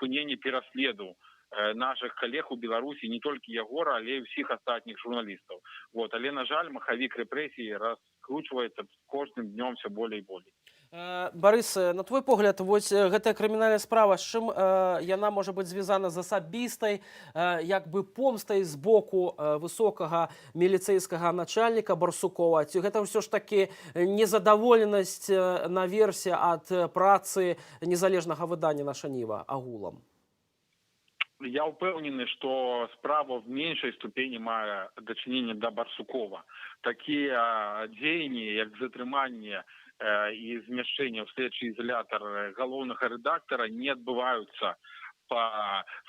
спыненне пераследу наших коллег у Беларуси, не только Егора, але и всех остальных журналистов. Вот. Але, на жаль, маховик репрессий раскручивается с каждым днем все более и более. Барыс, на твой погляд, вось гэтая крымінальная справа, з чым яна можа быць звязана з асабістай, як бы помстай з боку высокага міліцэйскага начальніка Барсукова? Ці гэта ўсё ж такі незадаволенасць наверсе ад працы незалежнага выдання «Наша Ніва» агулам? Я упевнений, что справа в меньшей ступени має дочинення до Барсукова. Такі діяння, як затримання и змещение в следующий изолятор головного редактора не отбываются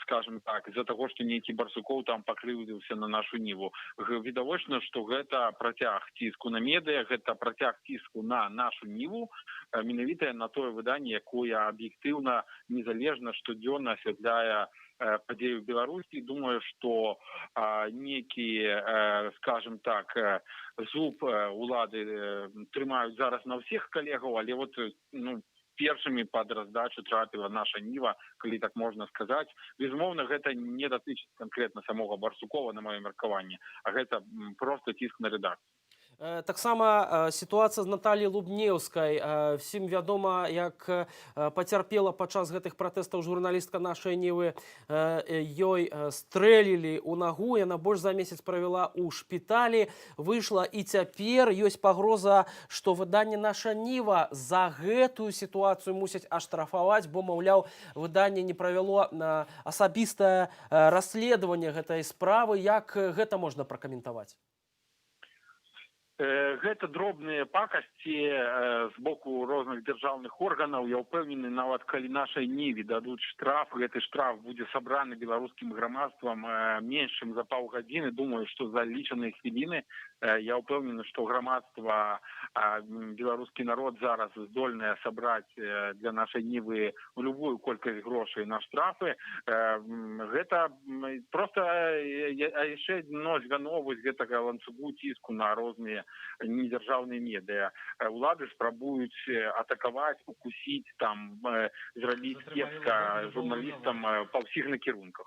скажем так, из-за того, что некий Барсуков там покрыўдзіўся на нашу Ніву. Відавочна, что гэта працяг ціску на медыа, гэта працяг ціску на нашу Ніву, менавіта на тое выданне, якое аб'ектыўна, незалежна, штодзённа асвятляе падзеі в Беларусі. Думаю, что некий, скажем так, зуб улады трымаюць зараз на всех коллегов, але вот, першими под раздачу трапила наша Ніва, калі так можна сказаць. Безумоўна, гэта не датычыць конкретно самого Барсукова, на маё меркаванне, а гэта просто ціск на рэдакцыю. Таксама сітуацыя з Наталіяй Лубнеўскай. Всім вядома, як пацярпела падчас гэтых пратэстаў журналістка нашай Нівы. Ёй стрэлілі ў нагу, яна больш за месяц правяла ў шпіталі, выйшла, і цяпер ёсць пагроза, што выданне «Наша Ніва» за гэтую сітуацыю мусяць аштрафаваць, бо, маўляў, выданне не правяло асабістае расследаванне гэтай справы. Як гэта можна пракаментаваць? Гэта дробныя пакасці з боку розных дзяржаўных органаў. Я ўпэўнены, нават калі нашай Ніве дадуць штраф, гэты штраф будзе сабраны беларускім грамадствам менш чым за паўгадзіны. Думаю, што за лічаныя хвіліны. Я ўпэўнены, што грамадства, беларускі народ зараз здольныя сабраць для нашай Нівы любую колькасць грошай на штрафы. Гэта проста яшчэ адно звяно вось гэтага ланцугу ціску на розныя недзяржаўныя медыа. Улады спрабуюць атакаваць, укусіць, там, зрабіць кепска журналістам па ўсіх накірунках.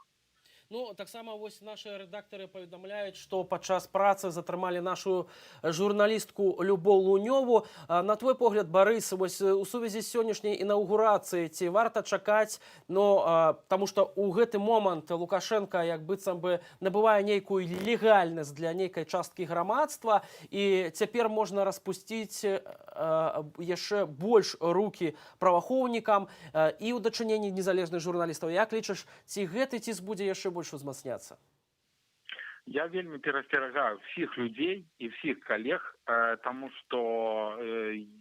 Таксама вось нашы рэдактары паведамляюць, што падчас працы затрымалі нашу журналістку Любоў Лунёву. На твой погляд, Барыс, вось у сувязі з сённяшняй інаўгурацыяй ці варта чакаць, таму што ў гэты момант Лукашенко як быццам бы набывае нейкую легальнасць для нейкай часткі грамадства, і цяпер можна распусціць яшчэ больш рукі праваахоўнікам і ў дачыненні незалежных журналістаў. Як лічыш, ці гэты ціск будзе яшчэ больш узмацняцца? Я вельмі перасцерагаю всіх людзей і всіх калег, таму што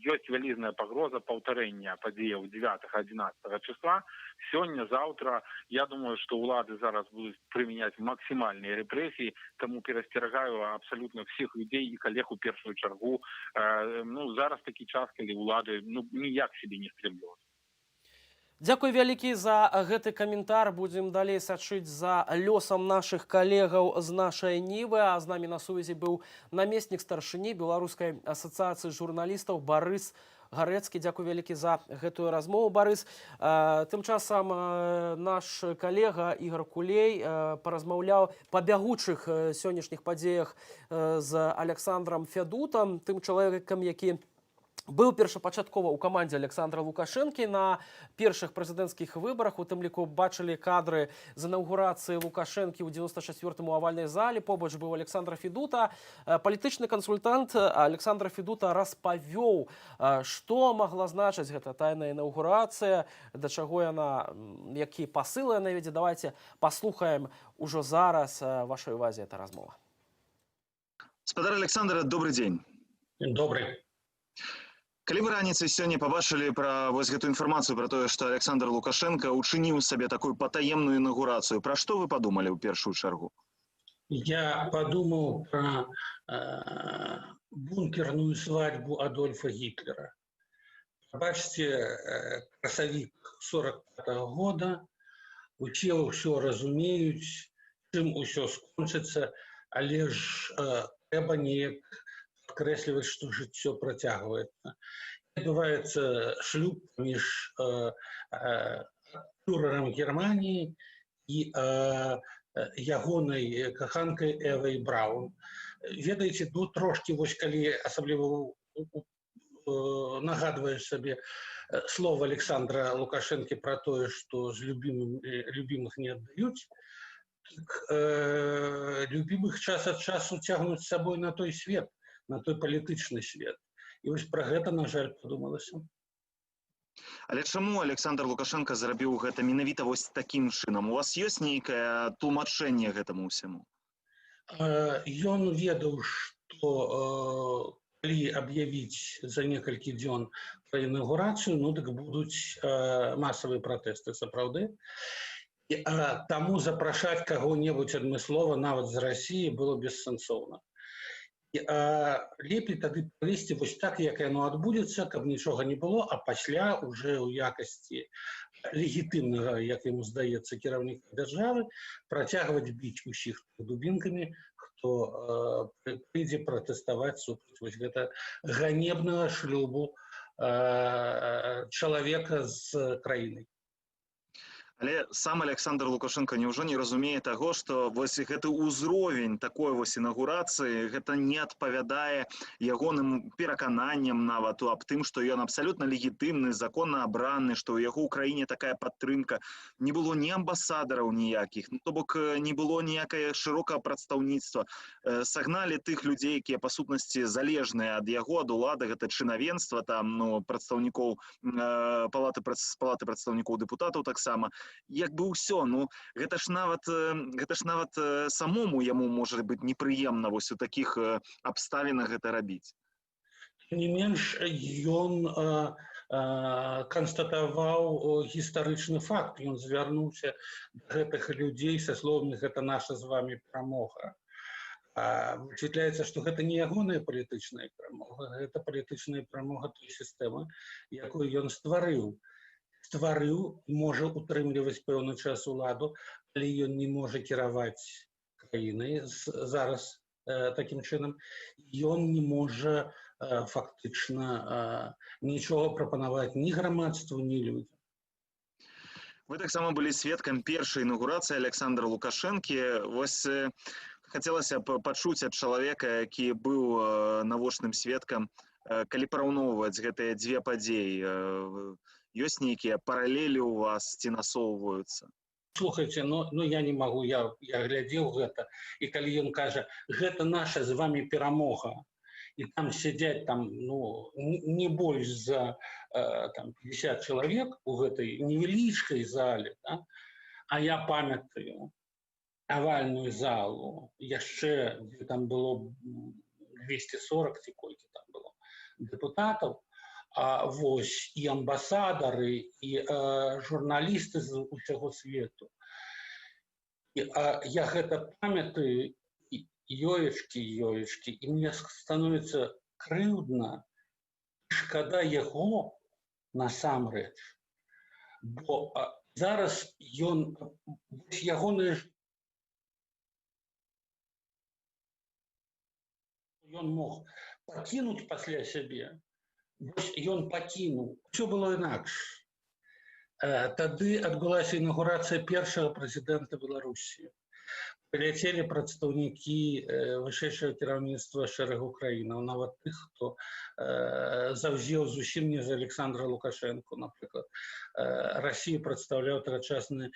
ёсць вялізная пагроза паўтарэння падзеяў 9-11 числа. Сёння, заўтра, я думаю, што ўлады зараз будуць прымяняць максімальныя рэпрэсіі, таму перасцерагаю абсалютна всіх людзей і калег у першую чаргу. Зараз такі час, калі ўлады ніяк сябе не стрымліваюць. Дзякуй вялікі за гэты каментар. Будзем далей сачыць за лёсам нашых калегаў з нашай Нівы. А з намі на сувязі быў намеснік старшыні Беларускай асацыяцыі журналістаў Барыс Гарэцкі. Дзякуй вялікі за гэтую размову, Барыс. Тым часам наш калега Ігор Кулей паразмаўляў па бягучых сённяшніх падзеях з Александром Фядутам, тым чалавекам, які быў першапачаткова ў камандзе Александра Лукашэнкі на першых прэзідэнцкіх выбарах. У тым ліку бачылі кадры з інаўгурацыі Лукашэнкі ў 94-му авальнай зале. Побач быў Александр Федута. Палітычны кансультант Александра Федута распавёў, што магла значыць гэта тайная інаўгурацыя, да чаго яна, які пасыл яна вядзе. Давайте паслухаем ужо зараз. Вашай увазе эта размова. Спадар Александр, добрый дзень. Добрый. Калі вы раніцай сёння пабачылі пра вось гэту інфармацыю пра тое, што Александр Лукашенко учыніў сабе такую патаемную інаўгурацыю, пра што вы падумалі ў першую чаргу? Я подумал про бункерную свадьбу Адольфа Гитлера. Бачите, красавік 45-го года, учил все разумеюць, чым усё скончыцца, але ж трэба неяк подкрэсліваць, што жыццё працягваецца. Адбываецца шлюб паміж фюрером Германии и ягонай каханкай Эвай Браун. Ведаеце, ну трошки вось калі асабліва нагадваеш сабе слово Александра Лукашенко про тое, што з любимых не аддаюць, так, любимых час ад часу цягнуць з сабой на той свет, на той палітычны свет. І вось пра гэта, на жаль, падумалася. Але чаму Александр Лукашенко зрабіў гэта менавіта вось такім чынам? У вас ёсць нейкае тлумачэнне гэтаму ўсяму? Ён ведаў, што калі аб'явіць за некалькі дзён пра інаўгурацыю, ну дык будуць масавыя пратэсты, сапраўды. Таму запрашаць каго-небудзь адмыслова, нават з Расіі, было бессэнсоўна. Лепей тады правесці вось так, як яно адбудзецца, каб нічога не было, а пасля уже ў якасці легітымнага, як яму здаецца, кіраўніка дзяржавы працягваць біць усіх дубінкамі, хто прыйдзе пратэставаць супраць вось гэта ганебнага шлюбу чалавека з краінай. Але сам Александр Лукашенко няўжо не разумее таго, што вось гэты ўзровень такой вось інаўгурацыі гэта не адпавядае ягоным перакананням нават аб тым, што ён абсалютна легітымны, законна абраны, што ў яго ў краіне такая падтрымка. Не было ні амбасадараў ніякіх, ну, то бок не было ніякае шырокае прадстаўніцтва. Сагналі тых людзей, якія па сутнасці залежныя ад яго, ад улады, гэта чынавенства, там, ну, прадстаўнікоў палаты прадстаўнікоў дэпутатаў таксама. Як бы ўсё, ну, гэта ж нават самому яму можа быць непрыемна вось у такіх абставінах гэта рабіць. Не менш, ён канстатаваў гістарычны факт, ён звярнуўся да гэтых людзей са словамі «гэта наша з вами перамога». Высвятляецца, што гэта не ягоная палітычная перамога, гэта палітычная перамога той сістэмы, якую ён стварыў, можа утрымліваць пэўны час уладу, але ён не можа кіраваць краінай зараз такім чынам. Ён не можа фактычна нічога прапанаваць ні грамадству, ні людзям. Вы таксама былі сведкам першай інаўгурацыі Александра Лукашэнкі. Вось хацелася б пачуць ад чалавека, які быў навочным сведкам, калі параўноўваць гэтыя дзве падзеі. Ёсць нейкія паралелі ў вас ці насоўваюцца? Слухайце, ну я не магу, я глядзеў гэта, і калі ён кажа «гэта наша з вами перамога», і там сядзяць там, ну, не больш за 50 чалавек у гэтай невялічкай зале, да? А я памятаю авальную залу, яшчэ там было 240 ці колькі там было дэпутатаў, вось і амбасадары, і журналісты з усяго свету. Я гэта памятаю, ёечкі, і мне становіцца крыўдна, шкада яго насамрэч, бо зараз ён, ягонае ён мог пакінуць пасля сябе. Вось ён пакінуў. Усё было інакш. Тады адбылася інаўгурацыя першага прэзідэнта Беларусі. Прыляцелі прадстаўнікі вышэйшага кіраўніцтва шэрагу краінаў, нават тых, хто заўзеў зусім не за Александра Лукашенко, напрыклад. Расію прадстаўляў тагачасны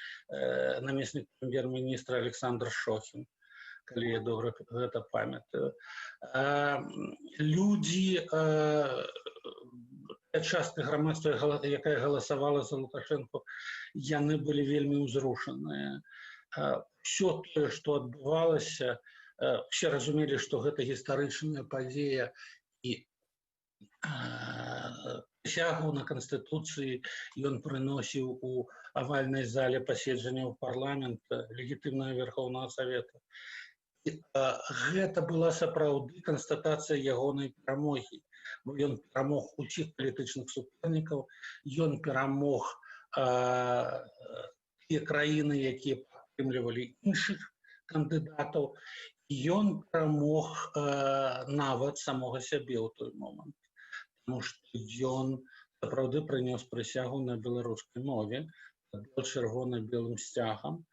намеснік прэм'ер-міністра Александр Шохін, калі я добра гэта памятаю. Людзі, частка грамадства, якая галасавала за Лукашенко, яны былі вельмі ўзрушаныя. Усё тое, што адбывалася, все разумелі, што гэта гістарычная падзея, і прысягу на Канстытуцыі ён прыносіў у авальнай зале паседжанняў парламента, легітымнага Верхоўнага Савета. Гэта была сапраўды канстатацыя ягонай перамогі. Ён перамог усіх палітычных супернікаў, ён перамог тыя краіны, якія падтрымлівалі іншых кандыдатаў, і ён перамог нават самога сябе ў той момант. Таму што ён сапраўды прынёс прысягу на беларускай мове, чырвона-белым сцягам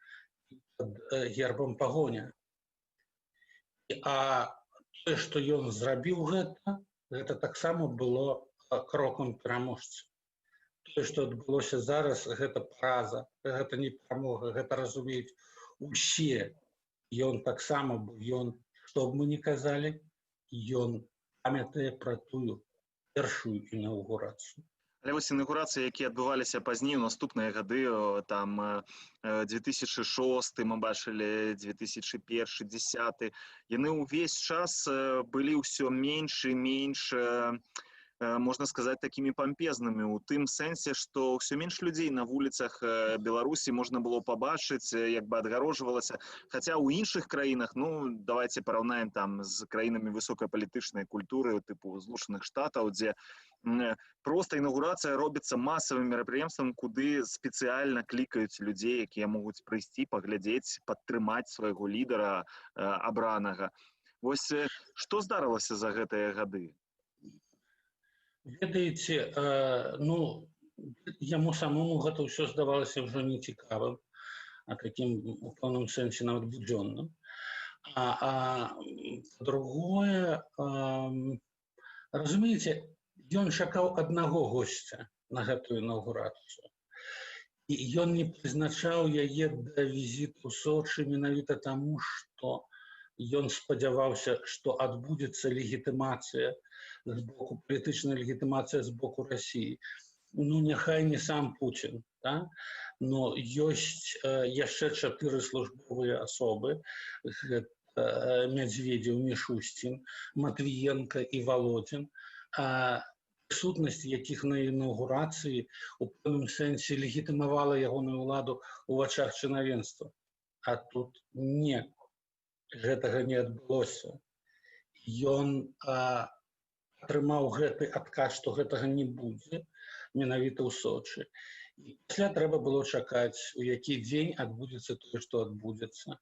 і пад гербам пагоня. А тое, што ён зрабіў гэта таксама было крокам пераможцы. Тое, што адбылося зараз, гэта параза, гэта не перамога, гэта разумеюць усе. Ён таксама быў, ён, што б мы не казалі, ён памятае пра тую першую інаўгурацыю. Але вось інаўгурацыі, якія адбываліся пазней у наступныя гады, там 2006 мы бачылі, 2001, 2010, яны ўвесь час былі ўсё менш і менш, можна сказаць, такімі пампезнымі, у тым сэнсе, што ўсё менш людзей на вуліцах Беларусі можна было пабачыць, як бы адгароджвалася. Хаця ў іншых краінах, ну, давайте параўнаем там з краінамі высокай палітычнай культуры, тыпу Злучаных Штатаў, дзе проста інаўгурацыя робіцца масавым мерапрыемствам, куды спецыяльна клікаюць людзей, якія могуць прыйсці, паглядзець, падтрымаць свайго лідара абранага. Вось што здарылася за гэтыя гады? Ведаеце, ну, яму самому гэта ўсё здавалася ўжо нецікавым, а такім у пэўным сэнсе нават будзённым. Другое, разумееце, ён чакаў аднаго госця на гэтую інаўгурацыю. І ён не прызначаў яе да візіту Сочы менавіта таму, што ён спадзяваўся, што адбудзецца легітымацыя з боку, палітычная легітымацыя з боку Расіі. Ну, няхай не сам Путін, да? Но ёсць яшчэ 4 службовыя асобы, Медведзеў, Мішустін, Матвіенка і Володін, прысутнасць якіх на інаўгурацыі у пэўным сэнсе легітымавала ягоную ўладу ў вачах чынавенства. А тут не, гэтага не адбылося. Ён атрымаў гэты адказ, што гэтага не будзе, менавіта ў Сочы. І пасля трэба было чакаць, у які дзень адбудзецца тое, што адбудзецца.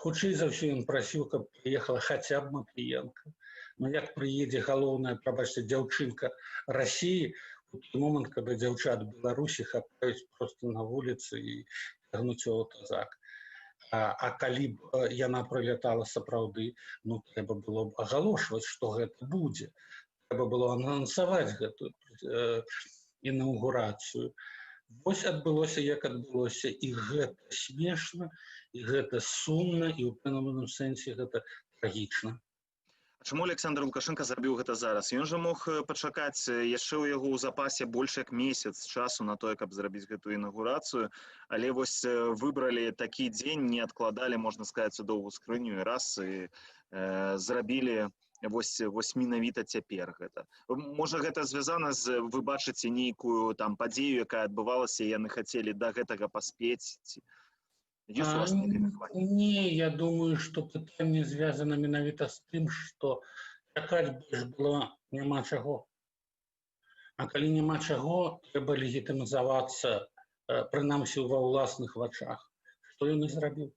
Хутчэй за ўсё ён прасіў, каб прыехала хаця б Матвіенка. Ну, як прыедзе галоўная, прабачце, дзяўчынка Расіі, у той момант, калі дзяўчат Беларусі хапаюць проста на вуліцы і цягнуць у аўтазак. А калі б яна прылятала сапраўды, ну, трэба было б агалошваць, што гэта будзе. Трэба было анансаваць гэтую інаўгурацыю. Вось адбылося, як адбылося, і гэта смешна, і гэта сумна, і ў пэўным сэнсе гэта трагічна. Чаму Александр Лукашенко зрабіў гэта зараз? Ён жа мог пачакаць, яшчэ ў яго ў запасе больш як месяц часу на тое, каб зрабіць гэтую інаўгурацыю, але вось выбралі такі дзень, не адкладалі, можна сказаць, у доўгую скрыню, і раз, і зрабілі вось менавіта цяпер гэта. Можа, гэта звязана з, вы бачыце нейкую там падзею, якая адбывалася, і яны хацелі да гэтага паспець? Не, я думаю, што пытанне звязана менавіта з тым, што чакаць больш было няма чаго. А калі няма чаго, трэба легітымізавацца, прынамсі ва ўласных вачах. Што ён і зрабіў?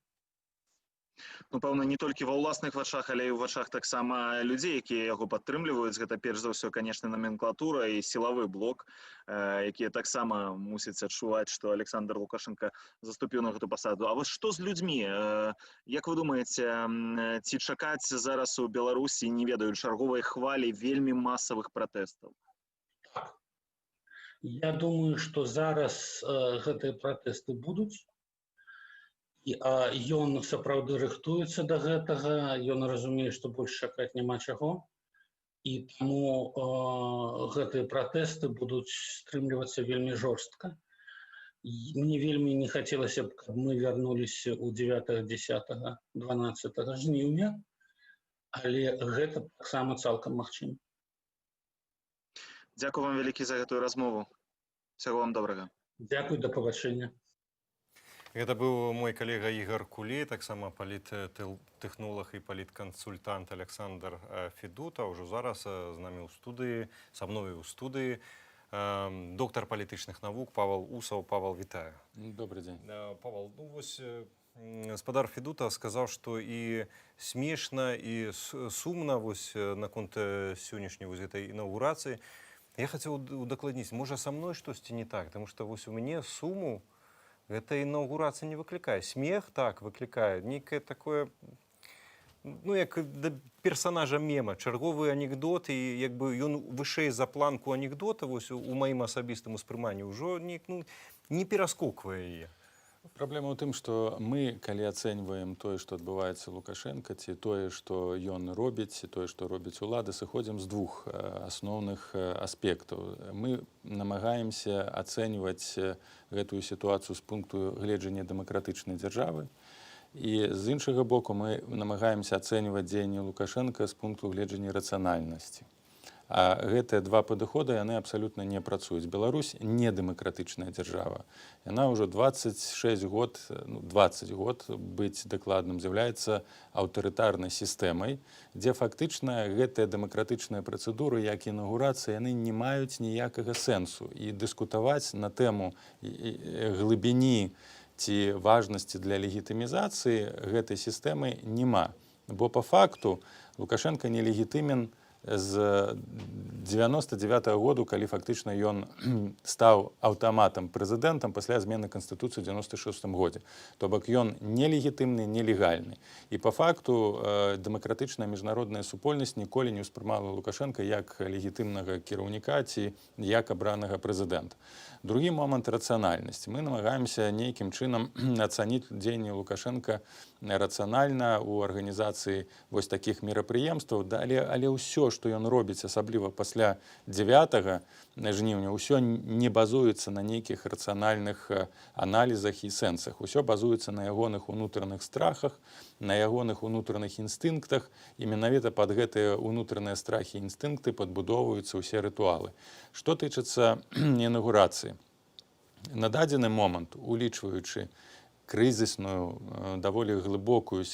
Ну, пэўна, не толькі ва ўласных вачах, але і ў вачах таксама людзей, якія яго падтрымліваюць. Гэта перш за ўсё, канешне, номенклатура і сілавы блок, якія таксама мусяць адчуваць, што Александр Лукашенко заступіў на гэту пасаду. А вось што з людзьмі? Як вы думаеце, ці чакаць зараз у Беларусі, не ведаю, чарговай хвалі вельмі масавых пратэстаў? Так. Я думаю, што зараз гэтыя пратэсты будуць. Ён сапраўды рыхтуецца да гэтага, ён разумее, што больш чакаць няма чаго, і таму гэтыя пратэсты будуць стрымлівацца вельмі жорстка. Мне вельмі не хацелася б, каб мы вярнуліся ў 9, 10, 12 жніўня, але гэта таксама цалкам магчыма. Дзякую вам вялікі за гэтую размову. Всяго вам добрага. Дзякуй, да пабачэння. Гэта быў мой калега Ігор Кулей, таксама паліттэхнолаг і паліткансультант Александр Федута. Ужо зараз з намі ў студыі, са мною ў студыі, доктар палітычных навук Павел Усаў. Павел, вітаю. Добрый день. Павел, ну вось гаспадар Федута сказаў, што і смешна, і сумна вось наконт сённяшняй вось гэтай інаўгурацыі. Я хотел удакладніць, можа са мной штосьці не так, потому что вось у мяне суму гэта інаўгурацыя не выклікае. Смех так выклікае, нейкае такое, ну, як да персонажа мема, чарговы анекдот, і як бы ён вышэй за планку анекдота, вось у маім асабістым успрыманні ўжо не пераскоквае яе. Праблема ў тым, што мы, калі ацэньваем тое, што адбываецца Лукашенка, ці тое, што ён робіць, ці тое, што робіць улада, сыходзім з двух асноўных аспектаў. Мы намагаемся ацэньваць гэтую сітуацыю з пункту гледжання дэмакратычнай дзяржавы, і з іншага боку мы намагаемся ацэньваць дзеянні Лукашенка з пункту гледжання рацыянальнасці. А гэтыя два падыходы, яны абсалютна не працуюць. Беларусь не дэмакратычная дзяржава. Яна ўжо 20 год, быць дакладным, з'яўляецца аўтарытарнай сістэмай, дзе фактычна гэтыя дэмакратычныя працэдуры, як і інаўгурацыя, яны не маюць ніякага сэнсу. І дыскутаваць на тэму глыбіні ці важнасці для легітымізацыі гэтай сістэмы няма. Бо па факту Лукашенка нелегітымен з 99-го году, калі фактычна ён стаў аўтаматам прэзідэнтам пасля змены Канстытуцыі ў 96-м годзе. То бок ён нелегітымны, нелегальны. І па факту дэмакратычная міжнародная супольнасць ніколі не ўспрымала Лукашенка як легітымнага кіраўніка ці як абранага прэзідэнта. Другі момант — рацыянальнасць. Мы намагаемся нейкім чынам ацаніць дзеянні Лукашенка рацыянальна ў арганізацыі вось такіх мерапрыемстваў, але ўсё, што ён робіць, асабліва пасля 9 жніўня, ўсё не базуецца на нейкіх рацыянальных аналізах і сэнсах. Усё базуецца на ягоных унутраных страхах, на ягоных унутраных інстынктах, і менавіта пад гэтыя унутраныя страхі і інстынкты падбудоўваюцца ўсе рытуалы. Што тычыцца інаўгурацыі, на дадзены момант, улічваючы крызісную, даволі глыбокую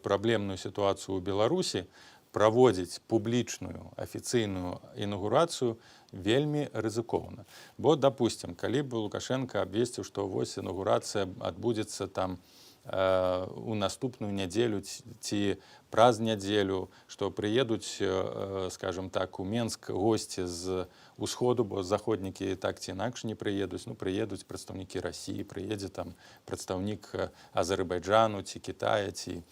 праблемную сітуацыю ў Беларусі, праводзіць публічную афіцыйную інаўгурацыю вельмі рызыкоўна. Бо, допустим, калі б Лукашенко абвесціў, што вось інаўгурацыя адбудзецца там у наступную нядзелю ці праз нядзелю, што прыедуць, скажем так, у Менск госці з усходу, бо заходнікі так ці інакш не прыедуць. Ну, прыедуць прадстаўнікі Расіі, прыедзе там прадстаўнік Азербайджану ці Китая ці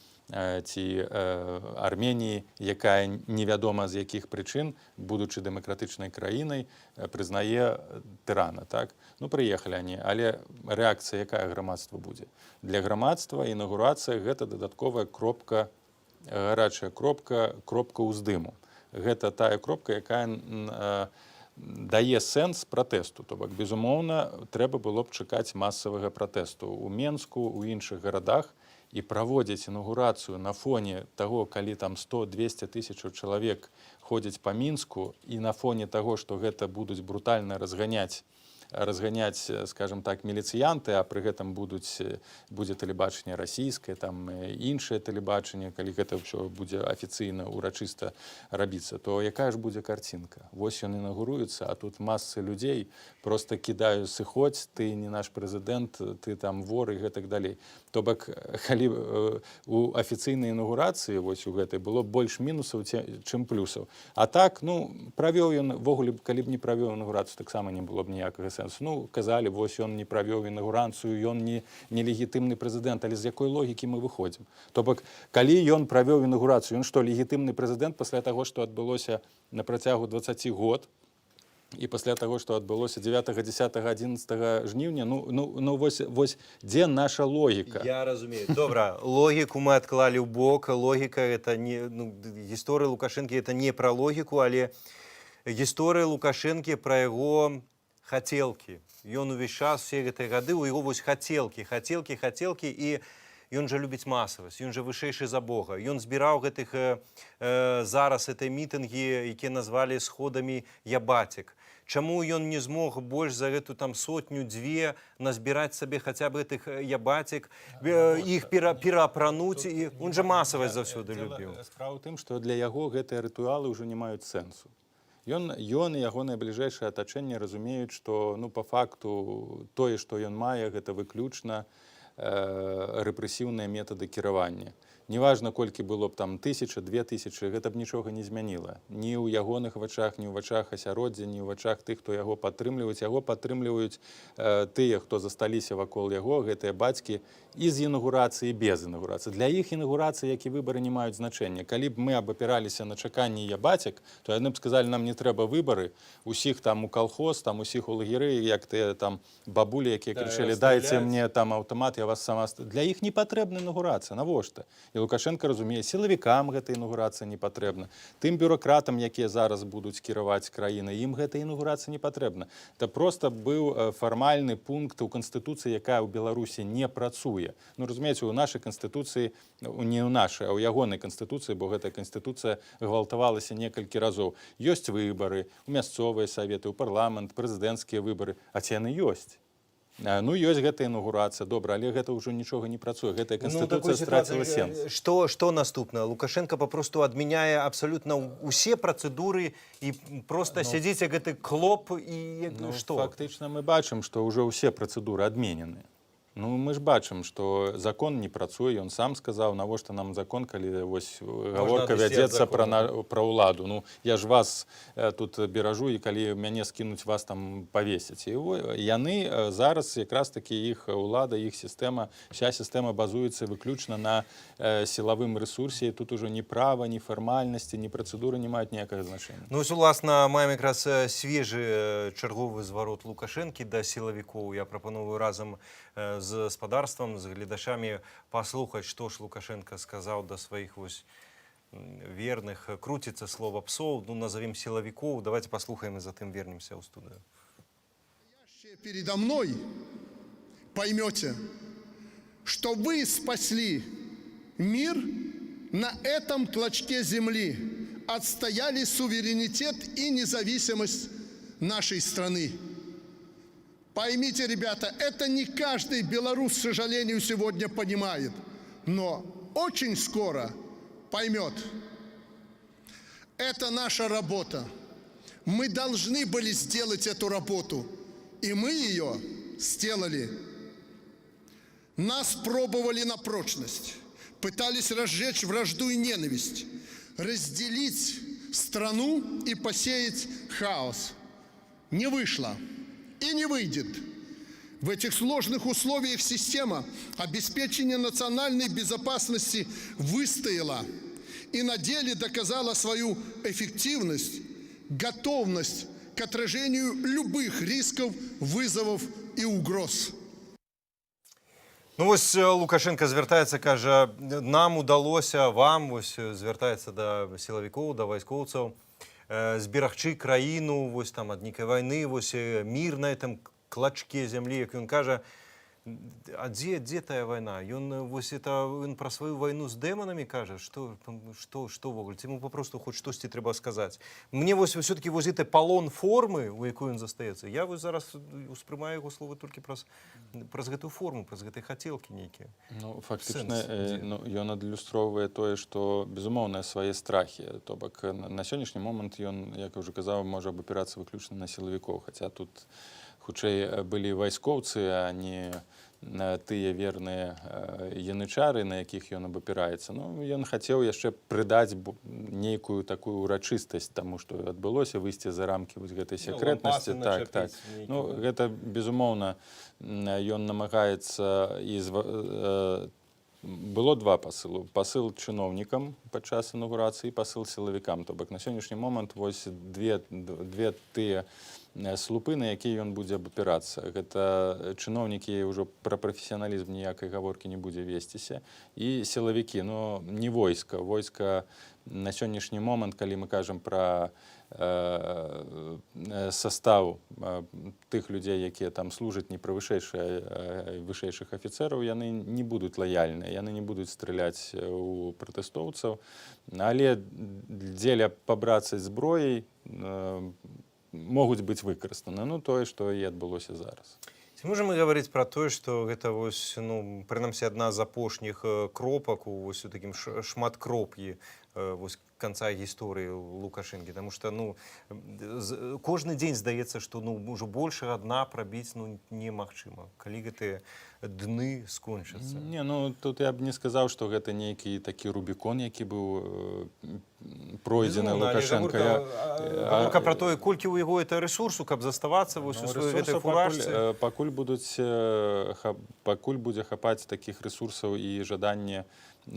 Арменіі, якая невядома з якіх прычын, будучы дэмакратычнай краінай, прызнае тырана. Так? Ну, прыехалі они, але рэакцыя якая грамадства будзе? Для грамадства інаўгурацыя — гэта дадатковая кропка, гарачая кропка ўздыму. Гэта тая кропка, якая дае сэнс пратэсту. То бок, безумоўна, трэба было б чакаць масавага пратэсту ў Менску, у іншых гарадах, і праводзіць інаўгурацыю на фоне таго, калі там 100-200 тысячаў чалавек ходзяць па Мінску, і на фоне таго, што гэта будуць брутальна разганяць, скажем так, міліцыянты, а пры гэтым будзе тэлебачанне расійскае, там іншае тэлебачанне, калі гэта ўсё будзе афіцыйна, урачыста рабіцца, то якая ж будзе карцінка? Вось ён інаўгуруецца, а тут масы людзей просто кідаюць: сыходзь, ты не наш прэзідэнт, ты там вор і гэтак далей. То бок, калі у афіцыйнай інаўгурацыі вось у гэтай было больш мінусаў, чым плюсаў. А так, ну, правёў ён, ввогуле, калі б не правёў інаўгурацыю, таксама не было б ніякага сэнсу. Ну, казалі, вось ён не правёў інаўгурацыю, ён не легітымны прэзідэнт, але з якой логікі мы выходзім? То бок, калі ён правёў інаўгурацыю, ён што, легітымны прэзідэнт пасля таго, што адбылося на працягу 20 год, і пасля таго, што адбылося 9, 10, 11 жніўня, ну вось дзе наша логіка? Я разумею. Добра, логіку мы адклалі ў бок. Логіка — это не, гісторыя Лукашэнкі — это не пра логіку, але гісторыя Лукашэнкі пра яго хацелкі. Ён увесь час, все гэтыя гады, у яго вось хацелкі, і ён жа любіць масавасць, ён жа вышэйшы за Бога. Ён збіраў гэтых зараз гэтыя мітынгі, якія назвалі сходамі ябацік. Чаму ён не змог больш за гэту там 100-2 назбіраць сабе хаця б гэтых ябацік, іх пераапрануць, і он жа масавасць заўсёды любіў. Справа ў тым, што для яго гэтыя рытуалы ўжо не маюць сэнсу. Ён і яго найбліжэйшае атачэнне разумеюць, што, ну, па факту тое, што ён мае, гэта выключна рэпрэсіўныя метады кіравання. Неважна, колькі было б там 1000, 2000, гэта б нічога не змяніла. Ні ў ягоных вачах, ні ў вачах асяроддзя, ні ў вачах тых, хто яго падтрымліваюць. Яго падтрымліваюць тыя, хто засталіся вакол яго, гэтыя бацькі і з інаўгурацыі, і без інаўгурацыі. Для іх інаўгурацыі, як і выбары, не маюць значэння. Калі б мы абапіраліся на чаканні бацяк, то яны б сказалі, нам не трэба выбары, усіх там у калхоз, там усіх у лагеры, як тыя там бабулі, якія крычалі, дайце мне там аўтамат, я вас сама... Для іх не патрэбна інаўгурацыя, навошта? І Лукашенко разумее, сілавікам гэта інаўгурацыя не патрэбна. Тым бюрократам, якія зараз будуць кіраваць краінай, ім гэта інаўгурацыя не патрэбна. Это проста быў фармальны пункт у Канстытуцыі, якая ў Беларусі не працуе. Ну, разумееце, у нашай Канстытуцыі, не ў нашай, а ў ягонай Канстытуцыі, бо гэтая Канстытуцыя гвалтавалася некалькі разоў. Ёсць выбары, у мясцовыя саветы, у парламент, прэзідэнцкія выбары, а ці яны ёсць. Ну, ёсць гэтая інаўгурацыя, добра, але гэта ўжо нічога не працуе. Гэтая Канстытуцыя страціла сенс. Што наступна? Лукашенко папросту адмяняе абсалютна ўсе працэдуры і проста сядзіць як гэты клоп і што? Фактычна мы бачым, што ўжо ўсе працэдуры адменены. Ну, мы ж бачым, што закон не працуе, ён сам сказаў, навошта нам закон, калі вось гаворка вядзецца пра ўладу. Ну, я ж вас тут беражу, і калі мяне скінуць, вас там павесяць. І яны зараз, якраз такі іх ўлада, іх сістэма, вся сістэма базуецца выключна на сілавым рэсурсе, і тут ужо ні права, ні фармальнасці, ні працэдуры не маюць ніякага значэння. Ну, уласна, маем якраз свежы чарговы зварот Лукашэнкі да сілавікоў. Я прапаную разам з гаспадарствам, з гледачамі паслухаць, што ж Лукашенко сказаў да сваіх вось верных. Круціцца слова псоў, ну, назовем сілавікоў. Давайте паслухаем і затым вернемся ў студыю. Передо мной поймете, что вы спасли мир на этом клочке земли, отстояли суверенитет и независимость нашей страны. Поймите, ребята, это не каждый белорус, к сожалению, сегодня понимает, но очень скоро поймет. Это наша работа. Мы должны были сделать эту работу, и мы ее сделали. Нас пробовали на прочность, пытались разжечь вражду и ненависть, разделить страну и посеять хаос. Не вышло. И не выйдет. В этих сложных условиях система обеспечения национальной безопасности выстояла и на деле доказала свою эффективность, готовность к отражению любых рисков, вызовов и угроз. Ну, вось Лукашенко звяртаецца, кажа, нам удалося, вам, вось звяртаецца да сілавікоў, да вайскоўцаў, зберагчы краіну вось там ад нейкай вайны, вось мір на этом клачке зямлі, як ён кажа. А дзе тая вайна? Ён вось ён пра сваю вайну з дэманамі кажа, што вогуле? Ці ему папросту хоць штосьці трэба сказаць. Мне вось все-таки вось гэты палон формы, у якой ён застаецца, я вось зараз успрымаю яго словы толькі праз гэтую форму, праз гэтай хацелкі нейкія. Ну, фактычна, ён адлюстроўвае тое, што, безумоўна, свае страхі. То бок, на сённяшні момант ён, як я ўжо казаў, можа абапірацца выключна на сілавікоў, хаця тут хутчэй былі вайскоўцы, а не тыя верныя янычары, на якіх ён абапіраецца. Ну, ён хацеў яшчэ прыдаць нейкую такую урачыстасць таму, што адбылося, выйсці за рамкі вось гэтай секрэтнасці. Так. Ну, гэта, безумоўна, ён намагаецца і было два пасылу. Пасыл чыноўнікам падчас інаўгурацыі, пасыл сілавікам. То бок на сённяшні момант вось две тыя слупы, на якія ён будзе абапірацца. Гэта чыноўнікі, ўжо пра прафесіяналізм ніякай гаворкі не будзе весціся. І сілавікі, но не войска. Войска на сённяшні момант, калі мы кажам пра састаў тых людзей, якія там служаць не пра вышэйшых афіцэраў, яны не будуць лаяльныя, яны не будуць страляць у пратэстоўцаў, але дзеля пабрацца зброяй могуць быць выкарыстаны. Ну, тое, што і адбылося зараз. Ці можам мы гаварыць пра тое, што гэта вось, ну, прынамсі, адна з апошніх кропак у вось у такім шматкроп'і вось конца гісторыі Лукашэнкі, потому что ну кожны дзень здаецца, што ну ўжо большага дна прабіць ну немагчыма, калі гэтыя дны скончацца. Не, ну тут я б не сказаў, што гэта нейкі такі рубікон, які быў пройдзены Лукашенко. Гаворка пра тое, колькі ў яго это рэсурсу, каб заставацца вось у сваёй гэтай фуражцы. Пакуль будзе хапаць такіх рэсурсаў і жаданне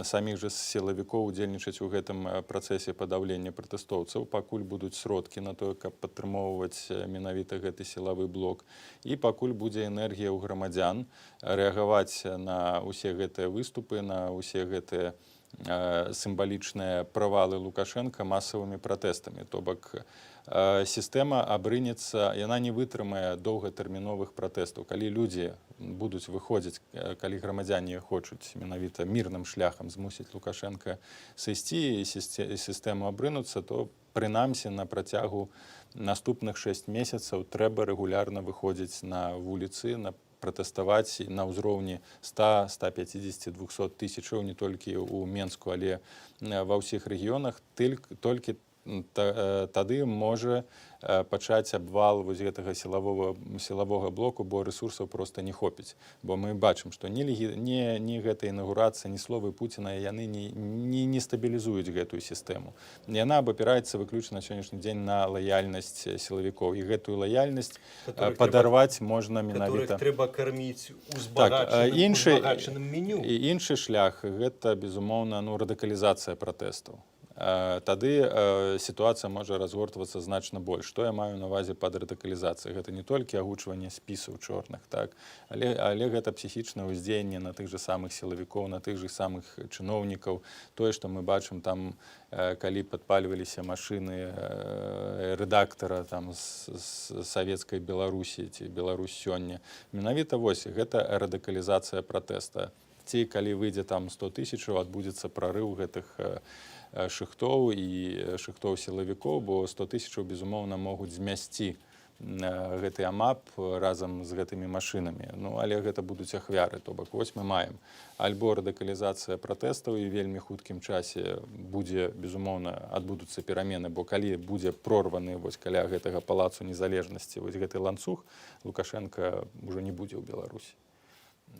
самих же сілавікоў удзельнічаць у гэтым працэсе падаўлення пратэстоўцаў, пакуль будуць сродкі на тое, каб падтрымоўваць менавіта гэты сілавы блок, і пакуль будзе энергія ў грамадзян рэагаваць на ўсе гэтыя выступы, на ўсе гэтыя сімвалічныя правалы Лукашенка масавымі пратэстамі. То бок сістэма абрынецца, яна не вытрымае доўгатэрміновых пратэстаў. Калі людзі будуць выходзіць, калі грамадзяне хочуць менавіта мірным шляхам змусіць Лукашенка сысці і сістэму абрынуцца, то прынамсі на працягу наступных 6 месяцаў трэба рэгулярна выходзіць на вуліцы, на пратэставаць на ўзроўні 100, 150, 200 тысячаў не толькі ў Менску, але ва ўсіх рэгіёнах, толькі тады можа пачаць абвал вось гэтага сілавога блоку, бо рэсурсаў проста не хопіць. Бо мы бачым, што ні гэта інаўгурацыя, ні словы Пуціна, яны не стабілізуюць гэтую сістэму. Яна абапіраецца выключна на сённяшні дзень на лаяльнасць сілавікоў. І гэтую лаяльнасць падарваць можна менавіта... Которых трэба карміць узбагачаным меню. І іншы шлях — гэта, безумоўна, радыкалізацыя пратэстаў. Тады сітуацыя можа разгортвацца значна больш. Што я маю на ўвазе пад радыкалізацыяй? Гэта не толькі агучванне спісаў чорных, так? Але гэта псіхічнае ўздзеянне на тых жа самых сілавікоў, на тых жа самых чыноўнікаў. Тое, што мы бачым там, калі падпальваліся машыны рэдактара там з савецкай Беларусі ці Беларусь сёння. Менавіта вось гэта радыкалізацыя пратэста. Ці калі выйдзе там 100 тысячаў, адбудзецца прарыў гэтых шыхтоў і шыхтоў сілавікоў, бо 100 тысячаў, безумоўна, могуць змясці гэты амап разам з гэтымі машынамі. Ну, але гэта будуць ахвяры. То бок, вось мы маем альбо радыкалізацыя пратэстаў, і вельмі хуткім часе будзе, безумоўна, адбудуцца перамены, бо калі будзе прорваны вось каля гэтага палацу незалежнасці вось гэты ланцуг, Лукашенка ўжо не будзе ў Беларусі.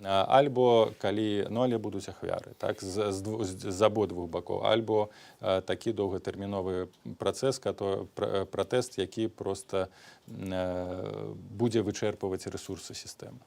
Альбо калі, ну, але будуць ахвяры, так, з абодвух бакоў, альбо такі доўгатэрміновы пратэст, які проста будзе вычэрпваць рэсурсы сістэмы.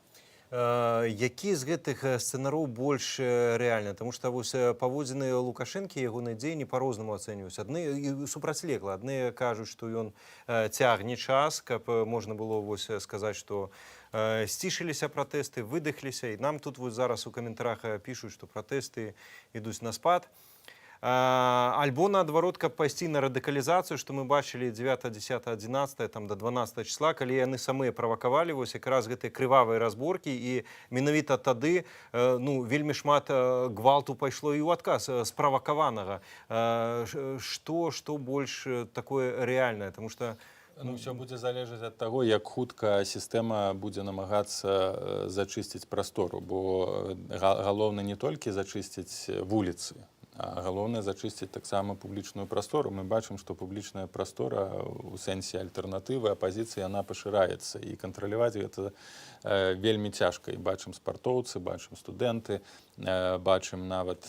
Які з гэтых сцэнароў больш рэальны? Таму што вось паводзіны Лукашэнкі, ягоныя дзеянні па-рознаму ацэньваюць. Адны супрацьлегла, адны кажуць, што ён цягне час, каб можна было вось сказаць, што сцішыліся пратэсты, выдыхліся, і нам тут вось зараз у каментарах пішуць, што пратэсты ідуць на спад. Альбо наадварот, каб пайсці на радыкалізацыю, што мы бачылі 9, 10, 11, там, до 12 числа, калі яны самыя правакавалі вось якраз гэтыя крывавыя разборкі, і менавіта тады ну, вельмі шмат гвалту пайшло і ў адказ справакаванага. Што больш такое рэальнае? Таму што ну, ўсё будзе залежаць ад таго, як хутка сістэма будзе намагацца зачысціць прастору, бо галоўна не толькі зачысціць вуліцы, а галоўнае зачысціць таксама публічную прастору. Мы бачым, што публічная прастора у сэнсе альтэрнатывы апазіцыі, яна пашыраецца, і кантраляваць гэта вельмі цяжка. І бачым спартоўцы, бачым студэнты, бачым нават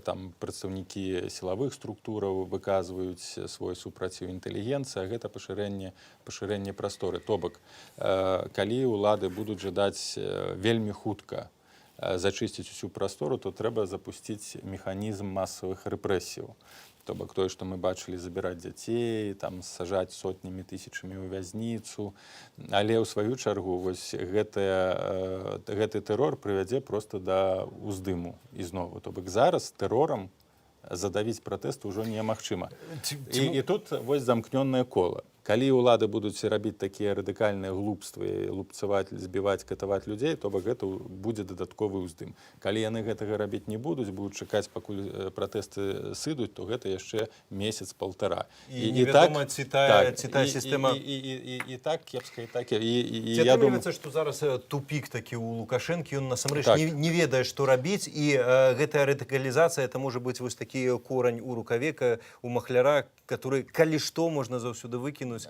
там прадстаўнікі сілавых структураў выказваюць свой супраціў інтэлігенцыі, а гэта пашырэнне прасторы. То бок, калі ўлады будуць жадаць вельмі хутка зачысціць усю прастору, то трэба запусціць механізм масавых рэпрэсіяў. То бок тое, што мы бачылі, забіраць дзяцей, там сажаць сотнямі тысячамі ў вязніцу. Але ў сваю чаргу вось гэты тэрор прывядзе проста да ўздыму ізноў. То бок зараз тэрорам задавіць пратэст ужо немагчыма. І тут вось замкнёнае кола. Калі ўлады будуць рабіць такія радыкальныя глупствы, лупцаваць, збіваць, катаваць людзей, то бок гэта будзе дадатковы ўздым. Калі яны гэтага рабіць не будуць чакаць, пакуль пратэсты сыдуць, то гэта яшчэ месяц-паўтара. І невядома, ці тая сістэма... І так кепска, і так... Ці атрымліваецца, што зараз тупік такі ў Лукашэнкі, ён насамрэч не ведае, што рабіць, і гэтая радыкалізацыя, это можа быць вось такі корань у рукавека, у махляра, который, калі што, можна заўсёды выкінуць.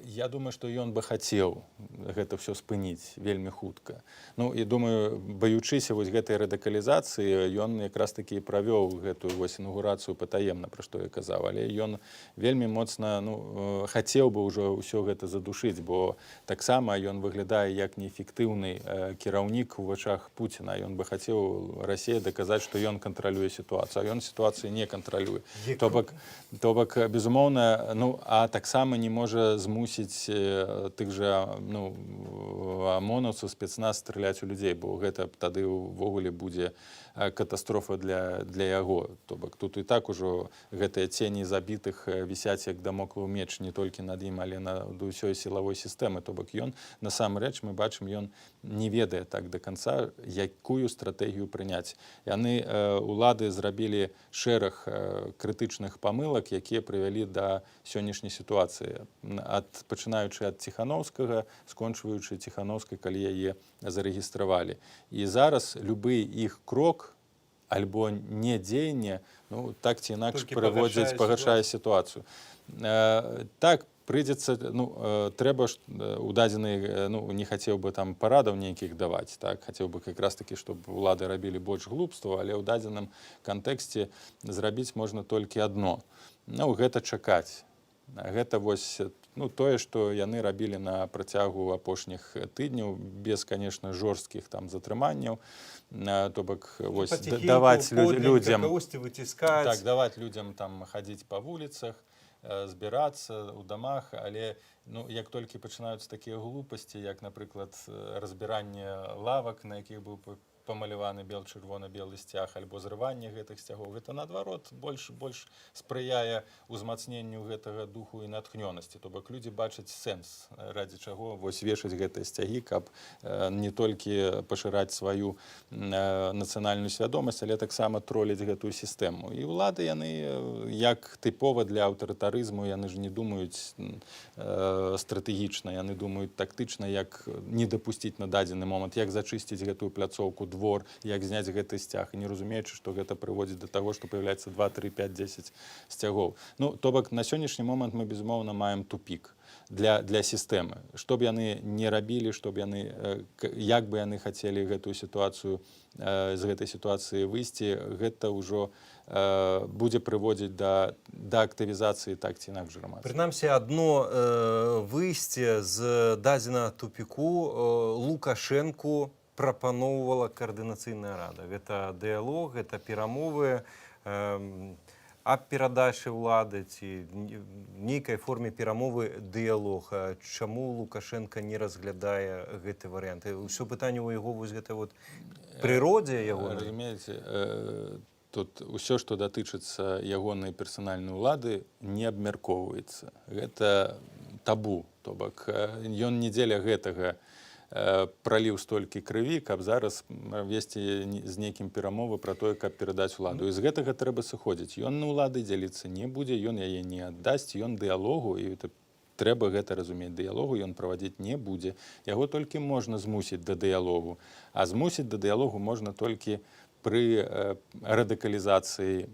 Я думаю, што ён бы хацеў гэта ўсё спыніць вельмі хутка. Ну, і думаю, баючыся вось гэтай радыкалізацыі, ён якраз такі правёў гэтую вось інаўгурацыю патаемна, пра што я казаў, але ён вельмі моцна хацеў бы ўжо ўсё гэта задушыць, бо таксама ён выглядае як неэфектыўны кіраўнік у вачах Пуціна. Ён бы хацеў Расіі даказаць, што ён кантралюе сітуацыю, а ён сітуацыю не кантралюе. То бок, безумоўна, а таксама не можа змусіць тых жа ОМОНаўцаў, спецназ страляць у людзей, бо гэта тады ўвогуле будзе катастрофа для яго. То бок тут і так ужо гэтыя цені забітых вісяць як дамоклаў меч не толькі над ім, але над усёй сілавой сістэмы. То бок ён, насамрэч, мы бачым, ён не ведае так да канца, якую стратэгію прыняць. Яны, улады, зрабілі шэраг крытычных памылак, якія прывялі да сённяшняй сітуацыі. Пачынаючы ад Ціханаўскага, скончваючы Ціханаўскай, калі яе зарэгістравалі. І зараз любы іх крок альбо недзеянне, так ці інакш пагаршае сітуацыю. Так, прыйдзецца, трэба у дадзенай, не хацеў бы там парадаў нейкіх даваць, так, хацеў бы якраз такі, чтоб улады рабілі больш глупства, але ў дадзеным кантэксце зрабіць можна толькі адно. Гэта чакаць. Гэта вось тое, што яны рабілі на працягу апошніх тыдняў, без, конечно, жорсткіх там затрыманняў, то бок даваць людзям там хадзіць па вуліцах, збірацца ў дамах, але як толькі пачынаюцца такія глупасці, як, напрыклад, разбіранне лавак, на якіх быў памаляваны чырвона-белы сцяг, альбо зрыванне гэтых сцягоў, гэта, наадварот, больш спрыяе ўзмацненню гэтага духу і натхнёнасці. То бок людзі бачаць сэнс, ради чаго вешаць гэтыя сцягі, каб не толькі пашыраць сваю нацыянальную свядомасць, але таксама троліць гэтую сістэму. І ўлады, яны, як тыпова для аўтарытарызму, яны ж не думаюць стратэгічна, яны думаюць тактычна, як не дапусціць на дадзены момант, як зачысціць гэтую пляцоўку, двор, як зняць гэты сцяг, не разумеючы, што гэта прыводзіць да таго, што паявляецца 2, 3, 5, 10 сцягоў. То бок на сённяшні момант мы, безумоўна, маем тупік для сістэмы. Што б яны не рабілі, як бы яны хацелі гэтую сітуацыю, з гэтай сітуацыі выйсці, гэта ўжо будзе прыводзіць да актывізацыі так ці інакш грамадства. Прынамсі, адно выйсце з дадзенага тупіку Лукашэнку прапаноўвала каардынацыйная рада. Гэта дыялог, гэта перамовы аб перадачы ўлады ці нейкай форме перамовы дыялог. Чаму Лукашенко не разглядае гэты варыянт? Усё пытанне ў яго вось гэта прыродзе яго. Разумееце, тут усё, што датычыцца ягонай персанальнай улады, не абмяркоўваецца. Гэта табу. То бок ён не дзеля гэтага праліў столькі крыві, каб зараз весці з нейкім перамовы пра тое, каб перадаць уладу. І з гэтага трэба сыходзіць. Ён на ўлады дзеліцца не будзе, ён яе не аддасць, ён дыялогу, і трэба гэта разумець, дыялогу ён правадзіць не будзе. Яго толькі можна змусіць да дыялогу. А змусіць да дыялогу можна толькі пры радыкалізацыі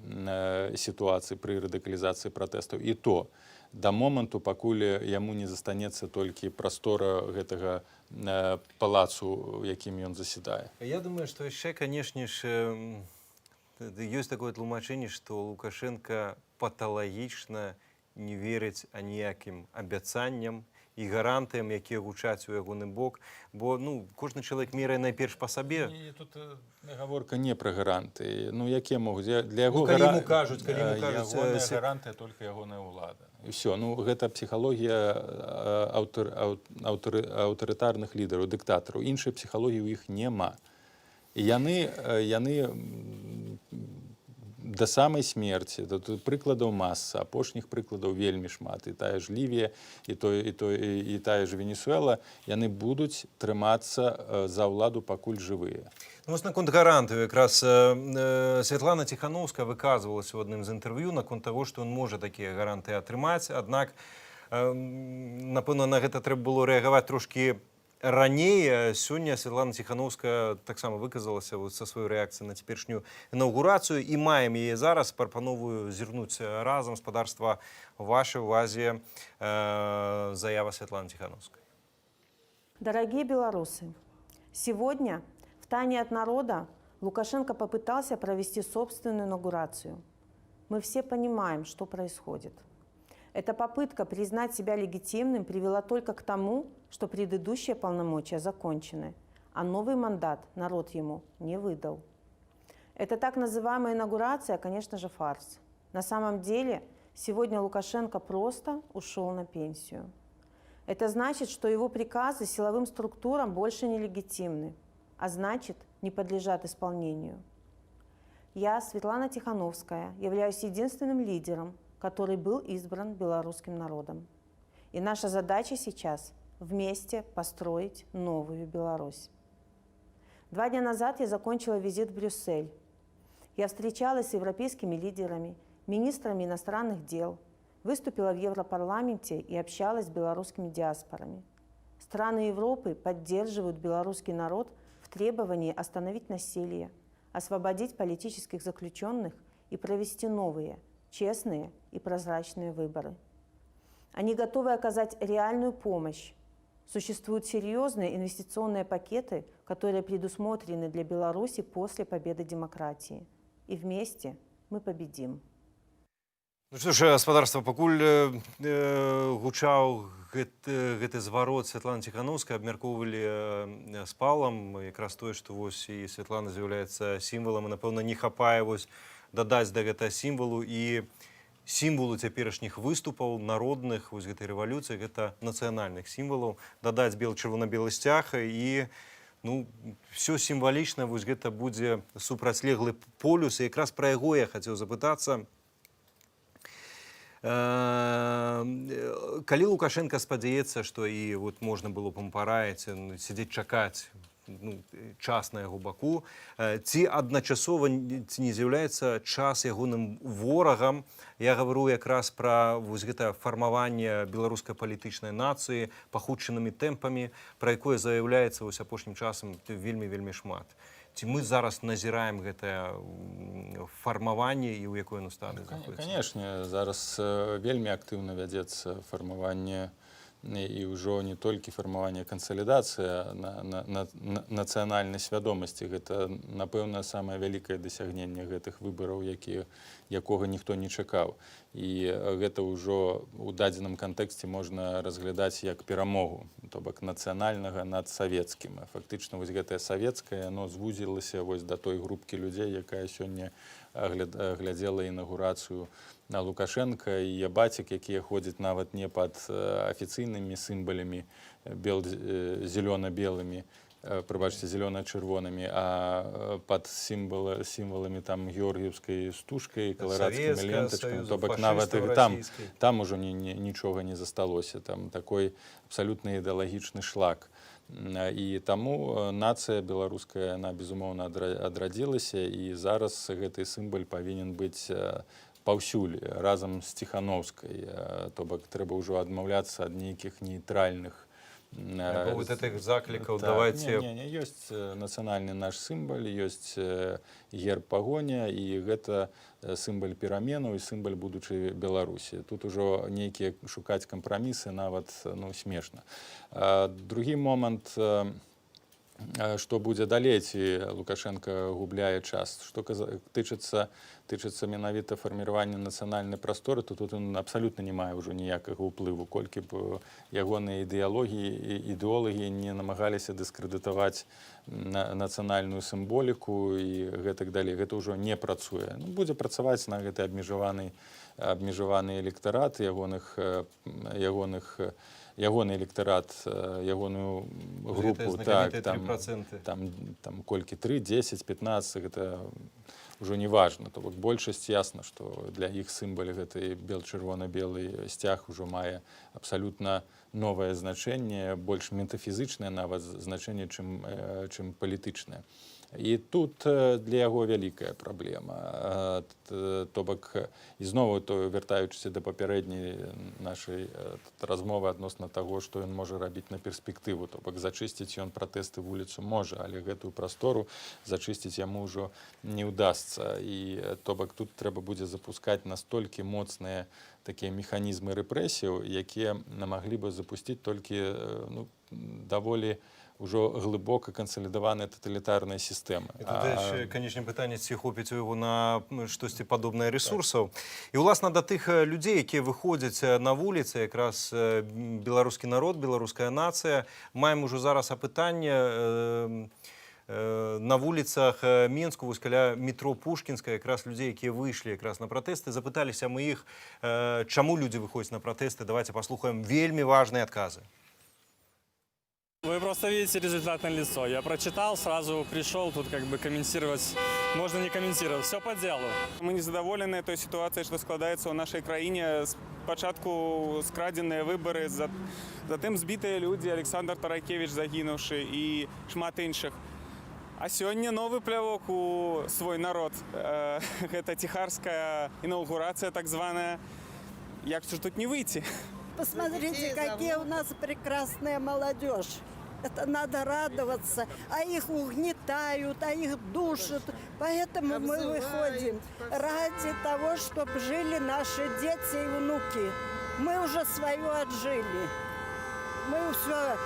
сітуацыі, пры радыкалізацыі пратэстаў. І то да моманту, пакуль яму не застанецца толькі прастора гэтага палацу, якім ён засядае. Я думаю, што яшчэ, канешне ж, ёсць такое тлумачэнне, што Лукашенко паталагічна не верыць аніякім абяцанням і гарантыям, якія гучаць у ягоны бок, бо кожны чалавек мерае найперш па сабе. Тут гаворка не пра гаранты. Якія могуць? Для яго ягоныя гаранты толькі ягоная ўлада. І ўсё. Гэта псіхалогія аўтарытарных лідараў, дыктатараў. Іншай псіхалогіі ў іх няма. І яны да самай смерці. Тут прыкладаў маса, апошніх прыкладаў вельмі шмат. І тая ж Лівія, і тая ж Венесуэла, яны будуць трымацца за ўладу пакуль жывыя. Ну, вось наконт гарантыю якраз Святлана Ціхановская выказвалася ў адным з інтэрв'ю наконт таго, што ён можа такія гарантыі атрымаць, аднак напэўна на гэта трэба было рэагаваць трошкі раней. Сёння Святлана Ціхановская таксама выказалася са сваёй рэакцыяй на цяперашнюю інаўгурацыю, і маем яе зараз. Прапановую зірнуць разам. Спадарства, вашай увазе заява Святланы Ціхановскай. Дорогие белорусы, сегодня в тайне от народа Лукашенко попытался провести собственную инаугурацию. Мы все понимаем, что происходит. Эта попытка признать себя легитимным привела только к тому, что предыдущие полномочия закончены, а новый мандат народ ему не выдал. Эта так называемая инаугурация, конечно же, фарс. На самом деле, сегодня Лукашенко просто ушел на пенсию. Это значит, что его приказы силовым структурам больше не легитимны, а значит, не подлежат исполнению. Я, Светлана Тихановская, являюсь единственным лидером, который был избран белорусским народом. И наша задача сейчас – вместе построить новую Беларусь. 2 дня назад я закончила визит в Брюссель. Я встречалась с европейскими лидерами, министрами иностранных дел, выступила в Европарламенте и общалась с белорусскими диаспорами. Страны Европы поддерживают белорусский народ в требовании остановить насилие, освободить политических заключенных и провести новые, честные и прозрачные выборы. Они готовы оказать реальную помощь. Существуют серьезные инвестиционные пакеты, которые предусмотрены для Беларуси после победы демократии. И вместе мы победим. Ну што ж, спадарства, пакуль гучаў гэты зварот Святланы Ціхановскай, абмяркоўвалі з Паўлам якраз тое, што вось і Святлана з'яўляецца сімвалам, і, напэўна, не хапае вось дадаць да гэтага сімвалу і сімвалу цяперашніх выступаў народных вось гэтай рэвалюцыі, гэта нацыянальных сімвалаў, дадаць чырвона-белы сцяг, і все сімвалічна, вось гэта будзе супрацьлеглы полюс, і якраз пра яго я хацеў запытацца. Калі Лукашенко спадзяецца, што і вот можна было б параіць сядзець чакаць час на яго баку, ці адначасова ці не з'яўляецца час ягоным ворагам? Я гавару якраз пра вось гэта фармаванне беларускай палітычнай нацыі пахутчанымі тэмпамі, пра якое заяўляецца вось апошнім часам вельмі шмат. Ці мы зараз назіраем гэтае фармаванне і ў якой оно стадыі знаходзіцца? Канешне, зараз вельмі актыўна вядзецца фармаванне і ўжо не толькі фармаванне кансалідацыя нацыянальнай свядомасці. Гэта, напэўна, самае вялікае дасягненне гэтых выбараў, якога ніхто не чакаў. І гэта ўжо ў дадзеным кантэксце можна разглядаць як перамогу, то бок нацыянальнага над савецкім. Фактычна вось гэтае савецкае, яно звузілася вось да той групкі людзей, якая сёння глядзела інаугурацыю на Лукашенка, і ябацік, якія ходзяць нават не пад афіцыйнымі сімвалямі зелёна-белымі, прабачце, зелёна-чырвонымі, а пад сімваламі там георгіевскай стужкай, каларадскімі лентачкамі, то бок нават там ужо нічога не засталося, там такой абсалютна ідэалагічны шлак. І таму нацыя беларуская, яна, безумоўна, адрадзілася, і зараз гэты сімвал павінен быць паўсюль разам з Ціхановскай. То бок трэба ўжо адмаўляцца ад нейкіх нейтральных вот этих заклікаў, давайте... Не, ёсць нацыянальны наш сімвал, ёсць герб пагоня, і гэта сімвал пераменаў і сімвал будучай Беларусі. Тут ужо нейкія шукаць кампрамісы нават смешна. Другі момант, што будзе далей, ці Лукашенко губляе час. Што тычыцца менавіта фарміравання нацыянальнай прасторы, то тут ён абсалютна не мае ўжо ніякага ўплыву, колькі б ягоныя ідэолагі не намагаліся дыскрэдытаваць нацыянальную сімволіку і гэтак далей. Гэта ўжо не працуе. Будзе працаваць на гэты абмежаваны электарат ягоны электарат, ягоную групу, там колькі 3, 10, 15, гэта ўжо не важна. То бок большасць ясна, што для іх сімвал гэты чырвона-белы сцяг ужо мае абсалютна новае значэнне, больш метафізычнае нават значэнне, чым палітычнае. І тут для яго вялікая праблема. То бок, ізноў, вяртаючыся да папярэдняй нашай размовы адносна таго, што ён можа рабіць на перспектыву. То бок, зачысціць ён пратэсты вуліцу можа, але гэтую прастору зачысціць яму ўжо не ўдасца. І то бок, тут трэба будзе запускаць настолькі моцныя такія механізмы рэпрэсіяў, якія маглі бы запусціць толькі даволі ўжо глыбока кансалідаваная таталітарная сістэма. І тут, канечне, пытанне, ці хопіць у яго на штосьці падобнае рэсурсаў. І, уласна, да тых людзей, якія выходзяць на вуліцы, якраз беларускі народ, беларуская нацыя, маем ужо зараз апытанне на вуліцах Мінску, вось каля метро Пушкінская, якраз людзей, якія выйшлі якраз на пратэсты, запыталіся мы іх, чаму людзі выходзяць на пратэсты. Давайте паслухаем вельмі важныя адказы. Вы просто видите результат на лицо. Я прочитал, сразу пришел тут как бы комментировать. Можно не комментировать, все по делу. Мы незадоволены той ситуацией, что складаецца ў нашай краіне. Спачатку скрадзеныя выборы, затым збітыя людзі, Александр Таракевич загінуўшы і шмат іншых. А сёння новы плявок у свой народ. Гэта ціхарская інаўгурацыя так званая. Як же тут не выйти? Посмотрите, какие у нас прекрасная молодежь. Это надо радоваться. А их угнетают, а их душат. Поэтому мы выходим ради того, чтобы жили наши дети и внуки. Мы уже свое отжили. Мы все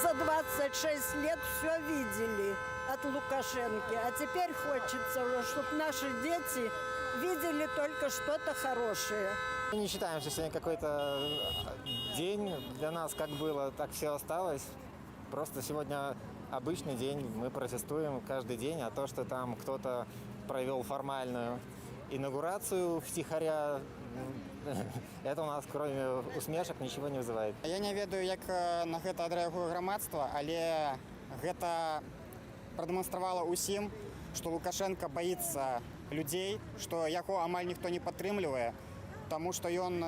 за 26 лет все видели от Лукашенко. А теперь хочется уже, чтобы наши дети видели только что-то хорошее. Мы не считаем, что сегодня какой-то день для нас как было, так все осталось. Просто сегодня обычный день, мы протестуем каждый день, а то, что там кто-то провел формальную инаугурацию втихаря, это у нас кроме усмешек ничего не вызывает. Я не ведаю, як на гэта адрэагуе грамадства, але гэта прадэманстравала ўсім, што Лукашенко баіцца людзей, што яго амаль ніхто не падтрымлівае, таму што ён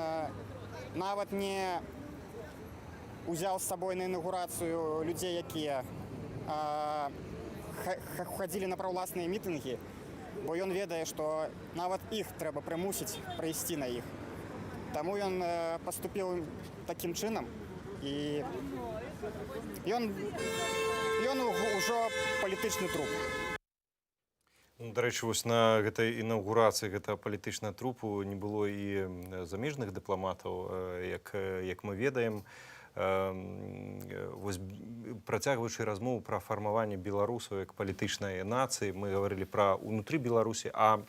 нават не узяў з сабой на інаугурацыю людзей, якія хадзілі на праўласныя мітынгі, бо ён ведае, што нават іх трэба прымусіць прыйсці на іх. Таму ён паступіў такім чынам, і ён ужо палітычны труп. Дарэчы, вось на гэтай інаўгурацыі гэта палітычная трупу не было і замежных дыпламатаў, як мы ведаем. Вось працягваючы размову пра фармаванне беларусаў як палітычнай нацыі, мы гаварылі пра ўнутры Беларусі, а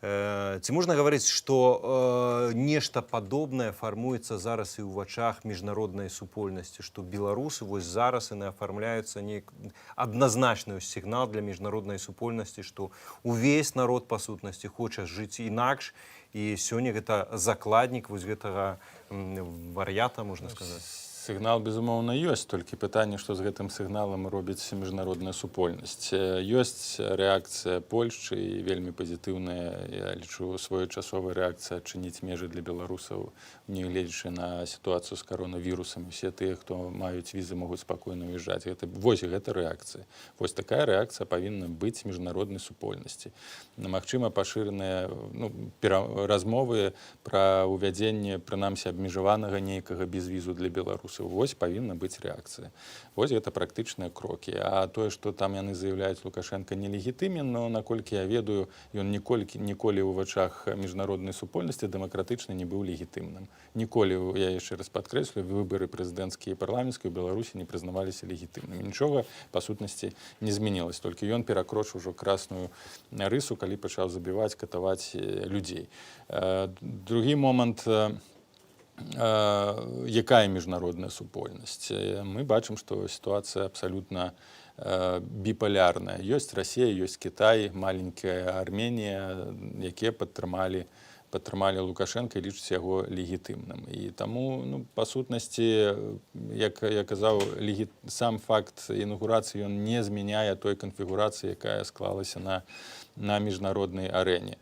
ці можна гаварыць, што нешта падобнае фармуецца зараз і ў вачах міжнароднай супольнасці, што беларусы вось зараз яны афармляюцца адназначны сігнал для міжнароднай супольнасці, што увесь народ па сутнасці хоча жыць інакш, і сёння гэта закладнік вось гэтага вар'ята, можна сказаць. Сігнал, безумоўна, ёсць, толькі пытанне, што з гэтым сігналам робіць міжнародная супольнасць. Ёсць рэакцыя Польшчы і вельмі пазітыўная, я лічу, своечасовая рэакцыя адчыніць межы для беларусаў, нягледзячы на сітуацыю з каронавірусам. Усе тыя, хто маюць візы, могуць спакойна ўязджаць. Вось гэта рэакцыя. Вось такая рэакцыя павінна быць міжнароднай супольнасці. Магчыма, пашыраныя размовы пра ўвядзенне, прынамсі, абмежаванага нейкага безвізу для беларусаў. Вось павінна быць рэакцыя. Вось гэта практычныя крокі. А тое, што там яны заяўляюць Лукашенко нелегітымен, но, наколькі я ведаю, ён ніколі ў вачах міжнароднай супольнасці дэмакратычна не быў легітымным. Ніколі, я яшчэ раз падкрэслю, выбары прэзідэнцкія і парламенцкія ў Беларусі не прызнаваліся легітымнымі. Нічога, па сутнасці, не змянілася. Толькі ён перакрочыў ужо красную рысу, калі пачаў забіваць, катаваць людзей. Другі момант, якая міжнародная супольнасць. Мы бачым, што сітуацыя абсалютна біпалярная. Ёсць Расія, ёсць Кітай, маленькая Арменія, якія падтрымалі Лукашенка і лічаць яго легітымным. І таму, па сутнасці, як я казаў, сам факт інаугурацыі ён не змяняе той канфігурацыі, якая склалася на на міжнароднай арэне.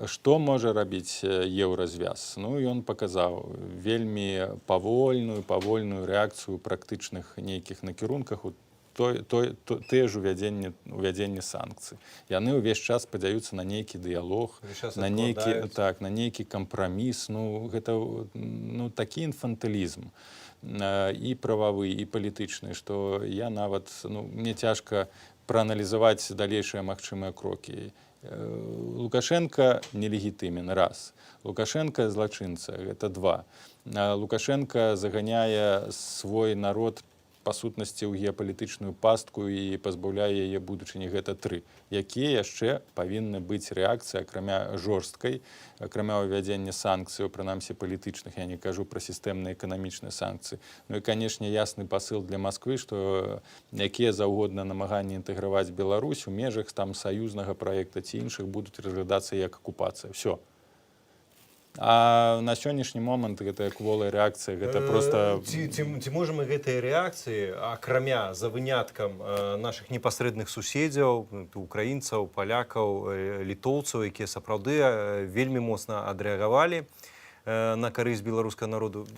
Што можа рабіць еўразвяз? Ну, ён паказаў вельмі павольную рэакцыю ў практычных нейкіх накірунках у тыя ж увядзенне санкцый. Яны ўвесь час спадзяюцца на нейкі дыялог, на нейкі кампраміс. Ну, гэта такі інфантылізм і прававы, і палітычны, што я нават, мне цяжка прааналізаваць далейшыя магчымыя крокі. Лукашенко нелегітымен, раз. Лукашенко злачынца, гэта два. Лукашенко заганяе свой народ па сутнасці ў геапалітычную пастку і пазбаўляе яе будучыні, гэта тры. Якія яшчэ павінны быць рэакцыі, акрамя жорсткай, акрамя ўвядзення санкцыяў, прынамсі палітычных, я не кажу пра сістэмныя эканамічныя санкцыі. Ну і, канешне, ясны пасыл для Масквы, што якія заўгодна намаганні інтэграваць Беларусь у межах там саюзнага праекта ці іншых будуць разглядацца як акупацыя. Всё. А на сённяшні момант гэта кволая рэакцыя, гэта проста... Ці можам мы гэтыя рэакцыі, акрамя за выняткам нашых непасрэдных суседзяў, украінцаў, палякаў, літоўцаў, якія сапраўды вельмі моцна адрэагавалі на карысць беларускага народу.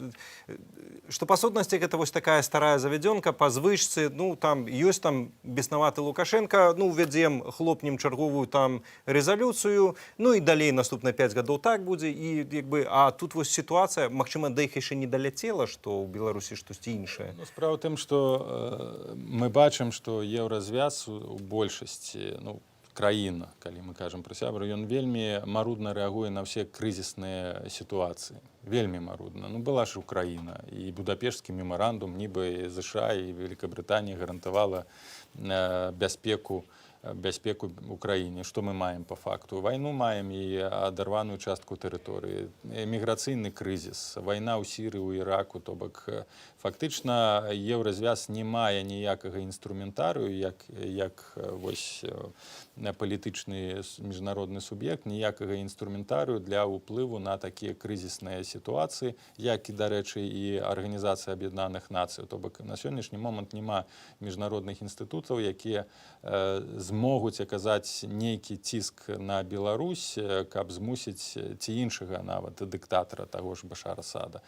Што па сутнасці гэта вось такая старая завядзёнка па звычцы, ну там ёсць там беснаваты Лукашенко, ну увядзем, хлопнем чарговую там рэзалюцыю, ну і далей наступныя 5 гадоў так будзе, і а тут вось сітуацыя, магчыма, да іх яшчэ не даляцела, што ў Беларусі штосьці іншае. Справа ў тым, што мы бачым, што еўразвяз у большасці, краіна, калі мы кажам пра сябра, ён вельмі марудна рэагуе на ўсе крызісныя сітуацыі. Вельмі марудна. Была ж Украіна, і Будапешtsкі мемарандум, нібы ЗША і Великабрытанія гарантавала бяспеку Украіне. Што мы маем па факту? Вайну маем і адарваную частку тэрыторыі, міграцыйны крызіс, вайна ў Сірыі, ў Іраку, то бок фактычна еўразвяз не мае ніякага інструментарыю, як вось палітычны міжнародны суб'ект, ніякага інструментарыю для ўплыву на такія крызісныя сітуацыі, як і, дарэчы, і Арганізацыя Аб'яднаных Нацый. То бок на сённяшні момант няма міжнародных інстытутаў, якія змогуць аказаць нейкі ціск на Беларусь, каб змусіць ці іншага нават дыктатара таго ж Башара Асада,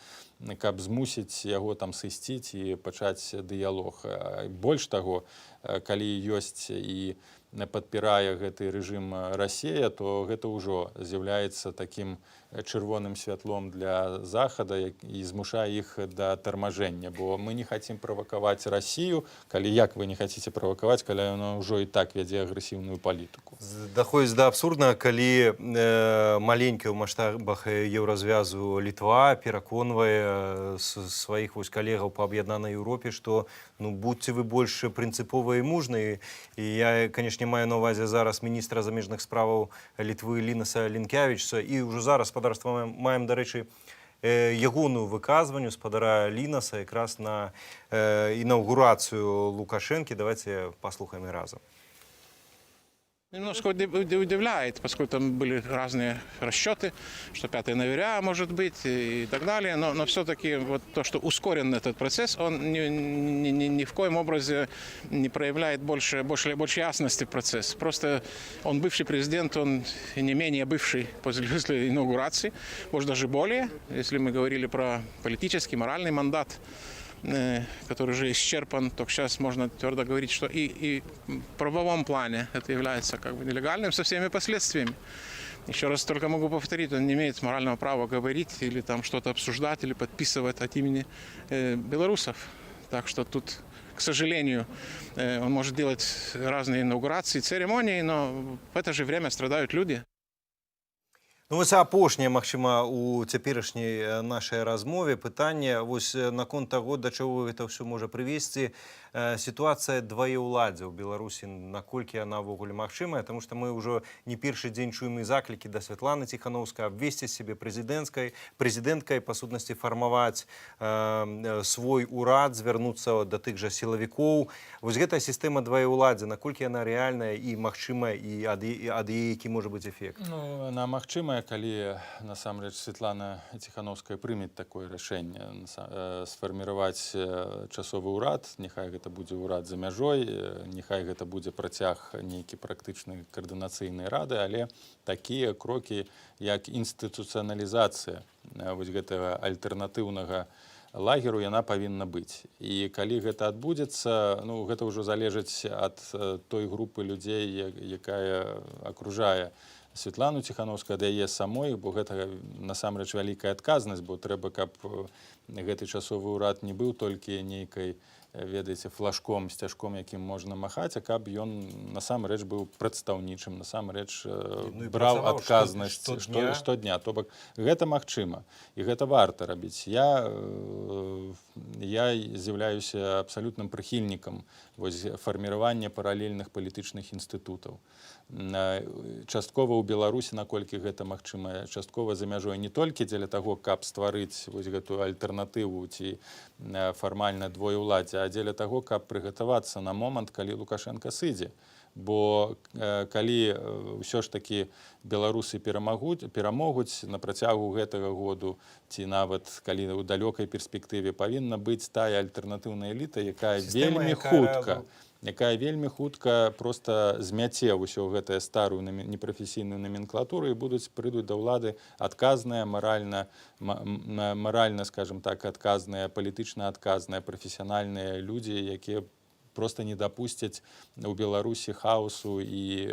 каб змусіць яго там сысці і пачаць дыялог. Больш таго, калі ёсць і падпірае гэты рэжым Расія, то гэта ўжо з'яўляецца такім чырвоным святлом для Захада і змушае іх да тармажэння, бо мы не хацім правакаваць Расію, калі як вы не хаціце правакаваць, калі яна ўжо і так вядзе агрэсіўную палітыку. Даходзіць да абсурднага, калі маленькая ў маштабах еўразвязу Літва пераконвае сваіх калегаў па аб'яднанай Еўропе, што будьце вы больш прынцыповыя і мужныя. І я, канешне, маю на ўвазе зараз міністра замежных справаў Літвы Лінаса Лінкявічса, і ўжо зараз спадарства маем, дарэчы, ягоную выказванню спадара Лінаса якраз на інаўгурацыю Лукашэнкі. Давайте паслухаем і разам. Немножко удивляет, поскольку там были разные расчеты, что 5 ноября может быть и так далее, но все-таки вот то, что ускорен этот процесс, он ни в коем образе не проявляет больше ясности в процесс. Просто он бывший президент, он не менее бывший после инаугурации, может даже более, если мы говорили про политический, моральный мандат, который уже исчерпан, то сейчас можно твердо говорить, что и в правовом плане это является нелегальным со всеми последствиями. Еще раз только могу повторить, он не имеет морального права говорить или там что-то обсуждать или подписывать от имени белорусов. Так что тут, к сожалению, он может делать разные инаугурации, церемонии, но в это же время страдают люди. Вось апошняе, магчыма, у цяперашняй нашай размове пытанне вось наконт таго, да чаго гэта ўсё можа прывесці. Сітуацыя дваеўладдзя ў Беларусі, наколькі яна ўвогуле магчымая, таму што мы ўжо не першы дзень чуем і заклікі да Святланы Ціханаўскай абвесці сябе прэзідэнткай, па сутнасці фармаваць свой урад, звярнуцца да тых жа сілавікоў. Вось гэтая сістэма дваеўладдзя, наколькі яна рэальная і магчымая, і ад яе які можа быць эфект? Яна магчымая, калі насамрэч Святлана Ціханаўская прымець такое рашэнне, сфарміраваць часовы ўрад, няхай гэта гэта будзе ўрад за мяжой, няхай гэта будзе працяг нейкі практычнай каардынацыйнай рады, але такія крокі, як інстытуцыяналізацыя вось гэтага альтэрнатыўнага лагеру, яна павінна быць. І калі гэта адбудзецца, ну, гэта ўжо залежыць ад той групы людзей, якая акружае Святлану Ціхановскую, ад яе самой, бо гэта насамрэч вялікая адказнасць, бо трэба, каб гэты часовы ўрад не быў толькі нейкай, ведаеце, флажком, сцяжком, якім можна махаць, а каб ён насамрэч быў прадстаўнічым, насамрэч браў адказнасць штодня. То бок гэта магчыма, і гэта варта рабіць. Я з'яўляюся абсалютным прыхільнікам фарміравання паралельных палітычных інстытутаў. Часткова ў Беларусі, наколькі гэта магчыма, часткова за мяжой, не толькі дзеля таго, каб стварыць гэтую альтэрнатыву ці фармальна двоеўладдзе, а дзеля таго, каб прыгатавацца на момант, калі Лукашенка сыдзе. Бо калі ўсё ж такі беларусы перамогуць на працягу гэтага году, ці нават калі ў далёкай перспектыве, павінна быць тая альтэрнатыўная эліта, якая вельмі хутка просто змяце ўсё гэтае старую непрафесійную наменклатуру і прыйдуць да ўлады адказныя, маральна, скажем так, адказныя, палітычна адказныя, прафесіянальныя людзі, якія просто не дапусцяць у Беларусі хаосу і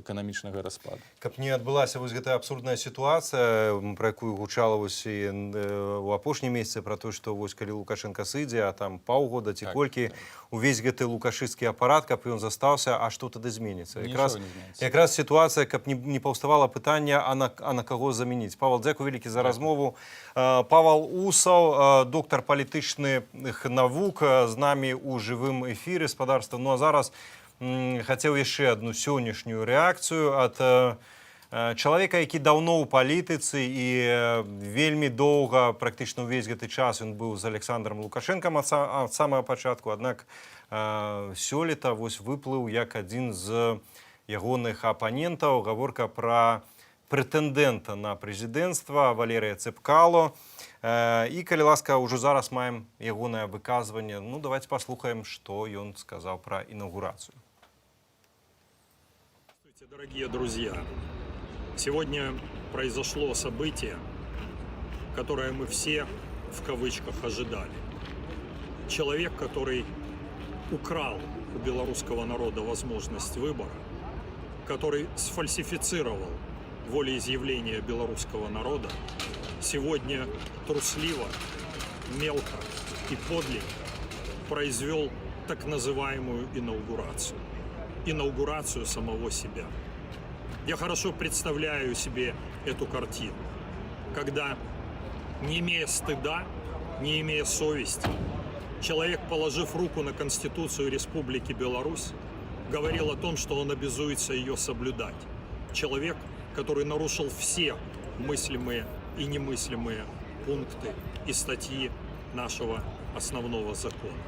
эканамічнага распаду. Каб не адбылася вось гэтая абсурдная сітуацыя, пра якую гучала вось і ў апошнім месяцы, пра тое, што вось калі Лукашенка сыдзе, а там паўгода ці колькі, увесь гэты лукашысцкі апарат, каб ён застаўся, а што тады зменіцца? Якраз сітуацыя, каб не паўставала пытанне, а на каго замяніць. Павал, дзякуй вялікі за размову. Павал Усаў, доктар палітычных навук, з намі ў жывым эфіры спадарства. Ну а зараз хацеў яшчэ адну сённяшнюю рэакцыю ад чалавека, які даўно ў палітыцы і вельмі доўга, практычна ўвесь гэты час ён быў з Александром Лукашенкам ад самага пачатку, аднак сёлета вось выплыў як адзін з ягоных апанентаў. Гаворка пра прэтэндэнта на прэзідэнцтва Валерыя Цэпкало. І, калі ласка, ўжо зараз маем ягонае выказванне. Ну, давайте паслухаем, што ён сказаў пра інаўгурацыю. Здравствуйте, дорогие друзья. Сегодня произошло событие, которое мы все, в кавычках, ожидали. Человек, который украл у белорусского народа возможность выбора, который сфальсифицировал волеизъявление белорусского народа, сегодня трусливо, мелко и подлинно произвел так называемую инаугурацию. Инаугурацию самого себя. Я хорошо представляю себе эту картину, когда, не имея стыда, не имея совести, человек, положив руку на Конституцию Республики Беларусь, говорил о том, что он обязуется ее соблюдать. Человек, который нарушил все мыслимые и немыслимые пункты и статьи нашего основного закона.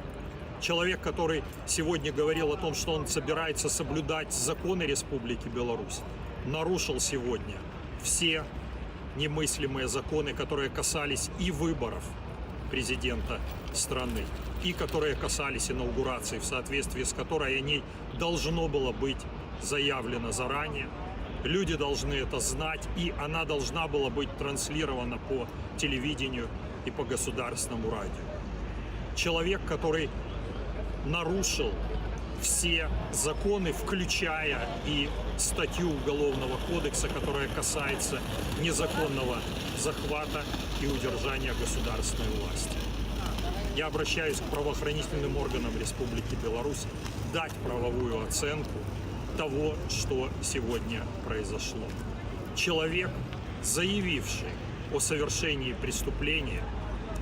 Человек, который сегодня говорил о том, что он собирается соблюдать законы Республики Беларусь, нарушил сегодня все немыслимые законы, которые касались и выборов президента страны, и которые касались инаугурации, в соответствии с которой о ней должно было быть заявлено заранее. Люди должны это знать, и она должна была быть транслирована по телевидению и по государственному радио. Человек, который нарушил все законы, включая и статью Уголовного кодекса, которая касается незаконного захвата и удержания государственной власти. Я обращаюсь к правоохранительным органам Республики Беларусь дать правовую оценку того, что сегодня произошло. Человек, заявивший о совершении преступления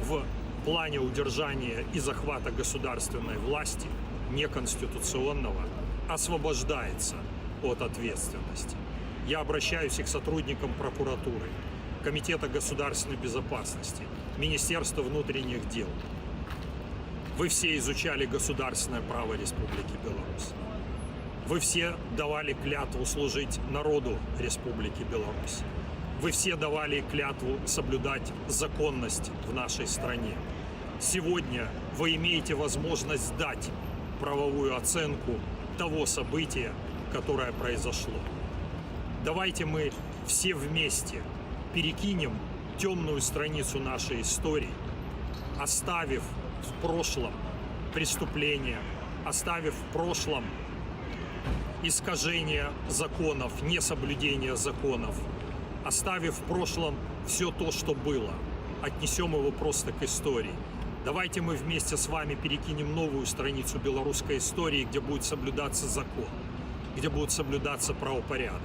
в плане удержания и захвата государственной власти, неконституционного, освобождается от ответственности. Я обращаюсь и к сотрудникам прокуратуры, Комитета государственной безопасности, Министерства внутренних дел. Вы все изучали государственное право Республики Беларусь. Вы все давали клятву служить народу Республики Беларусь. Вы все давали клятву соблюдать законность в нашей стране. Сегодня вы имеете возможность дать правовую оценку того события, которое произошло. Давайте мы все вместе перекинем темную страницу нашей истории, оставив в прошлом преступления, оставив в прошлом искажение законов, несоблюдение законов, оставив в прошлом все то, что было, отнесем его просто к истории. Давайте мы вместе с вами перекинем новую страницу белорусской истории, где будет соблюдаться закон, где будет соблюдаться правопорядок.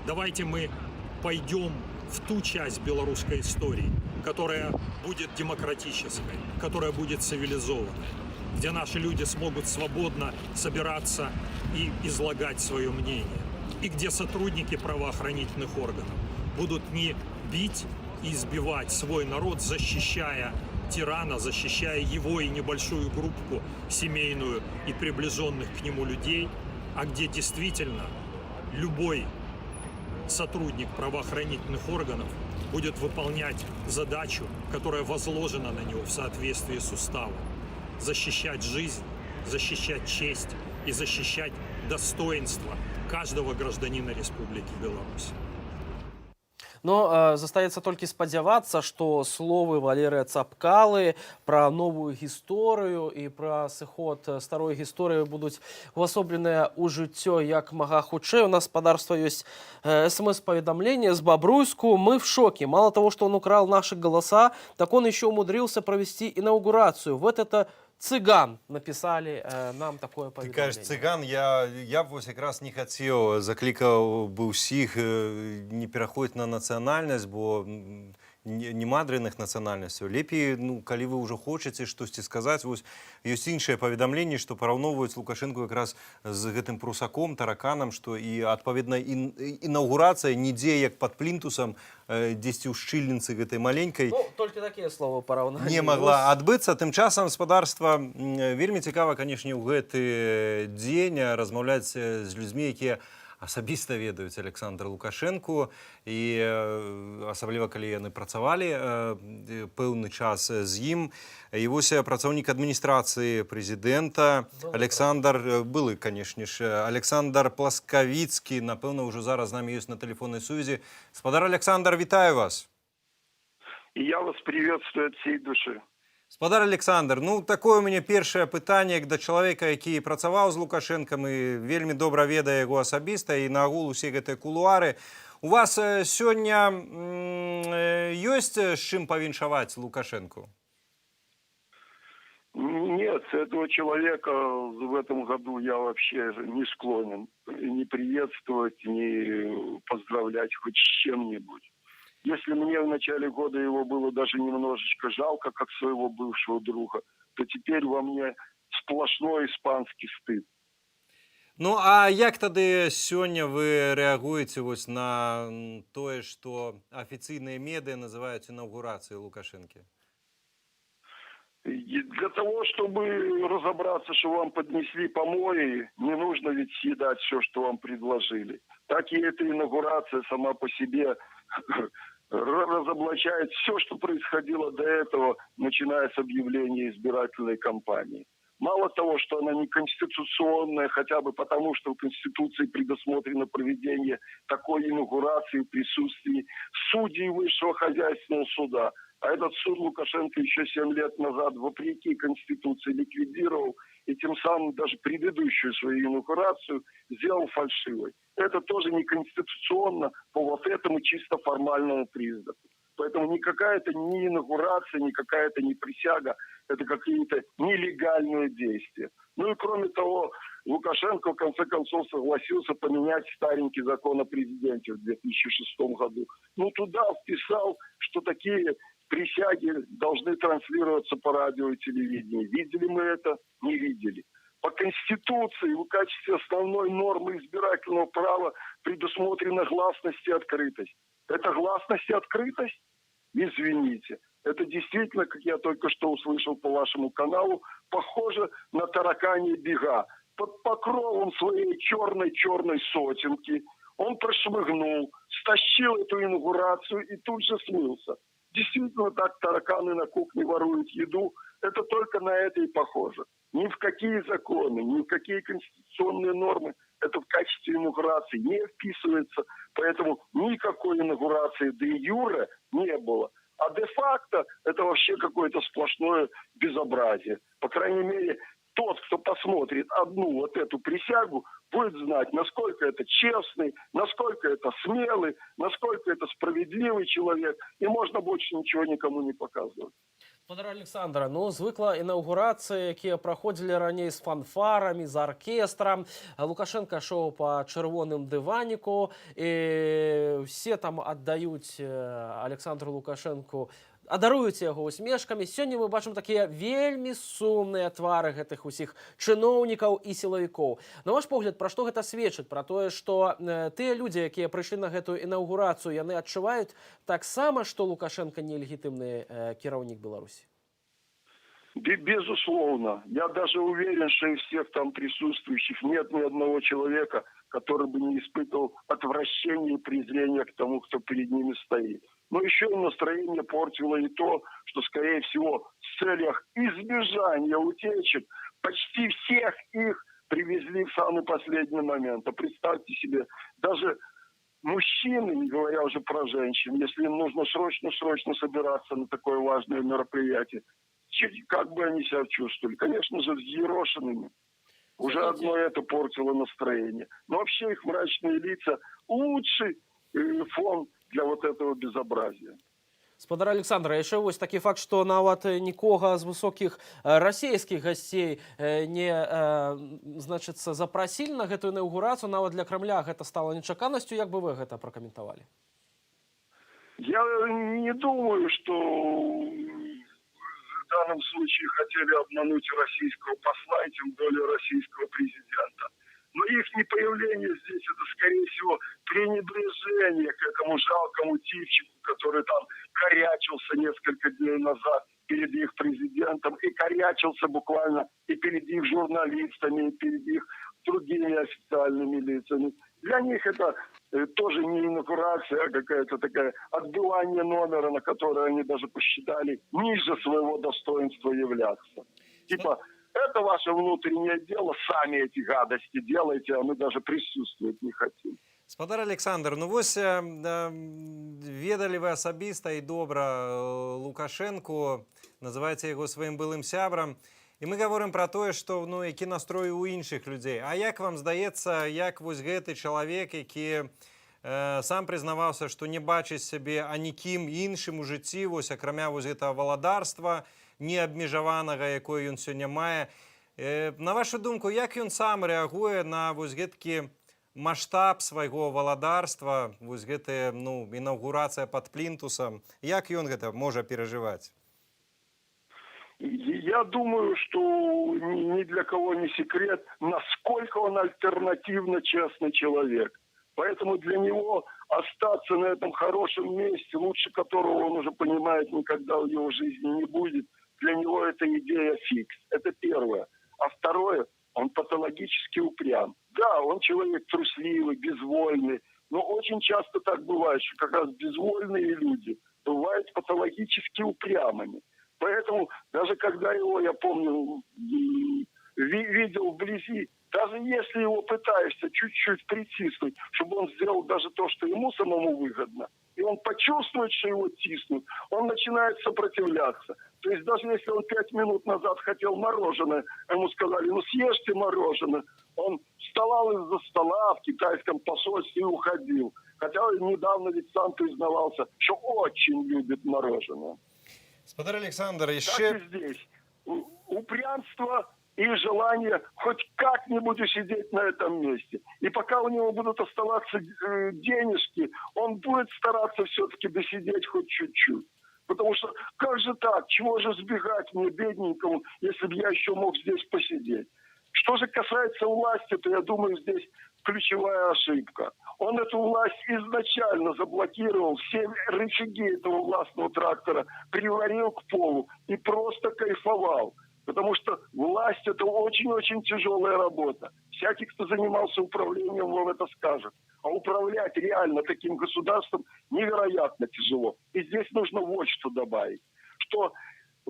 Давайте мы пойдем в ту часть белорусской истории, которая будет демократической, которая будет цивилизованной, где наши люди смогут свободно собираться и излагать свое мнение, и где сотрудники правоохранительных органов будут не бить и избивать свой народ, защищая тирана, защищая его и небольшую группу семейную и приближенных к нему людей, а где действительно любой сотрудник правоохранительных органов будет выполнять задачу, которая возложена на него в соответствии с уставом. Защищать жизнь, защищать честь и защищать достоинство каждого гражданина Республики Беларусь. Но застаецца толькі спадзявацца, што словы Валерыя Цапкалы пра новую гісторыю і пра сыход старой гісторыі будуць увасобленыя ў жыццё як мага хутчэй. У нас спадарства ёсць СМС-паведомление с Бобруйску. Мы в шоке. Мало того, что он украл наши голоса, так он еще умудрился провести инаугурацию. Вот это цыган, написали нам такое Ты поведомление. кажешь, цыган, я б вось якраз не хотел, закликал бы усіх не пераходить на национальность, бо не мадренных национальностей. Лепей, калі вы уже хочаце штосьці сказаць, вось ёсць іншае паведамленне, што параўноўваюць Лукашенко якраз з гэтым прусаком, тараканам, што і адпаведна інаўгурацыя нідзе як пад плінтусам, дзесьці ў шчыльніцы гэтай маленькай. Ну, толькі такія словы параўнання. Не магла адбыцца. Тым часам спадарства вельмі цікава, канешне, ў гэты дзень размаўляць з людзьмі, якія асабіста ведаюць Александра Лукашенко, і асабліва калі яны працавалі пэўны час з ім. І вось працаўнік адміністрацыі прэзідэнта Александр, былы, канешне ж, Александр Пласкавіцкі, напэўна, ўжо зараз з намі ёсць на тэлефоннай сувязі. Спадар Александр, вітаю вас. И я вас приветствую от всей души. Спадар Александр, такое у меня першае пытанне як да чалавека, які працаваў з Лукашэнкам і вельмі добра ведае яго асабіста і наагул усе гэтыя кулуары. У вас сёння ёсць з чым павіншаваць Лукашэнку? Нет, этого человека в этом году я вообще не склонен ни приветствовать, ни поздравлять хоть с чем-нибудь. Если мне в начале года его было даже немножечко жалко, как своего бывшего друга, то теперь во мне сплошной испанский стыд. Ну, а як тады сёння вы рэагуеце вось на тое, што афіцыйныя медыа называюць інаўгурацыяй Лукашэнкі? И для того, чтобы разобраться, что вам поднесли помои, не нужно ведь съедать все, что вам предложили. Так и эта инаугурация сама по себе разоблачает все, что происходило до этого, начиная с объявления избирательной кампании. Мало того, что она неконституционная, хотя бы потому, что в Конституции предусмотрено проведение такой инаугурации в присутствии судей Высшего хозяйственного суда. А этот суд Лукашенко еще 7 лет назад, вопреки Конституции, ликвидировал и тем самым даже предыдущую свою инаугурацию сделал фальшивой. Это тоже неконституционно по вот этому чисто формальному признаку. Поэтому никакая-то не инаугурация, никакая-то не присяга, это какие-то нелегальные действия. Ну и кроме того, Лукашенко в конце концов согласился поменять старенький закон о президенте в 2006 году. Ну туда вписал, что такие присяги должны транслироваться по радио и телевидению. Видели мы это? Не видели. По Конституции в качестве основной нормы избирательного права предусмотрена гласность и открытость. Это гласность и открытость? Извините. Это действительно, как я только что услышал по вашему каналу, похоже на тараканьи бега. Под покровом своей черной сотенки он прошмыгнул, стащил эту инаугурацию и тут же смылся. Действительно, так тараканы на кухне воруют еду. Это только на это и похоже. ни в какие законы, ни в какие конституционные нормы это в качестве инаугурации не вписывается. Поэтому никакой инаугурации де юре не было. А де-факто это вообще какое-то сплошное безобразие. По крайней мере, тот, кто посмотрит одну вот эту присягу, будет знать, насколько это честный, насколько это смелый, насколько это справедливый человек. И можно больше ничего никому не показывать. Пане Александра, ну, звыкла інаўгурацыі, якія праходзілі раней з фанфарамі, з аркестрам. Лукашенко шоў па чырвоным дываніку, і все там аддаюць Александру Лукашенку, адаруюць яго усмешкамі. Сёння мы бачым такія вельмі сумныя твары гэтых усіх чыноўнікаў і сілавікоў. На ваш погляд, пра што гэта сведчыць? Пра тое, што тыя людзі, якія прыйшлі на гэтую інаўгурацыю, яны адчуваюць таксама, што Лукашенко нелегітымны кіраўнік Беларусі? Безусловно. Я даже уверен, что из всех там присутствующих нет ни одного человека, который бы не испытывал отвращения и презрения к тому, кто перед ними стоит. Но еще и настроение портило и то, что, скорее всего, в целях избежания утечек почти всех их привезли в самый последний момент. А представьте себе, даже мужчины, не говоря уже про женщин, если им нужно срочно собираться на такое важное мероприятие, как бы они себя чувствовали? Конечно же, взъерошенными. Уже одно это портило настроение. Но вообще их мрачные лица лучший фон для вот этого безобразия. Спадар Александра, яшчэ вось такі факт, што нават нікога з высокіх расійскіх гасцей не значыцца запрасілі на гэтую інаўгурацыю, нават для Крамля гэта стала нечаканасцю. Як бы вы гэта пракаментавалі? Я не думаю, что в данном случае хотели обмануть российского посла и тем более российского президента. Но их непоявление здесь — это, скорее всего, пренебрежение к этому жалкому типчику, который там корячился несколько дней назад перед их президентом и корячился буквально и перед их журналистами, и перед их другими официальными лицами. Для них это тоже не инаугурация, а какая-то такая отбывание номера, на которое они даже посчитали ниже своего достоинства являться. Типа, это ваше внутреннее дело, сами эти гадости делайте, а мы даже присутствовать не хотим. Спадар Александр, ну вось ведалі вы асабіста і добра Лукашенко, называеце яго сваім былым сябрам, і мы гаворым пра тое, што ну, які настрой у іншых людзей. А як вам здаецца, як вось гэты чалавек, які сам прызнаваўся, што не бачыць сябе анікім іншым у жыцці, вось акрамя вось гэтага валадарства неабмежаванага, якое ён сёння мае. На вашу думку, як ён сам рэагуе на вось гэткі маштаб свайго валадарства, вось гэтая ну, інаўгурацыя пад плінтусам, як ён гэта можа перажываць? Я думаю, что ни для кого не секрет, насколько он альтернативно честный человек. Поэтому для него остаться на этом хорошем месте, лучше которого он уже понимает, никогда в его жизни не будет, для него это идея фикс. Это первое. А второе, он патологически упрям. Да, он человек трусливый, безвольный, но очень часто так бывает, что как раз безвольные люди бывают патологически упрямыми. Поэтому даже когда его, я помню, видел вблизи, даже если его пытаешься чуть-чуть притиснуть, чтобы он сделал даже то, что ему самому выгодно, и он почувствует, что его тиснут, он начинает сопротивляться. То есть даже если он 5 минут назад хотел мороженое, ему сказали, ну съешьте мороженое, он вставал из-за стола в китайском посольстве и уходил. Хотя он недавно ведь сам признавался, что очень любит мороженое. Спадар Александр, еще... Так и здесь. Упрямство и желание хоть как-нибудь усидеть на этом месте. И пока у него будут оставаться денежки, он будет стараться все-таки досидеть хоть чуть-чуть. Потому что как же так? Чего же сбегать мне, бедненькому, если бы я еще мог здесь посидеть? Что же касается власти, то я думаю, здесь ключевая ошибка. Он эту власть изначально заблокировал, все рычаги этого властного трактора приварил к полу и просто кайфовал. Потому что власть — это очень-очень тяжелая работа. Всякий, кто занимался управлением, вам это скажет. А управлять реально таким государством невероятно тяжело. И здесь нужно вот что добавить. Что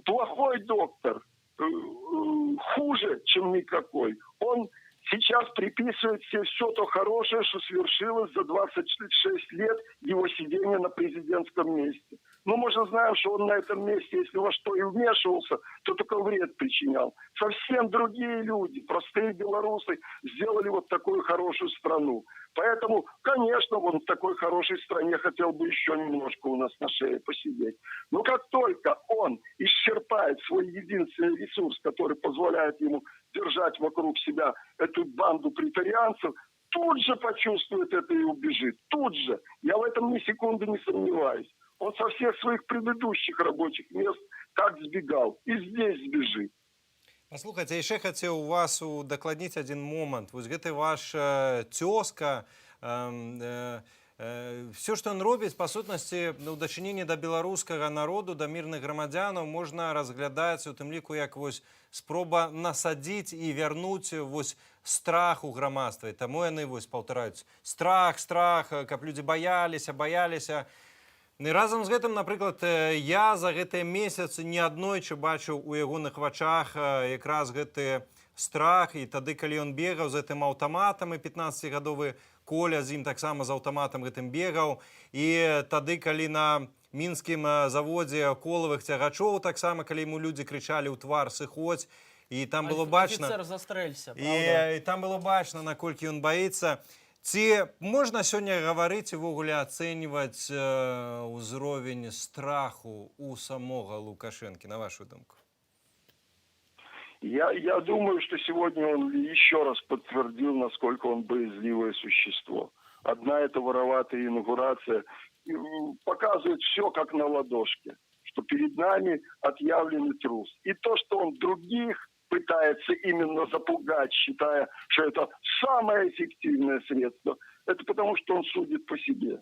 плохой доктор хуже, чем никакой. Он сейчас приписывает себе все то хорошее, что свершилось за 26 лет его сидения на президентском месте. Но мы же знаем, что он на этом месте, если во что и вмешивался, то только вред причинял. Совсем другие люди, простые белорусы, сделали вот такую хорошую страну. Поэтому, конечно, он в такой хорошей стране хотел бы еще немножко у нас на шее посидеть. Но как только он исчерпает свой единственный ресурс, который позволяет ему держать вокруг себя эту банду претарианцев, тут же почувствует это и убежит. Тут же. Я в этом ни секунды не сомневаюсь. Он со всех своих предыдущих рабочих мест так сбегал. И здесь сбежит. Паслухайце, яшчэ хацеў у вас удакладніць адзін момант. Вось гэты ваш цёзка, все, што ён робіць, па сутнасці, у дачыненні да беларускага народу, да мірных грамадзянаў, можна разглядаць у тым ліку як вось спроба насадзіць і вярнуць вось страх у грамадстве. Таму яны вось паўтараюць страх, каб людзі баяліся. І разам з гэтым, напрыклад, я за гэтыя месяцы неаднойчы бачыў у ягоных вачах якраз гэты страх, і тады, калі ён бегаў з гэтым аўтаматам, і 15-гадовы Коля з ім таксама з аўтаматам гэтым бегаў, і тады, калі на мінскім заводзе колавых цягачоў, таксама, калі яму людзі крычалі ў твар «сыходзь», і там было бачна... Афіцер застрэлься, правда? І там было бачна, наколькі ён баіцца. Ці можна сёння гаварыць і ввогуле ацэньваць узровень страху у самога Лукашэнкі, на вашу думку? Я думаю, что сегодня он еще раз подтвердил, насколько он боязливое существо. Одна эта вороватая инаугурация показывает все как на ладошке, что перед нами отъявленный трус. И то, что он других пытается именно запугать, считая, что это самое эффективное средство, это потому, что он судит по себе.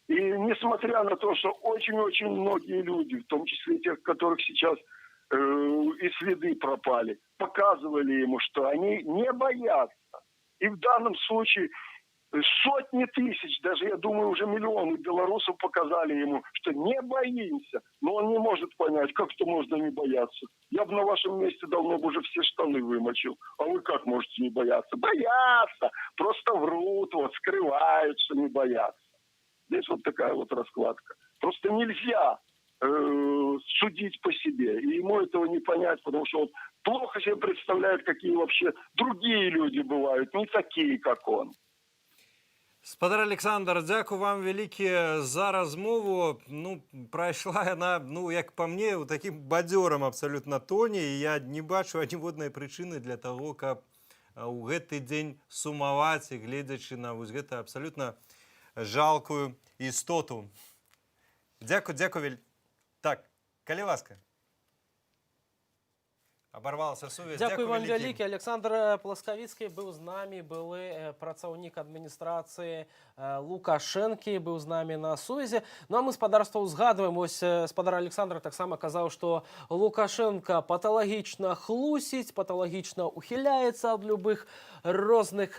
И несмотря на то, что очень-очень многие люди, в том числе тех, которых сейчас и следы пропали, показывали ему, что они не боятся. И в данном случае сотни тысяч, даже, я думаю, уже миллионы белорусов показали ему, что не боимся. Но он не может понять, как это можно не бояться. Я бы на вашем месте давно бы уже все штаны вымочил. А вы как можете не бояться? Боятся! Просто врут, вот, скрывают, что не боятся. Здесь вот такая вот раскладка. Просто нельзя судить по себе. И ему этого не понять, потому что он плохо себе представляет, какие вообще другие люди бывают, не такие, как он. Спадар Александр, дзякую вам вялікі за размову. Прайшла яна, як па мне, у такім бадзёрам абсалютна тоне, і я не бачу аніводнай прычыны для таго, каб у гэты дзень сумаваць, гледзячы на вось гэта абсалютна жалкую істоту. Дзякую. Так, калі ласка. Абарвалася сувязь. Дякую вам вялікі. Александр Пласкавіцкі быў з намі, былы працаўнік адміністрацыі Лукашэнкі, быў з намі на сувязі. Ну а мы спадарства узгадваем, ось спадар Александр таксама казаў, што Лукашенко паталагічна хлусіць, паталагічна ухіляецца ад любых розных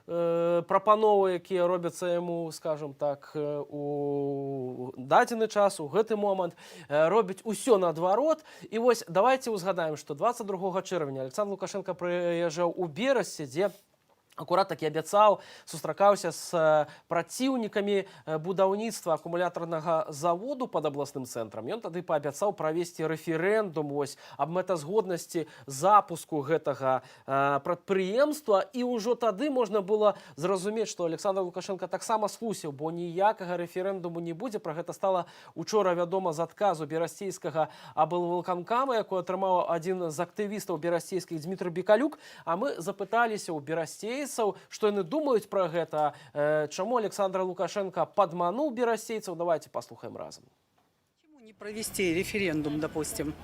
прапановаў, якія робяцца яму, скажем так, у дадзены час, у гэты момант, робіць усё наадварот. І вось давайте узгадаем, што 22 чэрвеня Александр Лукашенко прыязджаў у Берасці, дзе акурат такі абяцаў, сустракаўся з праціўнікамі будаўніцтва акумулятарнага заводу пад абласным цэнтрам. Ён тады паабяцаў правесці рэферэндум аб мэтазгоднасці запуску гэтага прадпрыемства. І ўжо тады можна было зразумець, што Александр Лукашенко таксама схлусіў, бо ніякага рэферэндуму не будзе. Пра гэта стала учора вядома з адказу берасцейскага аблвыканкама, якую атрымаў адзін з актывістаў берасцейскіх Дмітрый Бекалюк. А мы запыталіся ў берасцейцаў, што яны думаюць пра гэта, чаму Александр Лукашенко падмануў берасцейцаў. Давайте послухаем разом. Почему не провести референдум, допустим?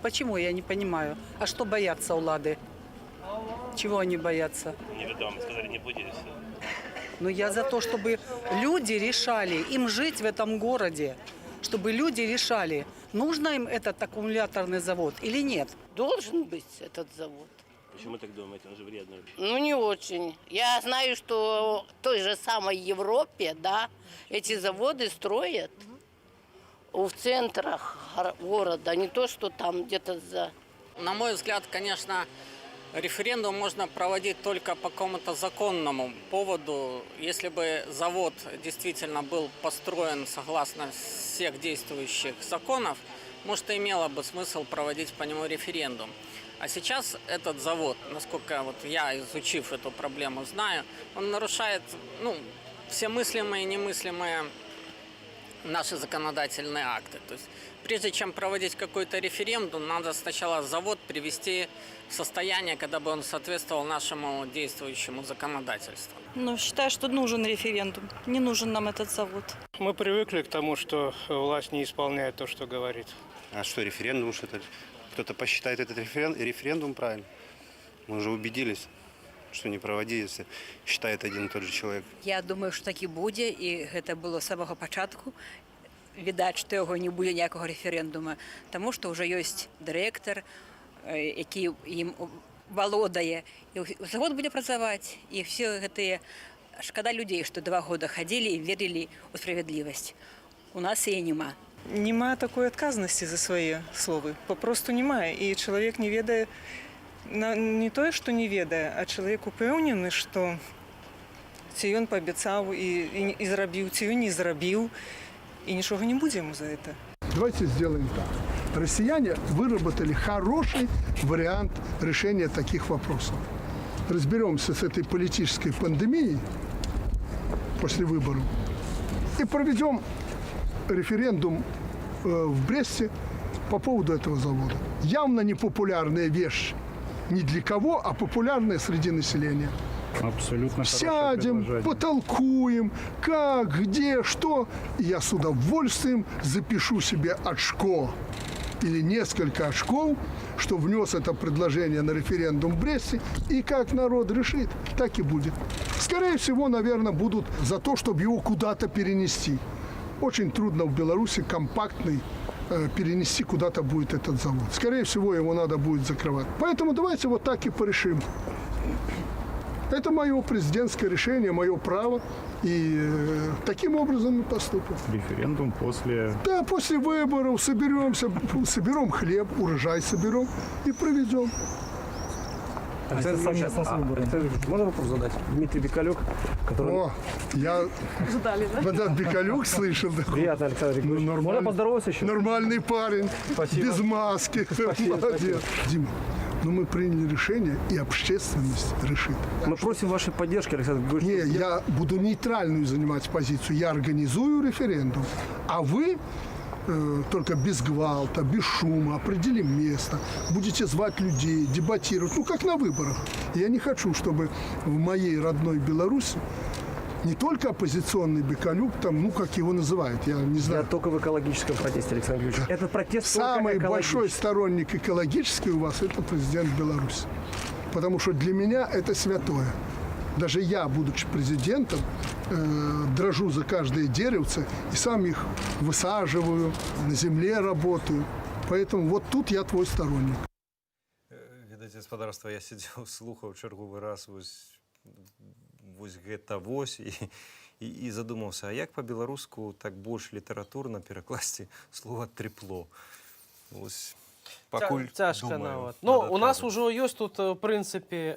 Почему, я не понимаю. А что боятся улады? Чего они боятся? Неведомо, сказали, не будет. Я за то, чтобы люди решали, им жить в этом городе, чтобы люди решали, нужно им этот аккумуляторный завод или нет. Должен быть этот завод. Почему так думаете? Он же вредный. Не очень. Я знаю, что в той же самой Европе, да, эти заводы строят в центрах города, не то, что там где-то за На мой взгляд, конечно, референдум можно проводить только по какому-то законному поводу. Если бы завод действительно был построен согласно всех действующих законов, может, и имело бы смысл проводить по нему референдум. А сейчас этот завод, насколько вот я, изучив эту проблему, знаю, он нарушает все мыслимые и немыслимые наши законодательные акты. То есть прежде чем проводить какой-то референдум, надо сначала завод привести в состояние, когда бы он соответствовал нашему действующему законодательству. Считаю, что нужен референдум. Не нужен нам этот завод. Мы привыкли к тому, что власть не исполняет то, что говорит. А что референдум? Что-то кто-то посчитает этот референдум правильно. Мы уже убедились, что не проводится, считает один и тот же человек. Я думаю, що так і буде, і це було з самого початку. Відать, що його не буде ніякого референдуму, тому що вже є директор, який їм володає. І завод буде працювати, і всі ці шкода людей, що 2 роки ходили і вірили у справедливість. У нас її нема. Немає такої відказності за свої слова. Попросту немає. І чоловік не ведає, не то, що не ведає, а чоловік упевнений, що ці він пообіцяв і зробив, ці він не зробив. И ничего не будем ему за это. Давайте сделаем так. Россияне выработали хороший вариант решения таких вопросов. Разберемся с этой политической пандемией после выборов и проведем референдум в Бресте по поводу этого завода. Явно непопулярная вещь. Не для кого, а популярная среди населения. Абсолютно. Сядем, потолкуем, как, где, что. И я с удовольствием запишу себе очко или несколько очков, что внес это предложение на референдум в Бресте, и как народ решит, так и будет. Скорее всего, наверное, будут за то, чтобы его куда-то перенести. Очень трудно в Беларуси компактный перенести куда-то будет этот завод. Скорее всего, его надо будет закрывать. Поэтому давайте вот так и порешим. Это мое президентское решение, мое право. И таким образом мы поступим. Референдум после... Да, после выборов соберемся, соберем хлеб, урожай соберем и проведем. Можно вопрос задать? Дмитрий Бекалюк, который... О, я... Задали, да? Да, Бекалюк слышал. Приятно, Александр Григорьевич. Можно поздороваться еще? Нормальный парень, Спасибо. без маски. Спасибо, молодец. Дима, но мы приняли решение, и общественность решит. Мы просим вашей поддержки, Александр Григорьевич. Не, я буду нейтральную занимать позицию. Я организую референдум, а вы только без гвалта, без шума, определим место, будете звать людей, дебатировать, ну как на выборах. Я не хочу, чтобы в моей родной Беларуси не только оппозиционный Бекалюк, там, ну как его называют, я не знаю. Я только в экологическом протесте, Александр Григорьевич. Этот протест самый большой сторонник экологический у вас — это президент Беларуси. Потому что для меня это святое. Даже я, будучи президентом, дрожу за каждое деревце и сам их высаживаю, на земле работаю. Поэтому вот тут я твой сторонник. Відаць, гаспадарства, я сидзеў, слухаў чарговы раз вось гэта вось і задумаўся, а як па-беларуску так больш літаратурна перакласці слова трыпло? Вось пакуль цяжка нават. Ну, у нас ужо ёсць тут, в прынцыпе,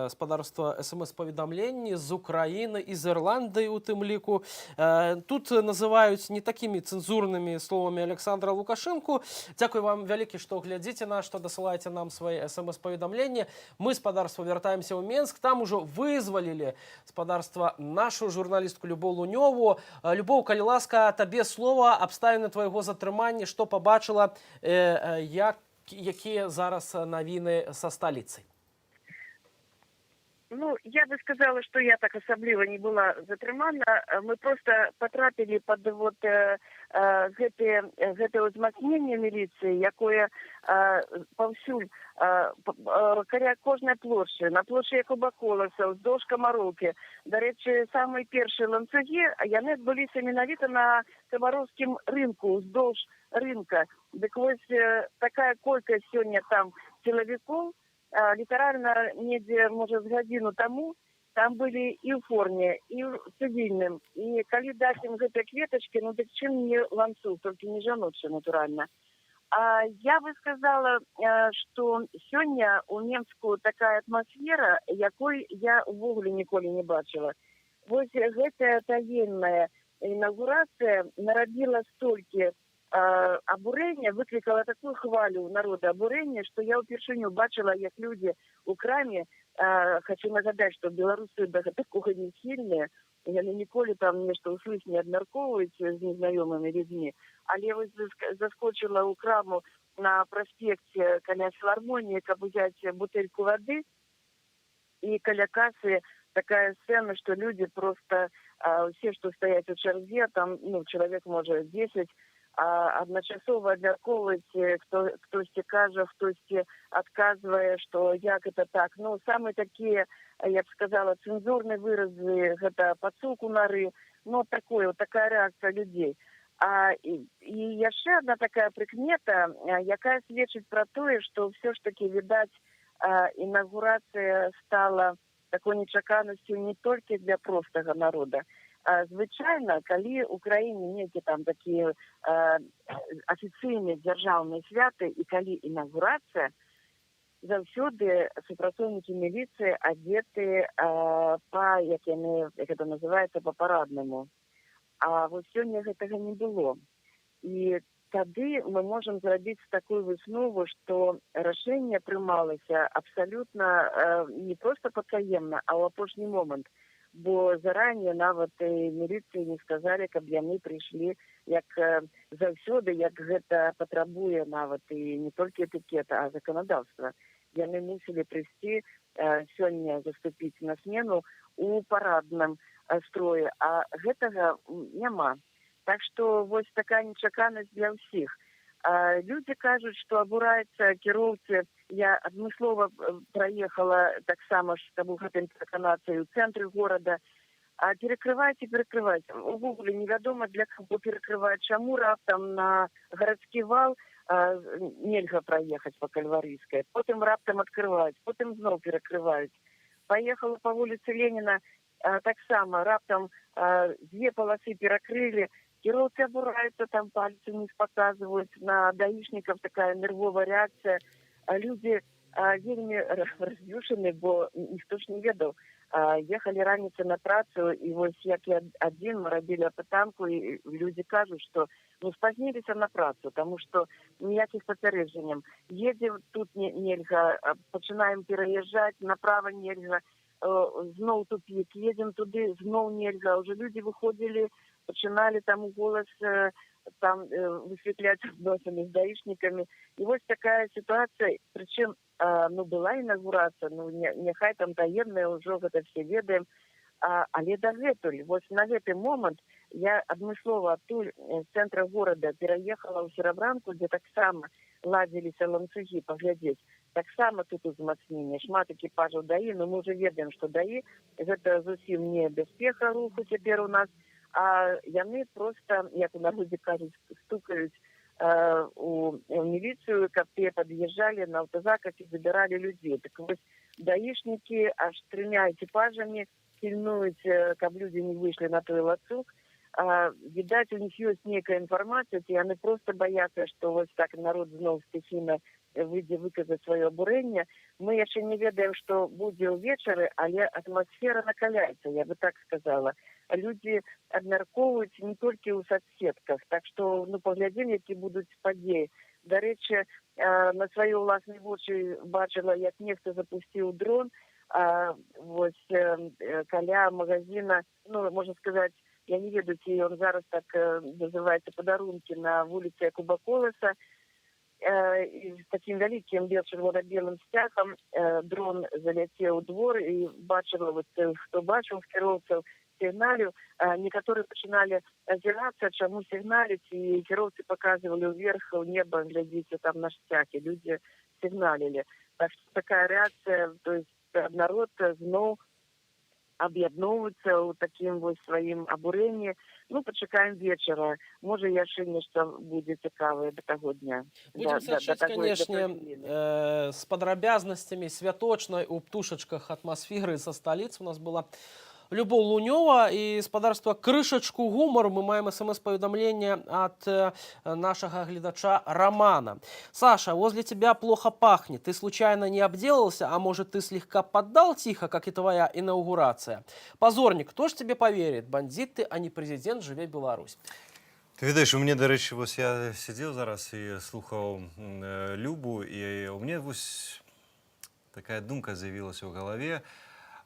гаспадарства СМС-паведамленні з Украіны і з Ірландыі у тым ліку. Тут называюць не такімі цэнзурнымі словамі Александра Лукашэнку. Дзякуй вам вялікі, што глядзіце нас, што дасылаеце нам свае СМС-паведамленні. Мы, спадарства, вяртаемся ў Менск. Там ужо вызвалілі, спадарства, нашу журналістку Любоў Лунёву. Любоў, калі ласка, табе слова, абставіны твайго затрымання, што пабачыла, якія зараз навіны са сталіцай? Ну, я бы сказала, что я так асабліва не была затрымана. Мы просто потрапілі под вот гэтае ўзмацненне міліцыі, якое паўсюль каля кожнай плошчы, на плошчы Якуба Коласа, ўздоўж Камароўкі. Дарэчы, самыя першыя ланцугі, яны адбыліся менавіта на камароўскім рынку, ўздоўж рынка. Дык вось такая колькасць сёння там сілавікоў, літаральна недзе, можа, з гадзіну таму, там былі і ў форме, і ў цывільным. І калі даць ім гэтыя кветачкі, ну дык чым не ланцуг, толькі не жаночы, натуральна. Я бы сказала, что сегодня у Минску такая атмосфера, якой я увогуле ніколі не бачила. Вось гэтая таемная інаўгурацыя нарадила столькі абурэння, выклікала такую хвалю у народа абурэння, што я ўпершыню бачила, як людзі у краме, хочу нагадаць, што беларусы да такога не схільныя, яны ніколі там нешта услышаць не абмяркоўваюць з незнаёмымі людзьмі, але вось заскочыла ў краму на праспекце каля філармоніі, каб узяць бутэльку вады, і каля касы такая сцена, што людзі просто, все, што стаяць у чарзе, там, чалавек можа 10, адначасова абмяркоўваць, хтосьці кажа, хтосьці адказвае, што як это так. Самыя такія, я б сказала, цэнзурныя выразы, гэта пацук у нары, такая рэакцыя людзей. І яшчэ одна такая прыкмета, якая сведчыць пра тое, што ўсё ж такі, відаць, інаўгурацыя стала такой нечаканасцю не толькі для простага народа. Звычайна, калі ў краіне нейкі там такія афіцыйныя дзяржаўныя святы і калі інаўгурацыя, заўсёды супрацоўнікі міліцыі адзеты як это называецца, па-параднаму. А вось сёння гэтага не было. І тады мы можам зрабіць такую выснову, што рашэнне прымалася абсалютна не проста патаемна, а ў апошні момант. Бо заранее нават міліцыі не сказалі, каб яны прыйшлі як заўсёды, як гэта патрабуе нават і не толькі этыкета, а заканадаўства. Яны мусілі прыйсці сёння заступіць на смену у парадным строі, а гэтага няма. Так што вось такая нечаканасць для ўсіх. Людзі кажуць, што абураюцца кіроўцы. Я адмыслова праехала таксама, каб у гэтай пераканацыі ў цэнтры горада. Перакрываць. Увогуле невядома, для каго перакрываць. Чаму раптам на гарадскі вал нельга праехаць па Кальварыйскай, потым раптам адкрываюць, потым зноў перакрываюць. Паехала па вуліцы Леніна, таксама раптам дзве паласы перакрылі. Кіроўцы абураюцца, там пальцы не паказваюць, на даішнікаў такая нервовая рэакцыя. Людзі вельмі раз'юшаны, бо ніхто ж не ведаў. Ехалі раніцай на працу, і вось як я адзін, мы рабілі апытанку, і людзі кажуць, што спазніліся на працу, таму што ніякіх папярэджанняў. Едзем, тут нельга, пачынаем пераязджаць, направа нельга, зноў тупік, едзем туды, зноў нельга. Уже людзі выходзілі, пачыналі там у голас там высветляць адносіны з даішнікамі. І вось такая сітуацыя, прычым была інаўгурацыя, няхай там таемная, ўжо гэта все ведаем, але дагэтуль, вось на гэты момант я адмыслова адтуль з цэнтра горада пераехала ў Серабранку, дзе таксама ладзіліся ланцугі паглядзець. Таксама тут узмацненне, шмат экіпажаў ДАІ, но мы ўжо ведаем, што ДАІ гэта зусім не бяспека руху цяпер у нас, а яны проста, як у народзе кажуць, стукаюць у міліцыю, каб те пад'язджалі на аўтазаках і забіралі людзей. Так вось даішнікі аж 3 экіпажамі пільнуюць, каб людзі не выйшлі на той лацуг. Відаць, у них ёсць нейкая інфармацыя, ці яны проста баяцца, што вось так народ зноў стыхійна выйдзе выказаць сваё абурэнне. Мы яшчэ не ведаем, што будзе ўвечары, але атмасфера накаляецца, я бы так сказала. Людзі абмяркоўваюць не толькі ў соцсетках, так што паглядзім, які будуць падзеі. Дарэчы, на свае ўласныя вочы бачыла, як нехта запусціў дрон вось каля магазина, можна сказаць, я не ведаю, ці ён зараз так называецца падарункі на вуліцы Якуба Колеса, з таким вялікім червоно-белым сцягам дрон заляцеў у двор, і бачыла, хто бачыў з кіроўцаў, сігналю, некаторыя пачыналі азірацца, чаму сігналіць, і кіроўцы паказвалі ўверх, у неба, глядзіце, там на сцяг, і людзі сігналілі. Так што такая рэакцыя, то есть народ зноў аб'ядноўваецца ў такім вось сваім абурэнні. Пачакаем вечара. Можа, яшчэ нешта будзе цікавае да таго дня. Будем сачыць, канешне, з падрабязнасцямі святочнай у птушачках атмасферы са сталіцы. У нас была Любоў Лунёва і спадарства крышачку гумару. Мы маем смс-паведамленне ад нашага гледача Романа. Саша, возле тебя плохо пахнет. Ты случайно не обделался, а может ты слегка поддал тихо, как и твоя инаугурация? Позорник, кто ж тебе поверит? Бандит ты, а не президент, живе Беларусь. Ты ведаеш, у мяне, дарэчы, вось я сидзеў зараз і слухаў Любу, і у мяне вось такая думка з'явілася ў галаве.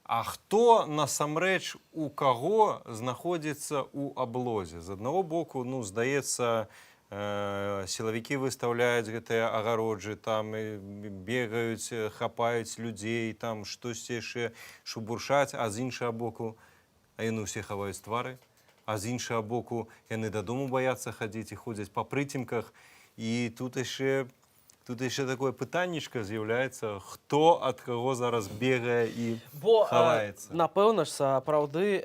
А хто насамрэч у каго знаходзіцца ў аблозе? З аднаго боку, ну, здаецца, сілавікі выстаўляюць гэтыя агароджы, там бегаюць, хапаюць людзей, там штосьці яшчэ шубуршаць, а з іншага боку, а яны ўсе хаваюць твары. А з іншага боку, яны дадому баяцца хадзіць і ходзяць па прыцемках. І тут яшчэ такое пытаннічка з'яўляецца, хто ад каго зараз бегае і хаваецца. Напэўна ж, сапраўды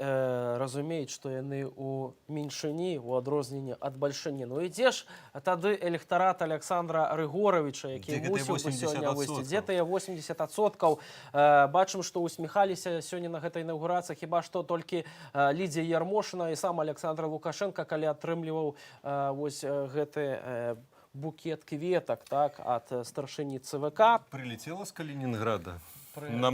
разумеюць, што яны ў меншыні, у адрозненні ад бальшыні. Ну ідзе ж тады электарат Александра Рыгоровича, які мусіў бы сёння выйсці. Дзе тыя 80%? Бачым, што усміхаліся сёння на гэтай інаўгурацыі хіба што толькі Лідзія Ярмошына і сам Александр Лукашенко, калі атрымліваў вось гэты букет кветак, так, ад старшыні ЦВК. Прилетела з Калінінграда? На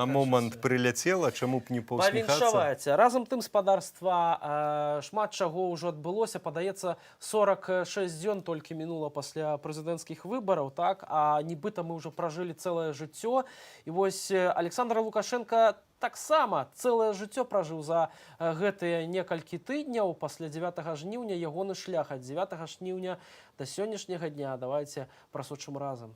момант прилетела, чаму б не паўсміхацца? Павіншаваць. Разам тым спадарства шмат чаго ўжо адбылося. Падаецца, 46 дзён толькі мінула пасля прэзідэнцкіх выбараў, так, а нібыта мы ўжо пражылі цэлае жыццё. І вось Александр Лукашенко таксама цэлае жыццё пражыў за гэтыя некалькі тыдняў. Пасля 9 жніўня ягоны шлях ад 9 жніўня да сённяшняга дня. Давайте прасочым разам.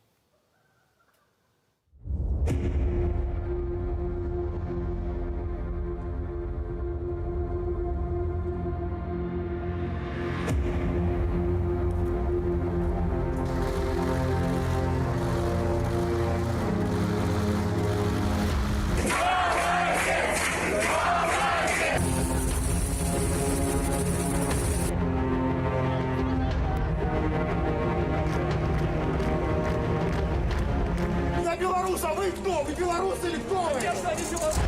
Белорус, а вы кто? Вы белорусы или кто вы? Конечно, они белорусы.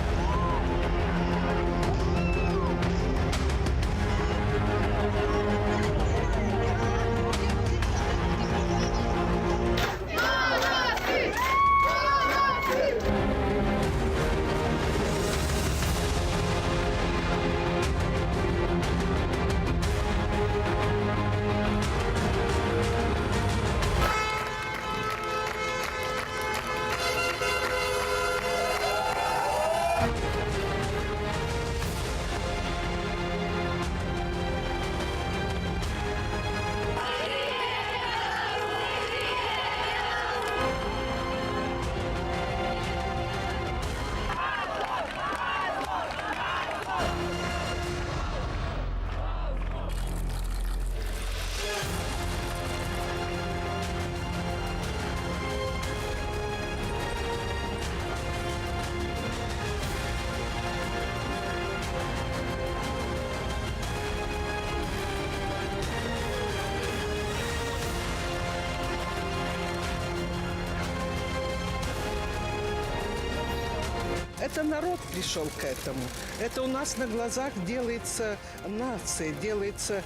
Это народ пришел к этому. Это у нас на глазах делается нация, делается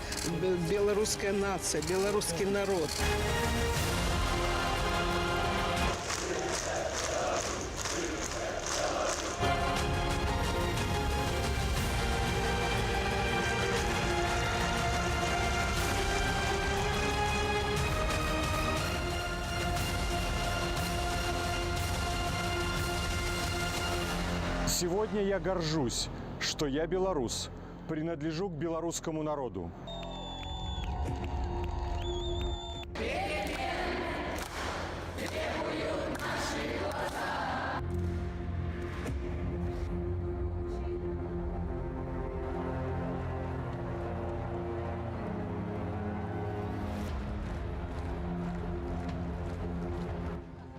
белорусская нация, белорусский народ. Сегодня я горжусь, что я белорус, принадлежу к белорусскому народу.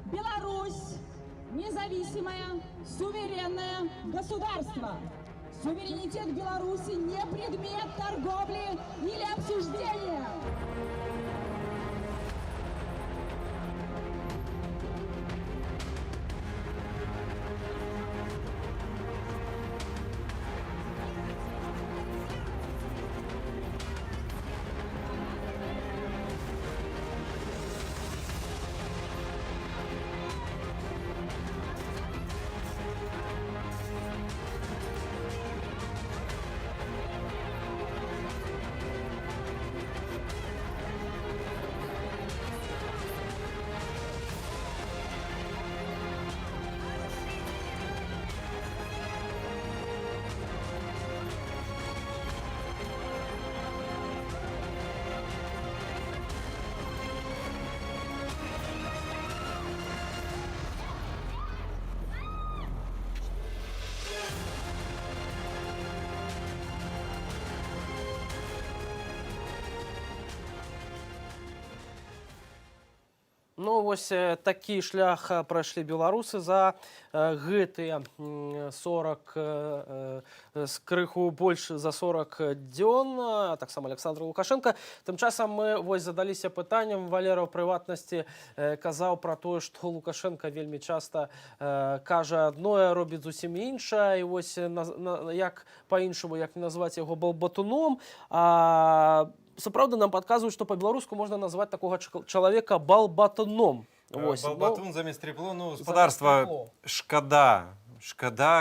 Беларусь – независимое, суверенное государство. Суверенитет Беларуси не предмет торговли или обсуждения. Ну, вось такі шлях прайшлі беларусы за гэтыя 40 з крыху больш за 40 дзён, таксама Александр Лукашенко. Тым часам мы вось задаліся пытаннем, Валера ў прыватнасці казаў пра тое, што Лукашенко вельмі часта кажа адное, робіць зусім іншае, і вось як па-іншаму, як не назваць яго балбатуном, сапраўды нам падказваюць, што па-беларуску можна назваць такога чалавека балбатуном. Балбатун замест трепло, ну, гаспадарства, шкада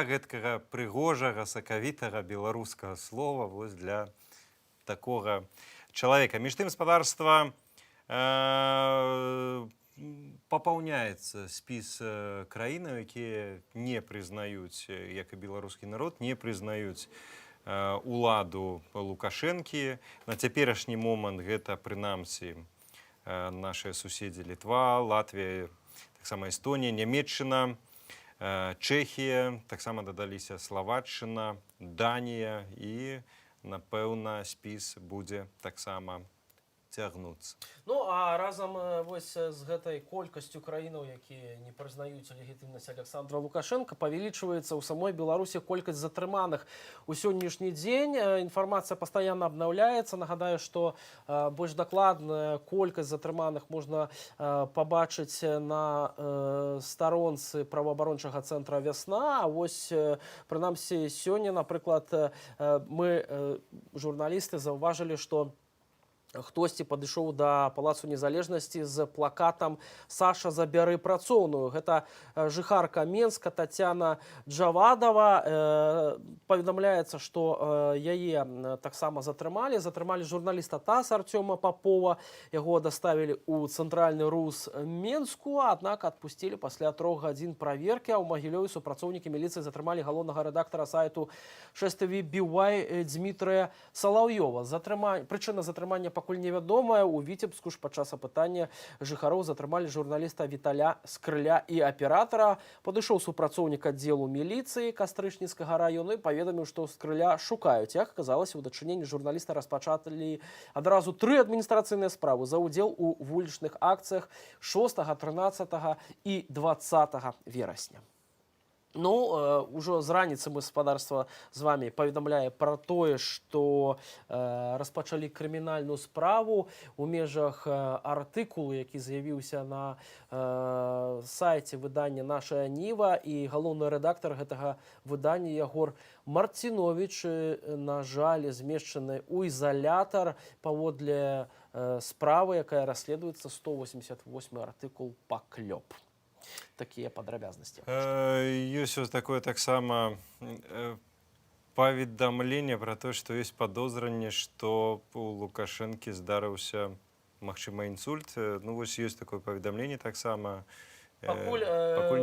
гэткага прыгожага, сакавітага беларускага слова вось для такога чалавека. Між тым, гаспадарства папаўняецца спіс краінаў, якія не прызнаюць, як і беларускі народ, не прызнаюць уладу Лукашэнкі. На цяперашні момант гэта, прынамсі, нашыя суседзі Літва, Латвія, таксама Эстонія, Нямецчына, Чэхія, таксама дадаліся Славаччына, Данія, і, напэўна, спіс будзе таксама цягнуцца. Ну, а разам вось з гэтай колькасцю краінаў, якія не прызнаюць легітымнасць Александра Лукашенко, павялічваецца ў самой Беларусі колькасць затрыманых. У сённяшні дзень інфармацыя пастаянна абнаўляецца. Нагадаю, што больш дакладная колькасць затрыманых можна пабачыць на старонцы праваабарончага цэнтра «Вясна». А вось, прынамсі, сёння, напрыклад, мы, журналісты, заўважылі, што хтосьці падышоў да Палацу Незалежнасці з плакатам «Саша, забяры працоўную». Гэта жыхарка Менска Тацяна Джавадова. Паведамляецца, што яе таксама затрымалі. Затрымалі журналіста ТАСС Артёма Попова. Яго даставілі ў цэнтральны РУС Менску, аднак адпусцілі пасля 3 гадзін праверкі. А ў Магілёве супрацоўнікі міліцыі затрымалі галоўнага рэдактара сайту Шэстэві Бівай Дзмітрыя Салаўёва. Прычына затрымання пакуль невядомая. У Віцебску ж падчас апытання жыхароў затрымалі журналіста Віталя Скрыля і аператара. Падышоў супрацоўнік аддзелу міліцыі Кастрычніцкага раёну і паведаміў, што Скрыля шукаюць. Як аказалася, у дачыненні журналіста распачалі адразу 3 адміністрацыйныя справы за ўдзел у вулічных акцыях 6, 13 і 20 верасня. Ну, ўжо з раніцы мы, гаспадарства, з вами паведамляе пра тое, што распачалі крымінальную справу у межах артыкулу, які з'явіўся на сайце выдання «Нашая Ніва», і галоўны рэдактар гэтага выдання Ягор Марціновіч, на жаль, змешчаны ў ізалятар паводле справы, якая расследуецца, 188 артыкул «Паклёп». Такія падрабязнасці. Ёсць ось такое таксама паведамленне пра тое, што ёсць падозранне, што у Лукашэнкі здарыўся, магчыма, інсульт. Ну, вось ёсць такое паведамленне таксама. Пакуль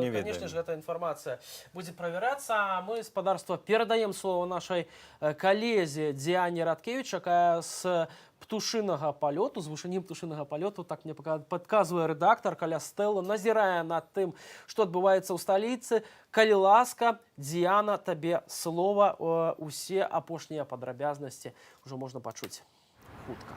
не ведаем. Канешне ж, гэта інфармацыя будзе правярацца. А мы, гаспадарства, перадаем слово нашай калезе Дзіяне Радкевіч, якая з птушынага палёту, з вышынім птушынага палёту, так мне падказвае рэдактар, каля стэла, назірае над тым, што адбываецца ў сталіцы. Калі ласка, Дзіяна, табе слова. Усе апошнія падрабязнасці ўжо можна пачуць хутка.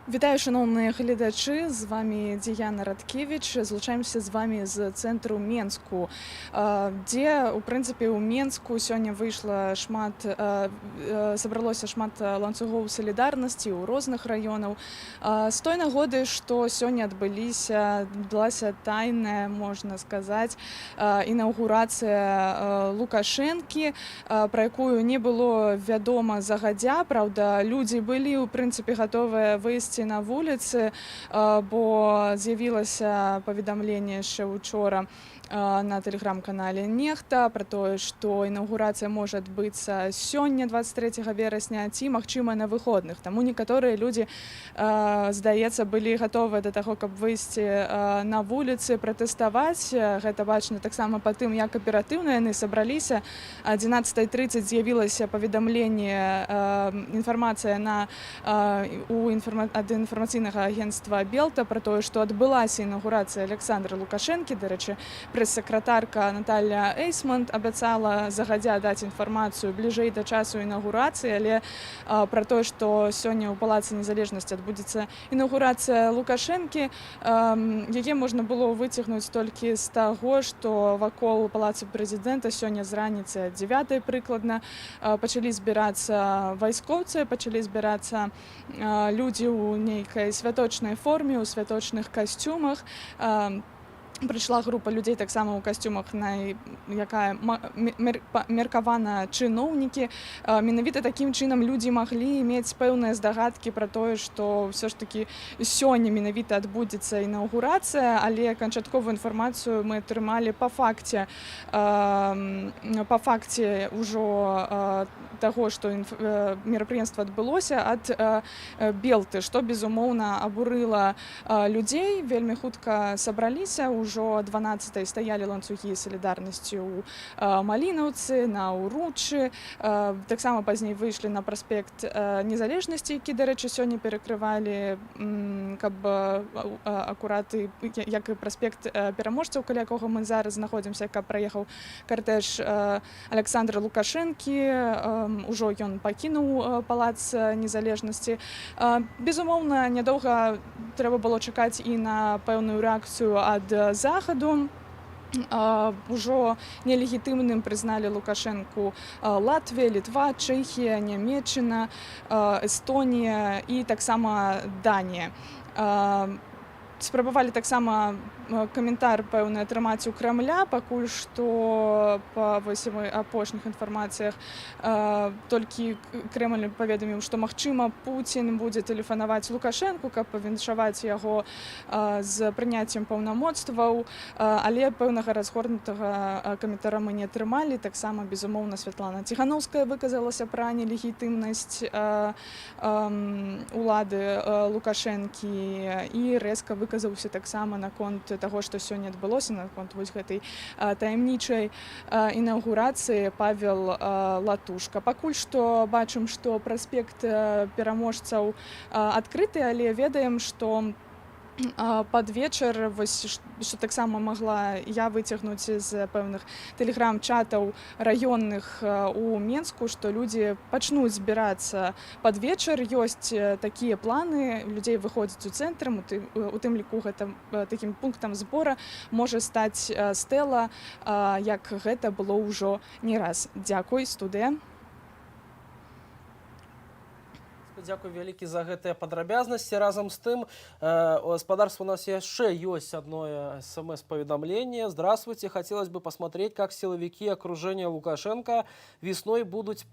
Вітаю, шановні глядачі, з вами Діяна Радкевич. Злучаємося з вами з центру Менску, де, у принципі, у Менску сьогодні вийшло собралося шмат ланцюгов солідарності у різних районах. З той нагоди, що сьогодні відбулася тайна, можна сказати, інаугурація Лукашенки, про яку не було відомо загадя. Правда, люди були, у принципі, готові вийти на вулиці, бо з'явилося повідомлення ще вчора на телеграм-каналі Нехта про те, що інаугурація може відбутися сьогодні, 23 вересня, ці, магчыма, на виходних. Тому некоторі люди, здається, були готові до того, щоб вийти на вулиці, протестувати. Гэта бачно так само по тим, як оперативно вони зібралися. 11:30 з'явилося повідомлення, інформація від ад інфармацыйнага агенцтва Белта пра тое, што адбылася інаўгурацыя Александра Лукашэнкі. Дарэчы, прэс-сакратарка Наталья Эйсмонт абяцала загадзя даць інфармацыю бліжэй да часу інаўгурацыі, але пра тое, што сёння ў Палацы Незалежнасці адбудзецца інаўгурацыя Лукашэнкі, яе можна было выцягнуць толькі з таго, што вакол Палаца Прэзідэнта сёння з раніцы 9 прыкладна пачалі збірацца вайскоўцы, пачалі збірацца людзі ў нейкай святочнай форме, у святочных касцюмах. Прыйшла група людзей таксама ў касцюмах, якая меркавана чыноўнікі. Менавіта такім чынам людзі маглі мець пэўныя здагадкі пра тое, што ўсё ж такі сёння менавіта адбудзецца інаўгурацыя, але канчатковую інфармацыю мы атрымалі па факце ўжо таго, што мерапрыемства адбылося ад Белты, што, безумоўна, абурыла людзей. Вельмі хутка сабраліся, ўжо 12-й стаялі ланцугі салідарнасці ў Малінаўцы, на Уручы. Таксама пазней выйшлі на праспект Незалежнасці, які, дарэчы, сёння перакрывалі, каб акурат, як і праспект Пераможцаў, каля якога мы зараз знаходзімся, каб праехаў картэж Александра Лукашэнкі. Ужо ён пакінуў Палац Незалежнасці. Безумоўна, нядоўга трэба было чакаць і на пэўную рэакцыю ад захаду. Ужо нелегітымным прызналі Лукашэнку Латвія, Літва, Чэхія, Нямецчына, Эстонія і таксама Данія. Спрабавалі таксама каментар пэўны атрымаць у Крамля, пакуль што па апошніх інфармацыях толькі Крэмль паведаміў, што, магчыма, Пуцін будзе тэлефанаваць Лукашэнку, каб павіншаваць яго з прыняццем паўнамоцтваў, але пэўнага разгорнутага каментара мы не атрымалі. Таксама, безумоўна, Святлана Ціханаўская выказалася пра нелегітымнасць улады Лукашэнкі і рэзка выказаўся таксама наконт таго, што сёння адбылося, наконт вось гэтай таямнічай інаўгурацыі Павел Латушка. Пакуль што бачым, што праспект Пераможцаў адкрыты, але ведаем, што пад вечар, што таксама магла я выцягнуць з пэўных тэлеграм-чатаў раённых у Менску, што людзі пачнуць збірацца пад вечар. Ёсць такія планы, людзей выходзіць у цэнтрам, у тым ліку гэта такім пунктам збора можа стаць стэла, як гэта было ўжо не раз. Дзякуй, студыя. Дзякуй вялікі за гэтыя падрабязнасці. Разам з тым, у гаспадарстве у нас яшчэ ёсць одно СМС-поведомление. Здравствуйте, хотелось бы посмотреть, как силовики окружения Лукашенко весной будут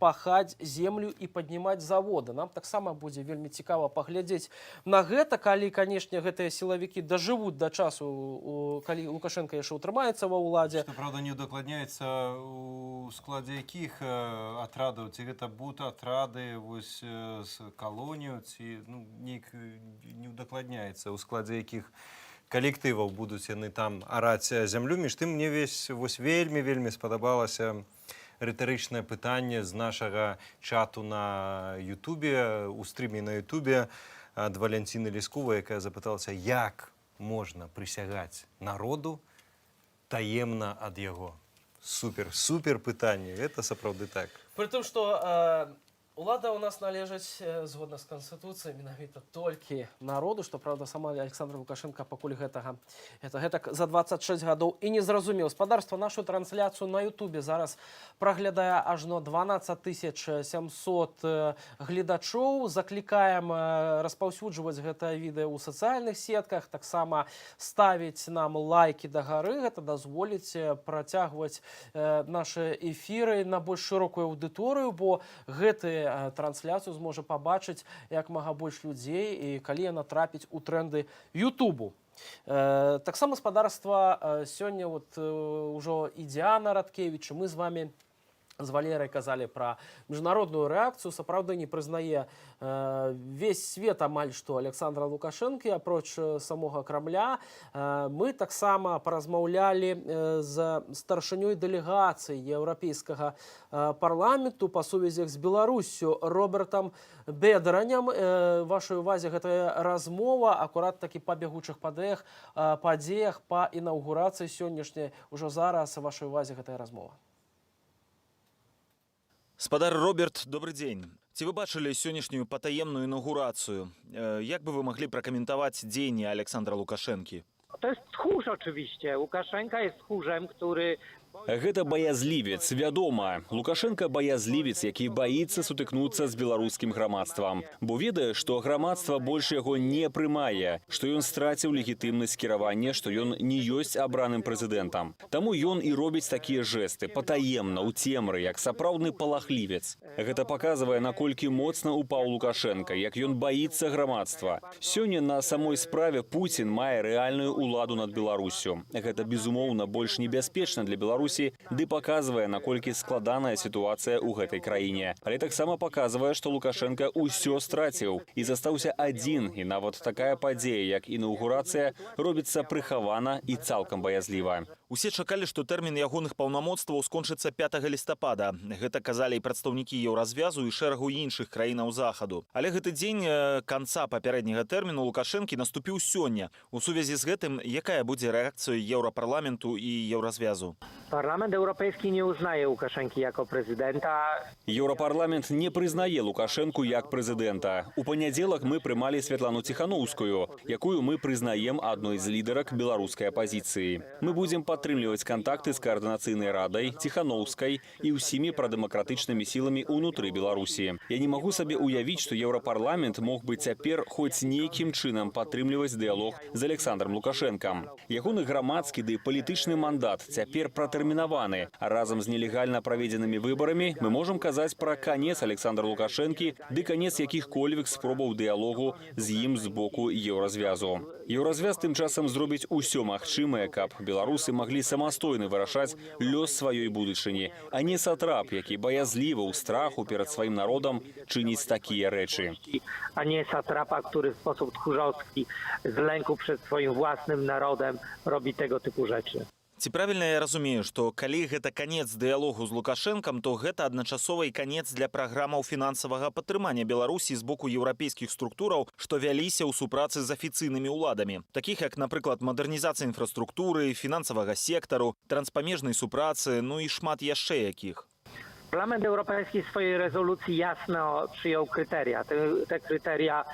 пахать землю и поднимать заводы. Нам таксама будзе вельмі цікава паглядзець на гэта, калі, канешне, гэтыя силовики дажывуць да часу, калі Лукашенко яшчэ утрымаецца ва ўладзе. Што, правда, не удакладняецца, у складзе якіх атрадаў, ці гэта будуць атрады вось з калонію, ці не удакладняецца, у складзе якіх калектываў будуць яны там араць зямлю. Між тым, мне вельмі спадабалася рытарычнае пытанне з нашага чату на Ютубе, у стрыме на Ютубе ад Валянціны Лескувай, якая запыталася, як можна прысягаць народу таемна ад яго. Супер пытанне, гэта сапраўды так. Пры тым, што улада у нас належыць, згодна з Канстытуцыяй, менавіта толькі народу, што, правда, сама Александр Лукашенко пакуль гэтага за 26 гадоў і не зразумеў. Гаспадарства, нашу трансляцыю на Ютубе зараз праглядае ажно 12 700 гледачоў. Заклікаем распаўсюджваць гэта відэо ў сацыяльных сетках, таксама ставіць нам лайкі дагары. Гэта дазволіць працягваць нашы эфіры на больш шырокую аўдыторыю, бо гэтыя трансляцыю зможа пабачыць як мага больш людзей, і калі яна трапіць у тренды Ютубу. Таксама гаспадарства сёння ўжо і Діана Радкевіч, і мы з вами з Валерай казалі пра міжнародную рэакцыю, сапраўды не прызнае весь свет амаль што Александра Лукашэнкі, апроч самога Крамля. Мы таксама паразмаўлялі з старшынёй дэлегацыі еўрапейскага парламенту па сувязях з Беларуссю Робертам Бедранем. Вашай увазе гэтая размова акурат такі па бягучых падзеях па інаўгурацыі сённяшняй. Ужо зараз вашай увазе гэтая размова. Спадар Роберт, добрый дзень. Ці вы бачылі сённяшнюю патаемную інаўгурацыю? Як бы вы маглі пракаментаваць дзеянні Александра Лукашэнкі? To jest tchórz oczywiście. Łukaszenka jest tchórzem, który... Гэта баязлівец, вядома. Лукашенко баязлівец, які баіцца сутыкнуцца з беларускім грамадствам. Бо ведае, што грамадства больш яго не прымае, што ён страціў легітымнасць кіравання, што ён не ёсць абраным прэзідэнтам. Таму ён і робіць такія жэсты, патаемна, у цемры, як сапраўдны палахлівец. Гэта паказвае, наколькі моцна упаў Лукашенко, як ён баіцца грамадства. Сёння на самой справе Пуцін мае рэальную ўладу над Беларуссю. Гэта, безумоўна, больш небяспечна для Беларусі, ды паказвае, наколькі складаная сітуацыя ў гэтай краіне. Але таксама паказвае, што Лукашенко ўсё страціў і застаўся адзін, і нават такая падзея, як інаўгурацыя, робіцца прыхавана і цалкам баязліва. Усе чакалі, што тэрмін ягоных паўнамоцтваў скончыцца 5 лістапада. Гэта казалі і прадстаўнікі Еўразвязу і шэрагу іншых краінаў Захаду. Але гэты дзень канца папярэдняга тэрміну Лукашэнкі наступіў сёння. У сувязі з гэтым, якая будзе рэакцыя Еўрапарламенту і Еўразвязу? Parlament Europejski nie uznaje Łukaszenki jako prezydenta. Еўрапарламент не прызнае Лукашэнку як прэзідэнта. У панядзелак мы прымалі Святлану Ціханаўскую, якую мы прызнаем адной з лідарак беларускай апазіцыі. Мы будзем падтрымліваць кантакты з каардынацыйнай радай, Ціханаўскай і ўсімі прадэмакратычнымі сіламі ўнутры Беларусі. Я не магу сабе ўявіць, што Еўрапарламент мог бы цяпер хоць нейкім чынам падтрымліваць дыялог з Александром Лукашэнкам. Ягоны грамадскі ды палітычны мандат цяпер пратэрмінаваны. Разам з нелегальна праведзенымі выбарамі мы можам казаць пра канец Александра Лукашэнкі ды канец якіх-кольвек спробаў дыялогу з ім з боку Еўразвязу. Еўразвяз тым часам зробіць усё магчымае, каб беларусы маглі самастойна вырашаць лёс сваёй будучыні, а не сатрап, які баязліва ў страху перад сваім народам чыніць такія рэчы. A nie satrapa, który w sposób tchórzowski z lęku przed swoim własnym narodem robi tego typu rzeczy. Ці правільна я разумею, што калі гэта канец дыялогу з Лукашэнкам, то гэта адначасова і канец для праграмаў фінансавага падтрымання Беларусі з боку еўрапейскіх структураў, што вяліся ў супрацы з афіцыйнымі ўладамі, такіх як, напрыклад, мадэрнізацыя інфраструктуры, фінансавага сектару, транспамежнай супрацы, ну і шмат яшчэ якіх. Parlament Europejski w swojej rezolucji jasno przyjął kryteria. Te kryteria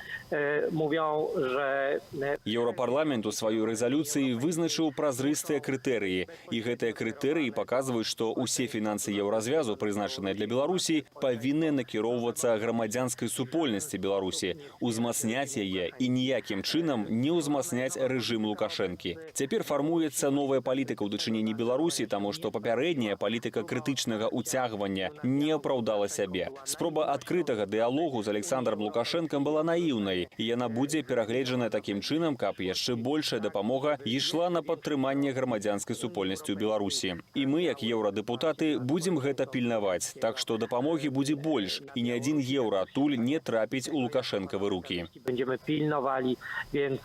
mówią, że... Еўрапарламент у сваёй рэзалюцыі вызначыў празрыстыя крытэрыі. І гэтыя крытэрыі паказваюць, што ўсе фінансы Еўразвязу, прызначаныя для Беларусі, павінны накіроўвацца грамадзянскай супольнасці Беларусі, узмацняць яе і ніякім чынам не ўзмацняць рэжым Лукашэнкі. Цяпер фармуецца новая палітыка ў дачыненні Беларусі, таму што папярэдняя палітыка крытычнага ўцягвання не апраўдала сябе. Спроба адкрытага дыялогу з Александром Лукашэнкам была наіўнай, і яна будзе перагледжаная такім чынам, каб яшчэ большая дапамога ішла на падтрыманне грамадзянскай супольнасці ў Беларусі. І мы, як еўрадэпутаты, будзем гэта пільнаваць, так што дапамогі будзе больш, і ні адзін еўра адтуль не трапіць у Лукашэнкавы рукі. Będziemy pilnowali, więc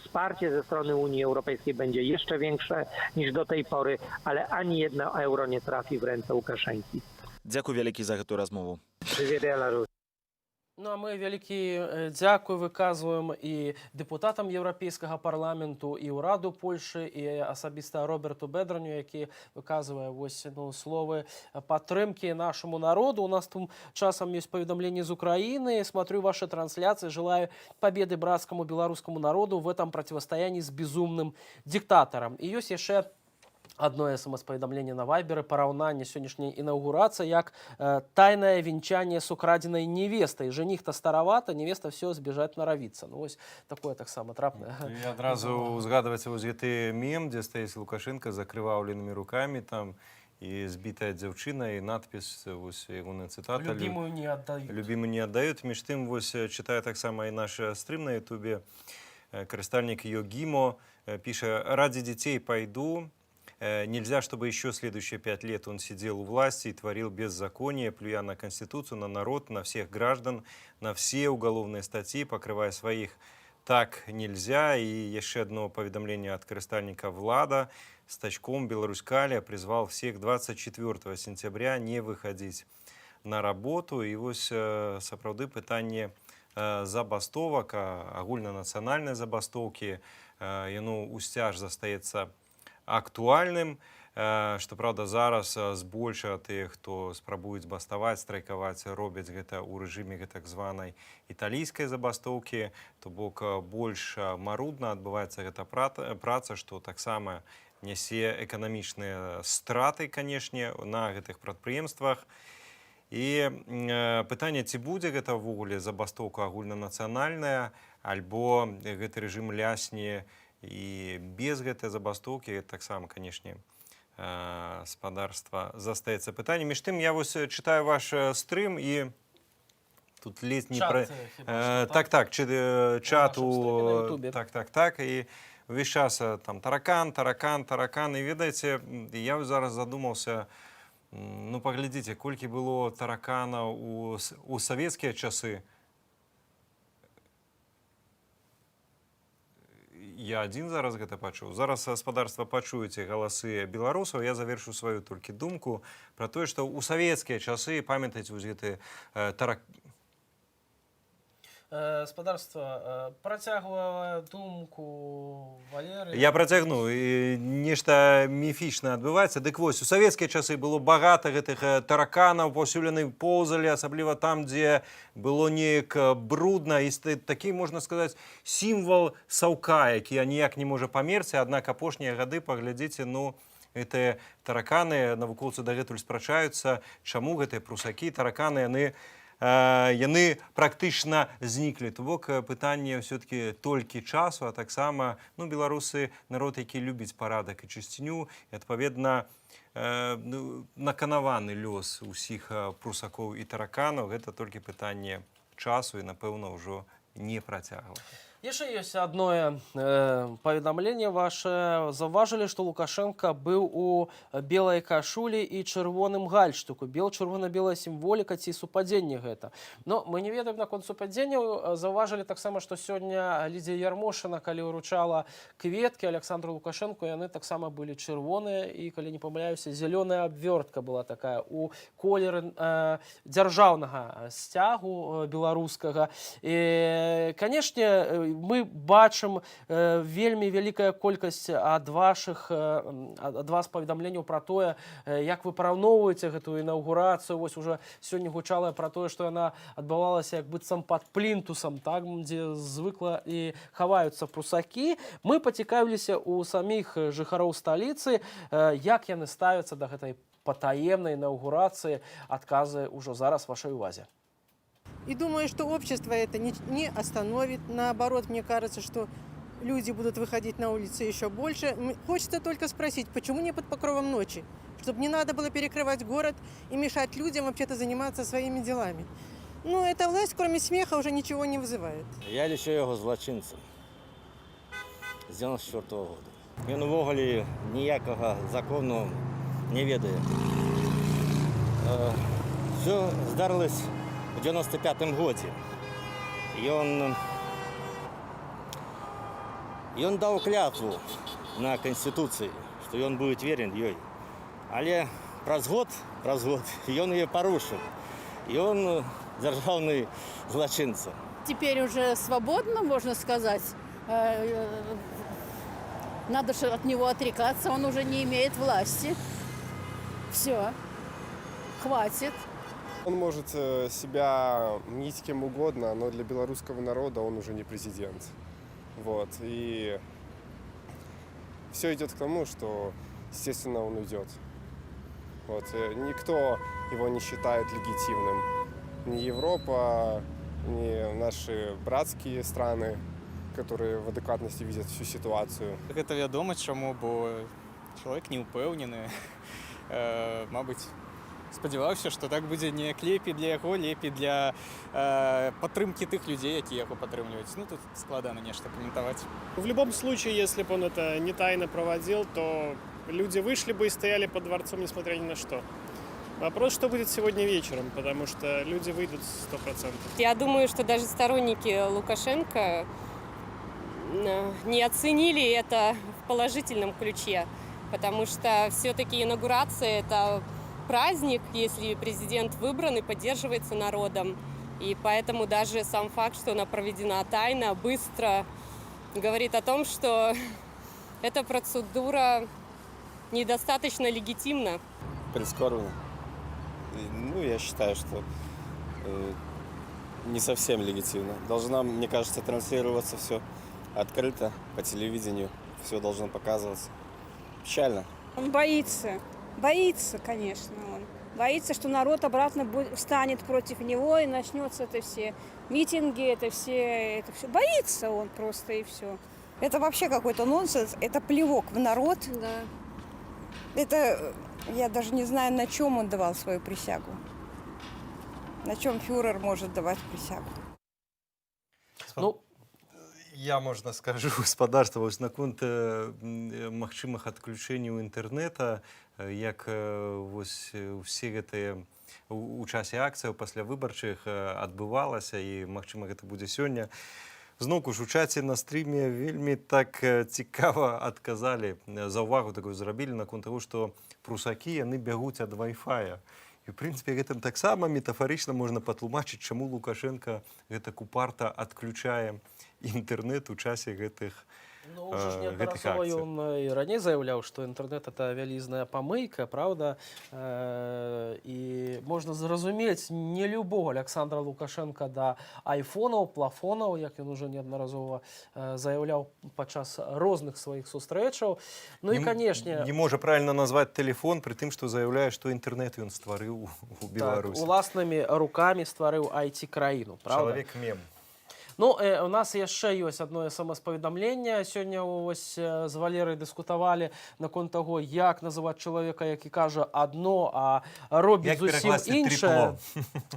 wsparcie ze strony Unii Europejskiej będzie jeszcze większe niż do tej pory, ale ani jedno euro nie trafi w ręce Łukaszenki. Дзякуй вялікі за гэтую размову. Ну, а мы вялікі дзякуй выказваем і дэпутатам Еўрапейскага парламенту, і ўраду Польшы, і асабіста Роберту Бедраню, які выказвае словы падтрымкі нашаму народу. У нас тут часам ёсць паведамленні з Украіны. Смотрю ваши трансляции. Желаю победы братскому белорусскому народу в этом противостоянии с безумным диктатором. І ёсць яшчэ одно смс-паведамленне на Вайберы, параўнанне сённяшняй інаўгурацыі як тайное венчание с украденной невестой. Жених-то старовато, невеста все сбежать норовится. Ну, вось такое таксама трапнае. І адразу згадваецца вось гэты мем, дзе стаіць Лукашенко з закрываўленымі рукамі там і збітая дзяўчына і надпіс, вось ягоная цытата. Любимую не отдают. Любимую не отдают. Між тым, вось читае таксама і наш стрим на ютубе. Карыстальнік Йогімо піша: «Ради детей пойду. Нельзя, чтобы еще следующие 5 лет он сидел у власти и творил беззаконие, плюя на Конституцию, на народ, на всех граждан, на все уголовные статьи, покрывая своих. Так нельзя. И еще одно поведомление от карыстальника Влада. Стачком Беларусь-Калия призвал всех 24 сентября не выходить на работу. И вот сапраўды пытанне забастовак, агульнанацыянальнай забастовкі, яно ўсцяж застаецца актуальным. Што праўда, зараз збольшага тых, хто спрабуюць баставаць, страйкаваць, робяць гэта ў рэжыме так званай італійскай забастовкі, то бок больш марудна адбываецца гэта праца, што таксама нясе эканамічныя страты, канешне, на гэтых прадпрыемствах. І пытанне, ці будзе гэта ўвогуле забастовка агульнанацыянальная, альбо гэты рэжым лясне і без гэтай забастовкі, таксама, канешне, спадарства застаецца пытанне. Між тым, я вось чытаю ваш стрым, і тут ледзь не пра... чат у... Так, і увесь час там таракан, і ведаеце, я зараз задумаўся, ну, паглядзіце, колькі было тараканаў у савецкія часы. Я адзін зараз гэта пачуў. Зараз гаспадарства пачуеце галасы беларусаў. Я завершу сваю толькі думку пра тое, што ў савецкія часы, памятаеце, вось гэты Спадарства, працягвала думку Валерый. Я працягну. Нешта міфічнае адбываецца. Дык вось, у савецкія часы было багата гэтых тараканаў, паўсюль яны поўзалі, асабліва там, дзе было неяк брудна. І такі, можна сказаць, сімвал саўка, які ніяк не можа памерці. Аднак апошнія гады, паглядзіце, ну, гэтыя тараканы, навукоўцы дагэтуль спрачаюцца, чаму гэтыя прусакі, тараканы, яны практычна зніклі. То бок пытанне ўсё-таки толькі часу, а таксама, ну, беларусы народ, які любіць парадак і чысціню, і адпаведна наканаваны лёс усіх прусакоў і тараканаў. Гэта толькі пытанне часу і, напэўна, ўжо не працягла. Яшчэ ёсць адное паведамленне ваше. Заўважылі, што Лукашенко быў у белай кашулі і чырвоным гальштуку. Чырвона-белая сімволіка ці супадзенне гэта. Но мы не ведаем наконт супадзенняў. Заўважылі таксама, што сёння Лідзія Ярмошына, калі ўручала кветкі Александру Лукашенку, яны таксама былі чырвоныя, і, калі не памыляюся, зялёная абвёртка была такая у колеры дзяржаўнага сцягу беларускага. І, канешне, мы бачым вельмі вялікая колькасць ад вас паведамленняў пра тое, як вы параўноўваеце гэтую інаўгурацыю. Вось уже сёння гучала пра тое, што яна адбывалася як быццам пад плінтусам, так, дзе звыкла і хаваюцца прусакі. Мы пацікавіліся у саміх жыхароў сталіцы, як яны ставяцца да гэтай патаемнай інаўгурацыі. Адказы ўжо зараз вашай увазе. И думаю, что общество это не остановит. Наоборот, мне кажется, что люди будут выходить на улицы еще больше. Хочется только спросить, почему не под покровом ночи? Чтобы не надо было перекрывать город и мешать людям вообще-то заниматься своими делами. Ну, эта власть, кроме смеха, уже ничего не вызывает. Я лічу його злочинцем з 94-го року. Він увогуле ніякого закону не ведає. Все здарилось в 95-м году. И он дал клятву на Конституции, что он будет верен ей. Але праз год и он ее порушил. И он державный злочинца. Теперь уже свободно, можно сказать. Надо же от него отрекаться, он уже не имеет власти. Все, хватит. Он может себя мнить кем угодно, но для белорусского народа он уже не президент. Вот. И все идет к тому, что, естественно, он уйдет. Вот. Никто его не считает легитимным. Ни Европа, ни наши братские страны, которые в адекватности видят всю ситуацию. Это відомо чому, бо чоловік не упевнений. Мабуть, сподівався, що так буде не лепей для його, лепей для підтримки тих людей, які його підтримують. Ну, тут складно нечто комментовать. В любом случае, если бы он это не тайно проводил, то люди вышли бы и стояли под дворцом, несмотря ни на что. Вопрос, что будет сегодня вечером, потому что люди выйдут 100%. Я думаю, что даже сторонники Лукашенко не оценили это в положительном ключе, потому что все-таки инаугурация – это праздник, если президент выбран и поддерживается народом. И поэтому даже сам факт, что она проведена тайно, быстро, говорит о том, что эта процедура недостаточно легитимна. Прискорбно. Ну, я считаю, что не совсем легитимно. Должна, мне кажется, транслироваться все открыто по телевидению. Все должно показываться. Печально. Он боится, конечно. Он боится, что народ обратно встанет против него и начнется это все митинги, это все. Боится он просто и все. Это вообще какой-то нонсенс, это плевок в народ. Да. Это, я даже не знаю, на чем он давал свою присягу. На чем фюрер может давать присягу. Ну, я, можна скажу, господарства, ось наконт магчымых адключэнняў інтэрнэта, як вось усе гэтыя у часе акцыяў паслявыбарчых адбывалася, і магчыма гэта будзе сёння. Зноўку ж у чаце на стріме вельмі так цікава адказалі, за ўвагу такую зрабілі наконт таго, што прусакі яны бягуць ад вай-фая. І, в прынцыпе, гэтым таксама метафарычна можна патлумачыць, чаму Лукашенко гэтак упарта адключае інтэрнэт у часе гэтых Ну, уже ж неодноразово он и ранее заявлял, что интернет это вялізная помойка, правда? И можно зразумець не любого Александра Лукашенко до айфонов, плафонов, як он уже неодноразово заявлял падчас розных своих сустрэчаў. Ну и, конечно... Не может правильно назвать телефон, при тым, что заявляет, что интернет он стварыў у Беларуси. Так, уласнымі руками стварыў IT-краіну, правда? Чалавек-мем. Ну, у нас яшчэ ёсць одно смс-паведамленне. Сёння вось з Валерай дыскутавалі наконт таго, як называць чалавека, які кажа адно, а робіць зусім іншае.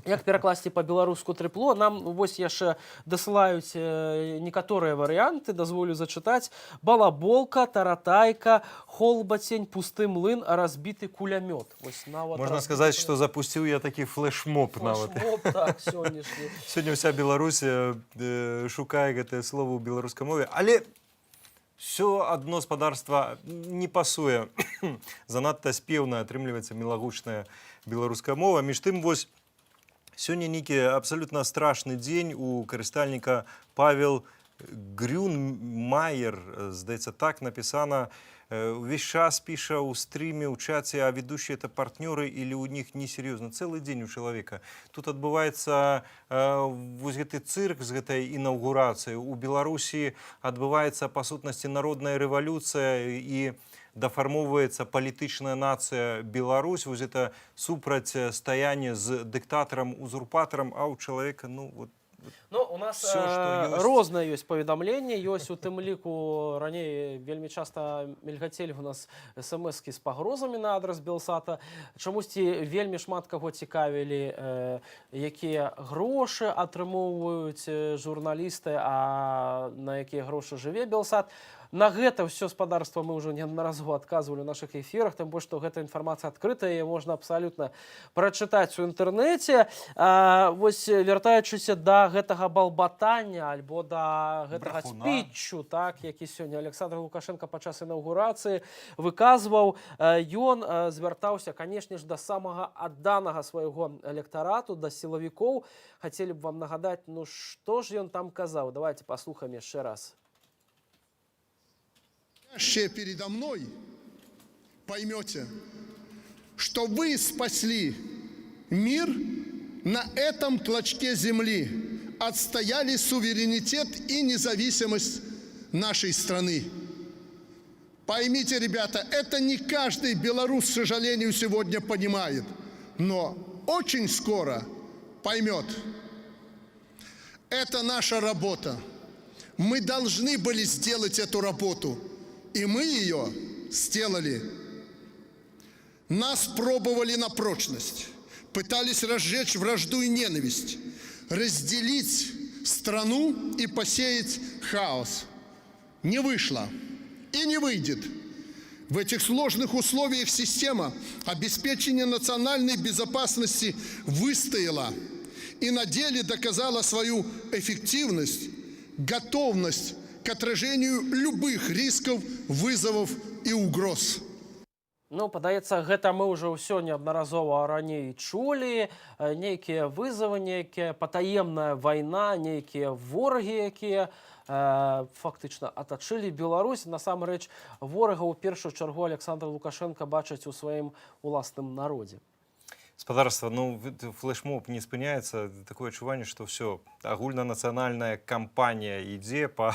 Як перакласці па-беларуску трыпло. Нам вось яшчэ дасылаюць некаторыя варыянты, дазволю зачытаць. Балаболка, таратайка, холбацень, пусты млын, разбіты кулямёт. Можна сказаць, што запусціў я такі флешмоб нават. Флешмоб, так, сённяшні. Сёння ўся Беларусь шукае гэтае слово ў беларускай мове, але ўсё адно спадарства не пасуе. Занадта спеўна атрымліваецца мілагучная беларуская мова. Між тым, вось сёння нейкі абсалютна страшны дзень у карыстальніка Павел Грюнмайер, здаецца, так напісана. Увесь час піша ў стріме, ў чаце, а ведущие это партнеры или у них несерьезно. Целый день у человека. Тут адбываецца вось гэты цирк з гэтай інаўгурацыяй. У Беларусі адбываецца па сутнасці народная рэвалюцыя і дафармоўваецца палітычная нацыя Беларусь. Вось это супрацьстаянне з дыктатарам, узурпатарам, а у чалавека, ну, вот, ну, у нас рознае ёсць паведамленне, ёсць у тым ліку раней вельмі часта мільгацелі у нас смс-кі з пагрозамі на адрас Белсата. Чамусьці вельмі шмат каго цікавілі, якія грошы атрымоўваюць журналісты, а на якія грошы жыве Белсат. На гэта ўсё спадарства мы ўжо неаднаразова адказвалі ў нашых эфірах, тым больш, што гэта інфармацыя адкрытая, і можна абсалютна прачытаць у інтэрнэце. Вось вяртаючыся да гэтага балбатання альбо да гэтага спічу, так, які сёння Александр Лукашенко падчас інаўгурацыі выказваў, ён звяртаўся, канешне ж, да самага адданага свайго электарату, да сілавікоў. Хацелі б вам нагадаць, ну што ж ён там казаў? Давайте паслухаем яшчэ раз. Передо мной поймете, что вы спасли мир на этом клочке земли, отстояли суверенитет и независимость нашей страны. Поймите, ребята, это не каждый белорус, к сожалению, сегодня понимает, но очень скоро поймет. Это наша работа. Мы должны были сделать эту работу. И мы ее сделали. Нас пробовали на прочность, пытались разжечь вражду и ненависть, разделить страну и посеять хаос. Не вышло и не выйдет. В этих сложных условиях система обеспечения национальной безопасности выстояла и на деле доказала свою эффективность, готовность к отражению любых рисков, вызовов и угроз. Ну, падаецца, гэта мы ўжо ўсё неаднаразова раней чулі, нейкія вызовы, нейкія патаемная вайна, нейкія ворагі, якія фактычна атачылі Беларусь. Насамрэч, ворага ў першую чаргу Александр Лукашенко бачыць у сваім уласным народзе. Спадарства, ну, флешмоб не спыняецца. Такое адчуванне, што ўсё, агульнанацыянальная кампанія ідзе па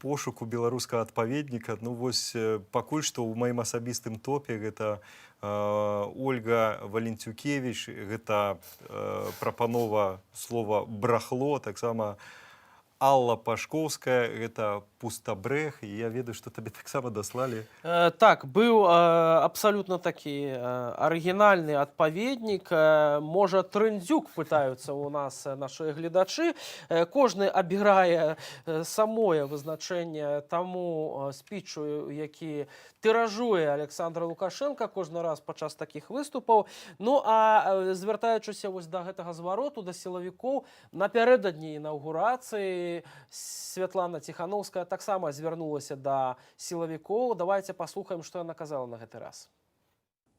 пошуку беларускага адпаведніка. Ну вось пакуль што ў маім асабістым топе гэта Ольга Валенцюкевич, гэта прапанова слова брахло, таксама Алла Пашковская, гэта пустабрэх, і я ведаю, што табе таксама даслалі. Так, быў абсалютна такі арыгінальны адпаведнік. Можа, трындзюк, пытаюцца ў нас нашы гледачы. Кожны абірае самое вызначэнне таму спічу, які тыражуе Александр Лукашенко кожны раз падчас такіх выступаў. Ну, а звяртаючыся вось да гэтага звароту, да сілавікоў, напярэдадні інаўгурацыі Святлана Тихановская таксама звярнулася да силовиков. Давайте послушаем, что она сказала на этот раз.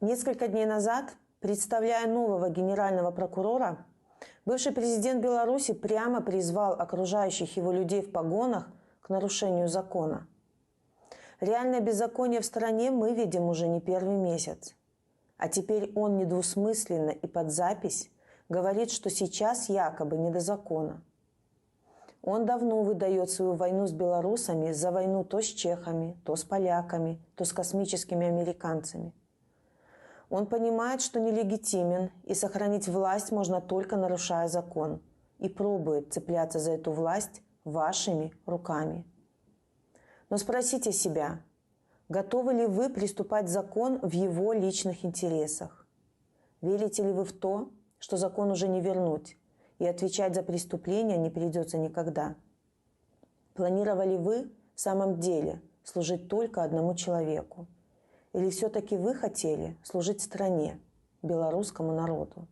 Несколько дней назад, представляя нового генерального прокурора, бывший президент Беларуси прямо призвал окружающих его людей в погонах к нарушению закона. Реальное беззаконие в стране мы видим уже не первый месяц. А теперь он недвусмысленно и под запись говорит, что сейчас якобы не до закона. Он давно выдает свою войну с белорусами за войну то с чехами, то с поляками, то с космическими американцами. Он понимает, что нелегитимен, и сохранить власть можно только нарушая закон, и пробует цепляться за эту власть вашими руками. Но спросите себя, готовы ли вы приступать закон в его личных интересах? Верите ли вы в то, что закон уже не вернуть, и отвечать за преступления не придется никогда? Планировали вы в самом деле служить только одному человеку? Или все-таки вы хотели служить стране, белорусскому народу?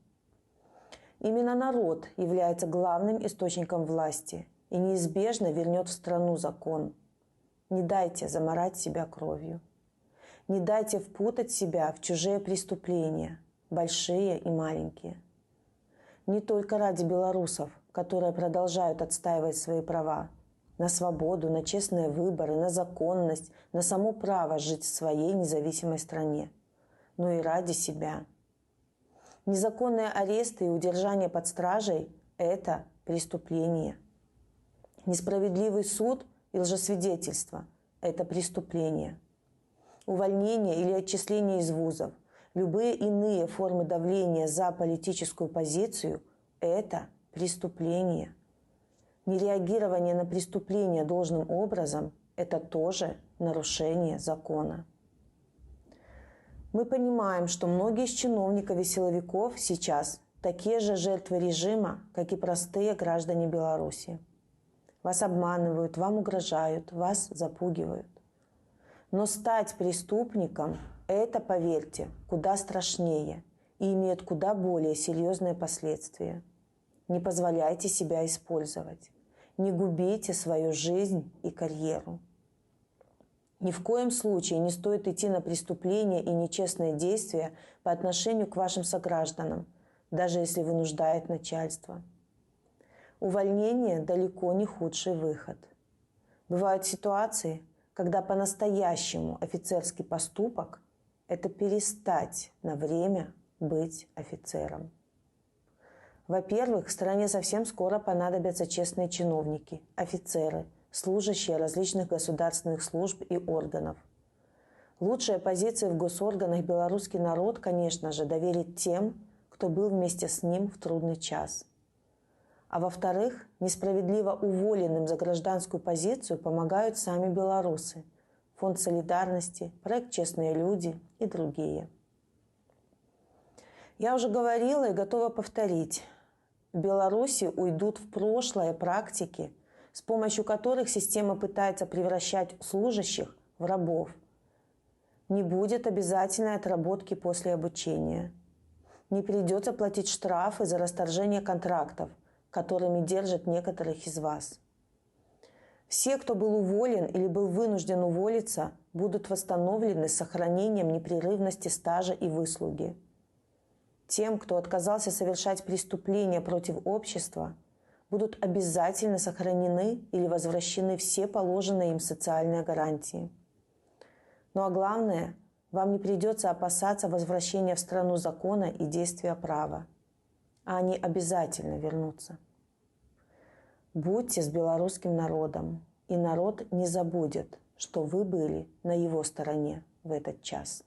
Именно народ является главным источником власти и неизбежно вернет в страну закон. Не дайте замарать себя кровью. Не дайте впутать себя в чужие преступления, большие и маленькие. Не только ради белорусов, которые продолжают отстаивать свои права на свободу, на честные выборы, на законность, на само право жить в своей независимой стране, но и ради себя. Незаконные аресты и удержание под стражей – это преступление. Несправедливый суд и лжесвидетельство – это преступление. Увольнение или отчисление из вузов, любые иные формы давления за политическую позицию – это преступление. Нереагирование на преступление должным образом – это тоже нарушение закона. Мы понимаем, что многие из чиновников и силовиков сейчас такие же жертвы режима, как и простые граждане Беларуси. Вас обманывают, вам угрожают, вас запугивают. Но стать преступником – это, поверьте, куда страшнее и имеет куда более серьезные последствия. Не позволяйте себя использовать. Не губите свою жизнь и карьеру. Ни в коем случае не стоит идти на преступления и нечестные действия по отношению к вашим согражданам, даже если вынуждает начальство. Увольнение далеко не худший выход. Бывают ситуации, когда по-настоящему офицерский поступок – это перестать на время быть офицером. Во-первых, стране совсем скоро понадобятся честные чиновники, офицеры, служащие различных государственных служб и органов. Лучшие позиции в госорганах белорусский народ, конечно же, доверит тем, кто был вместе с ним в трудный час. А во-вторых, несправедливо уволенным за гражданскую позицию помогают сами белорусы, Фонд солидарности, проект «Честные люди» и другие. Я уже говорила и готова повторить. В Беларуси уйдут в прошлое практики, с помощью которых система пытается превращать служащих в рабов. Не будет обязательной отработки после обучения. Не придется платить штрафы за расторжение контрактов, которыми держат некоторых из вас. Все, кто был уволен или был вынужден уволиться, будут восстановлены с сохранением непрерывности стажа и выслуги. Тем, кто отказался совершать преступления против общества, будут обязательно сохранены или возвращены все положенные им социальные гарантии. Ну а главное, вам не придется опасаться возвращения в страну закона и действия права. А они обязательно вернутся. Будьте с белорусским народом, и народ не забудет, что вы были на его стороне в этот час.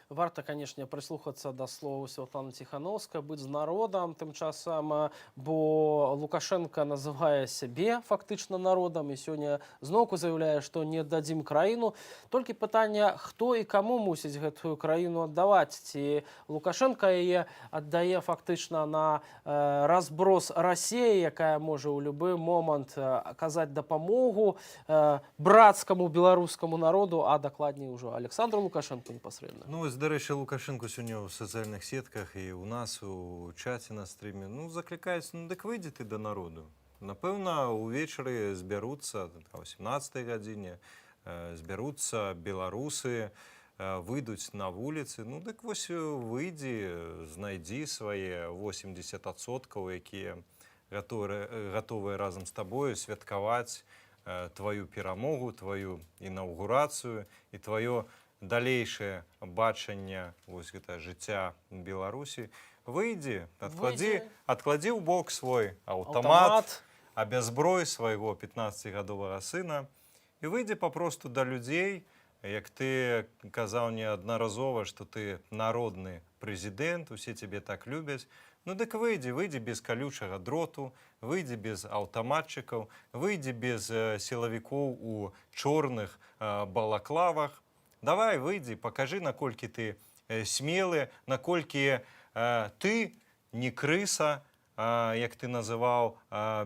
Варта, канешне, прыслухацца да словаў Святланы Ціхановскай, быць з народам тым часам, бо Лукашенко называе сябе фактычна народам і сёння зноўку заяўляе, што не дадзім краіну. Толькі пытанне, хто і каму мусіць гэтую краіну аддаваць? Ці Лукашенко яе аддае фактычна на разброс Расіі, якая можа ў любы момант аказаць дапамогу брацкаму беларускаму народу, а дакладней ужо Александру Лукашенко непасрэдна. Ну, дарэчы, Лукашенко сёння ў сацыяльных сетках і ў нас у чаце на стрыме заклікаюць, дык выйдзе ты да народу. Напэўна, увечары збяруцца о 18-й гадзіне, збяруцца беларусы, выйдуць на вуліцы. Ну дык вось выйдзі, знайдзі свае 80%, якія гатовыя разам з табою святкаваць тваю перамогу, тваю інаўгурацыю і тваё далейшее бачанне жыцця Беларусі. Выйдзі, адкладзі ў бок свой аўтамат, абязброй свайго 15-гадовага сына і выйдзі папросту да людзей, як ты казаў неаднаразова, што ты народны прэзідэнт, усе цябе так любяць. Ну дык выйдзі без калючага дроту, выйдзі без аўтаматчыкаў, выйдзі без сілавікоў у чорных балаклавах. Давай, выйдзі, пакажы, наколькі ты смелы, наколькі ты не крыса, як ты называў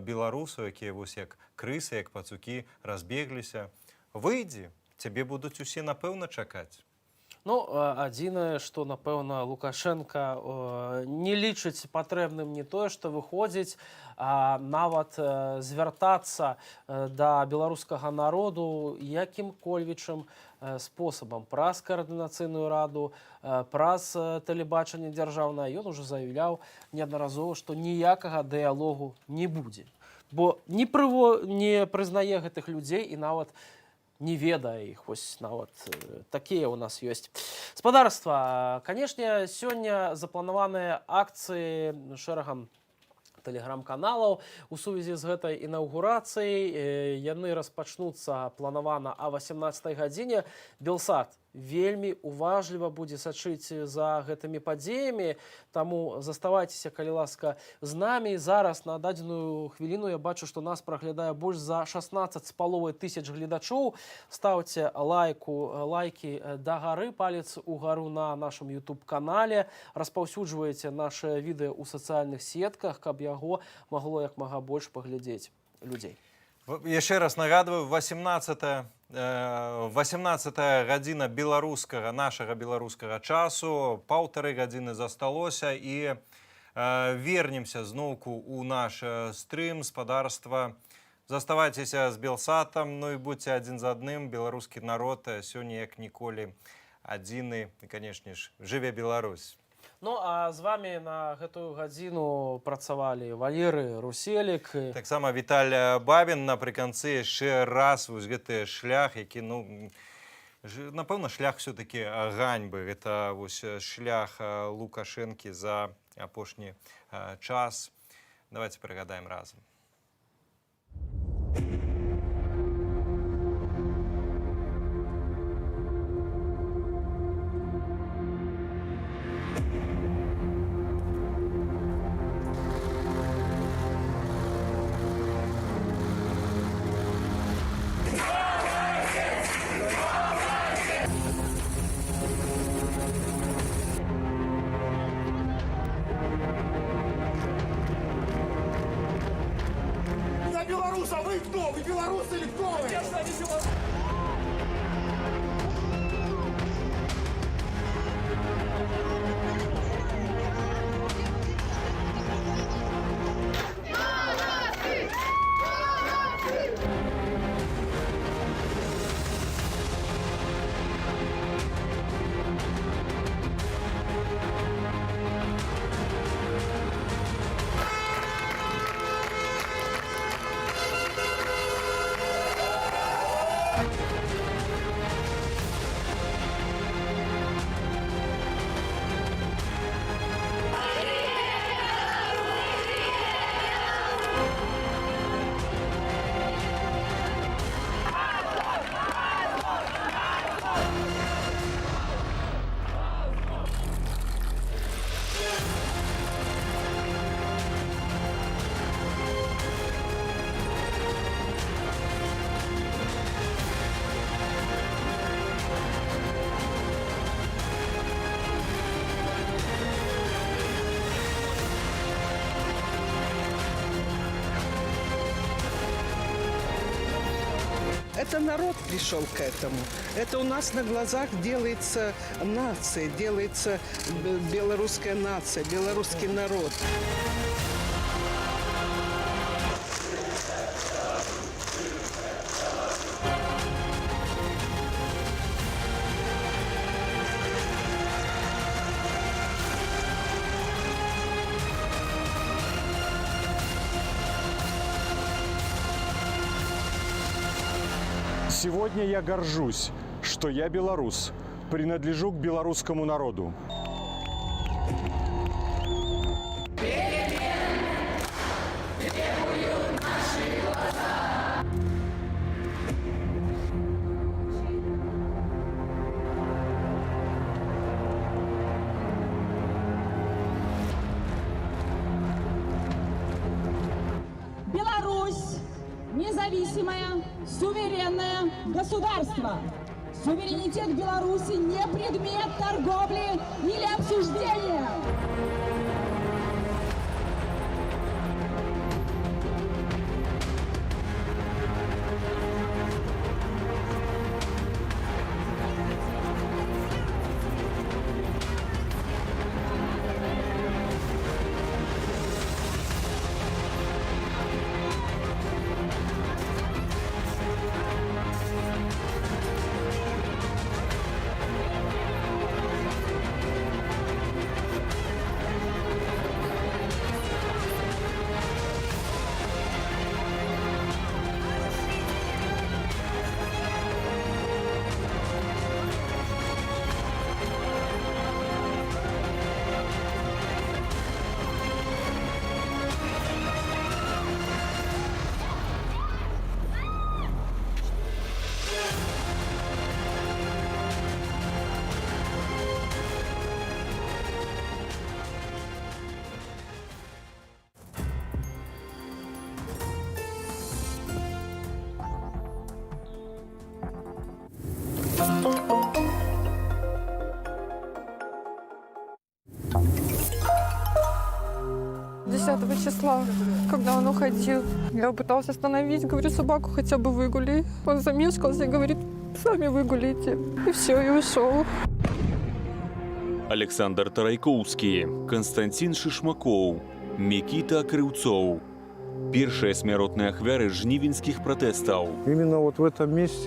беларусаў, якія вось як крысы, як пацукі разбегліся. Выйдзі, цябе будуць усе, напэўна, чакаць. Ну, адзінае, што, напэўна, Лукашенко не лічыць патрэбным не тое, што выходзіць, а нават звяртацца да беларускага народу якім-кольвічым спосабам. Праз каардынацыйную раду, праз тэлебачанне дзяржаўнае. Ён ужо заяўляў неаднаразова, што ніякага дыялогу не будзе. Бо не прызнае гэтых людзей і нават не ведае іх. Вось нават такія ў нас ёсць. Спадарства, канешне, сёння запланаваныя акцыі шэрагам тэлеграм-каналаў у сувязі з гэтай інаўгурацыяй. Яны распачнуцца планавана о 18-й гадзіне. Белсат вельмі уважліва будзе сачыць за гэтымі падзеямі, таму заставайцеся, калі ласка, з намі. Зараз на дадзеную хвіліну я бачу, што нас праглядае больш за 16,5 тысяч гледачоў. Ставце лайкі дагары, палец угару на нашым YouTube-канале, распаўсюджвайце наше відэо ў сацыяльных сетках, каб яго магло як мага больш паглядзець людзей. Яшчэ раз нагадваю, 18-я гадзіна нашага беларускага часу, 1,5 гадзіны засталося, і вернемся зноўку ў наш стрым, спадарства. Заставайцеся з Белсатам, ну і будьце адзін з адным. Беларускі народ сёння як ніколі адзіны. І, канешне ж, жыве Беларусь! Ну, а з вами на гэтую гадзіну працавалі Валерый Руселік. Таксама Віталь Бабін. Напрыканцы яшчэ раз вось гэты шлях, які, напэўна, шлях все-таки ганьбы. Гэта вось шлях Лукашэнкі за апошні час. Давайте прыгадаем разам. Вы кто? Вы белорусы или кто вы? Это народ пришел к этому. Это у нас на глазах делается нация, делается белорусская нация, белорусский народ. Сегодня я горжусь, что я белорус, принадлежу к белорусскому народу. Беларусь – независимое, суверенное государство. Суверенитет Беларуси не предмет торговли или обсуждения. Числа, когда он уходил. Я пытался остановить, говорю, собаку хотя бы выгули. Он замешкался и говорит, сами выгуляйте. И все, и ушел. Александр Тарайкоўскі, Константин Шишмакоў, Микита Крыўцоў. Першыя смяротныя ахвяры жнівеньскіх пратэстаў. Именно вот в этом месте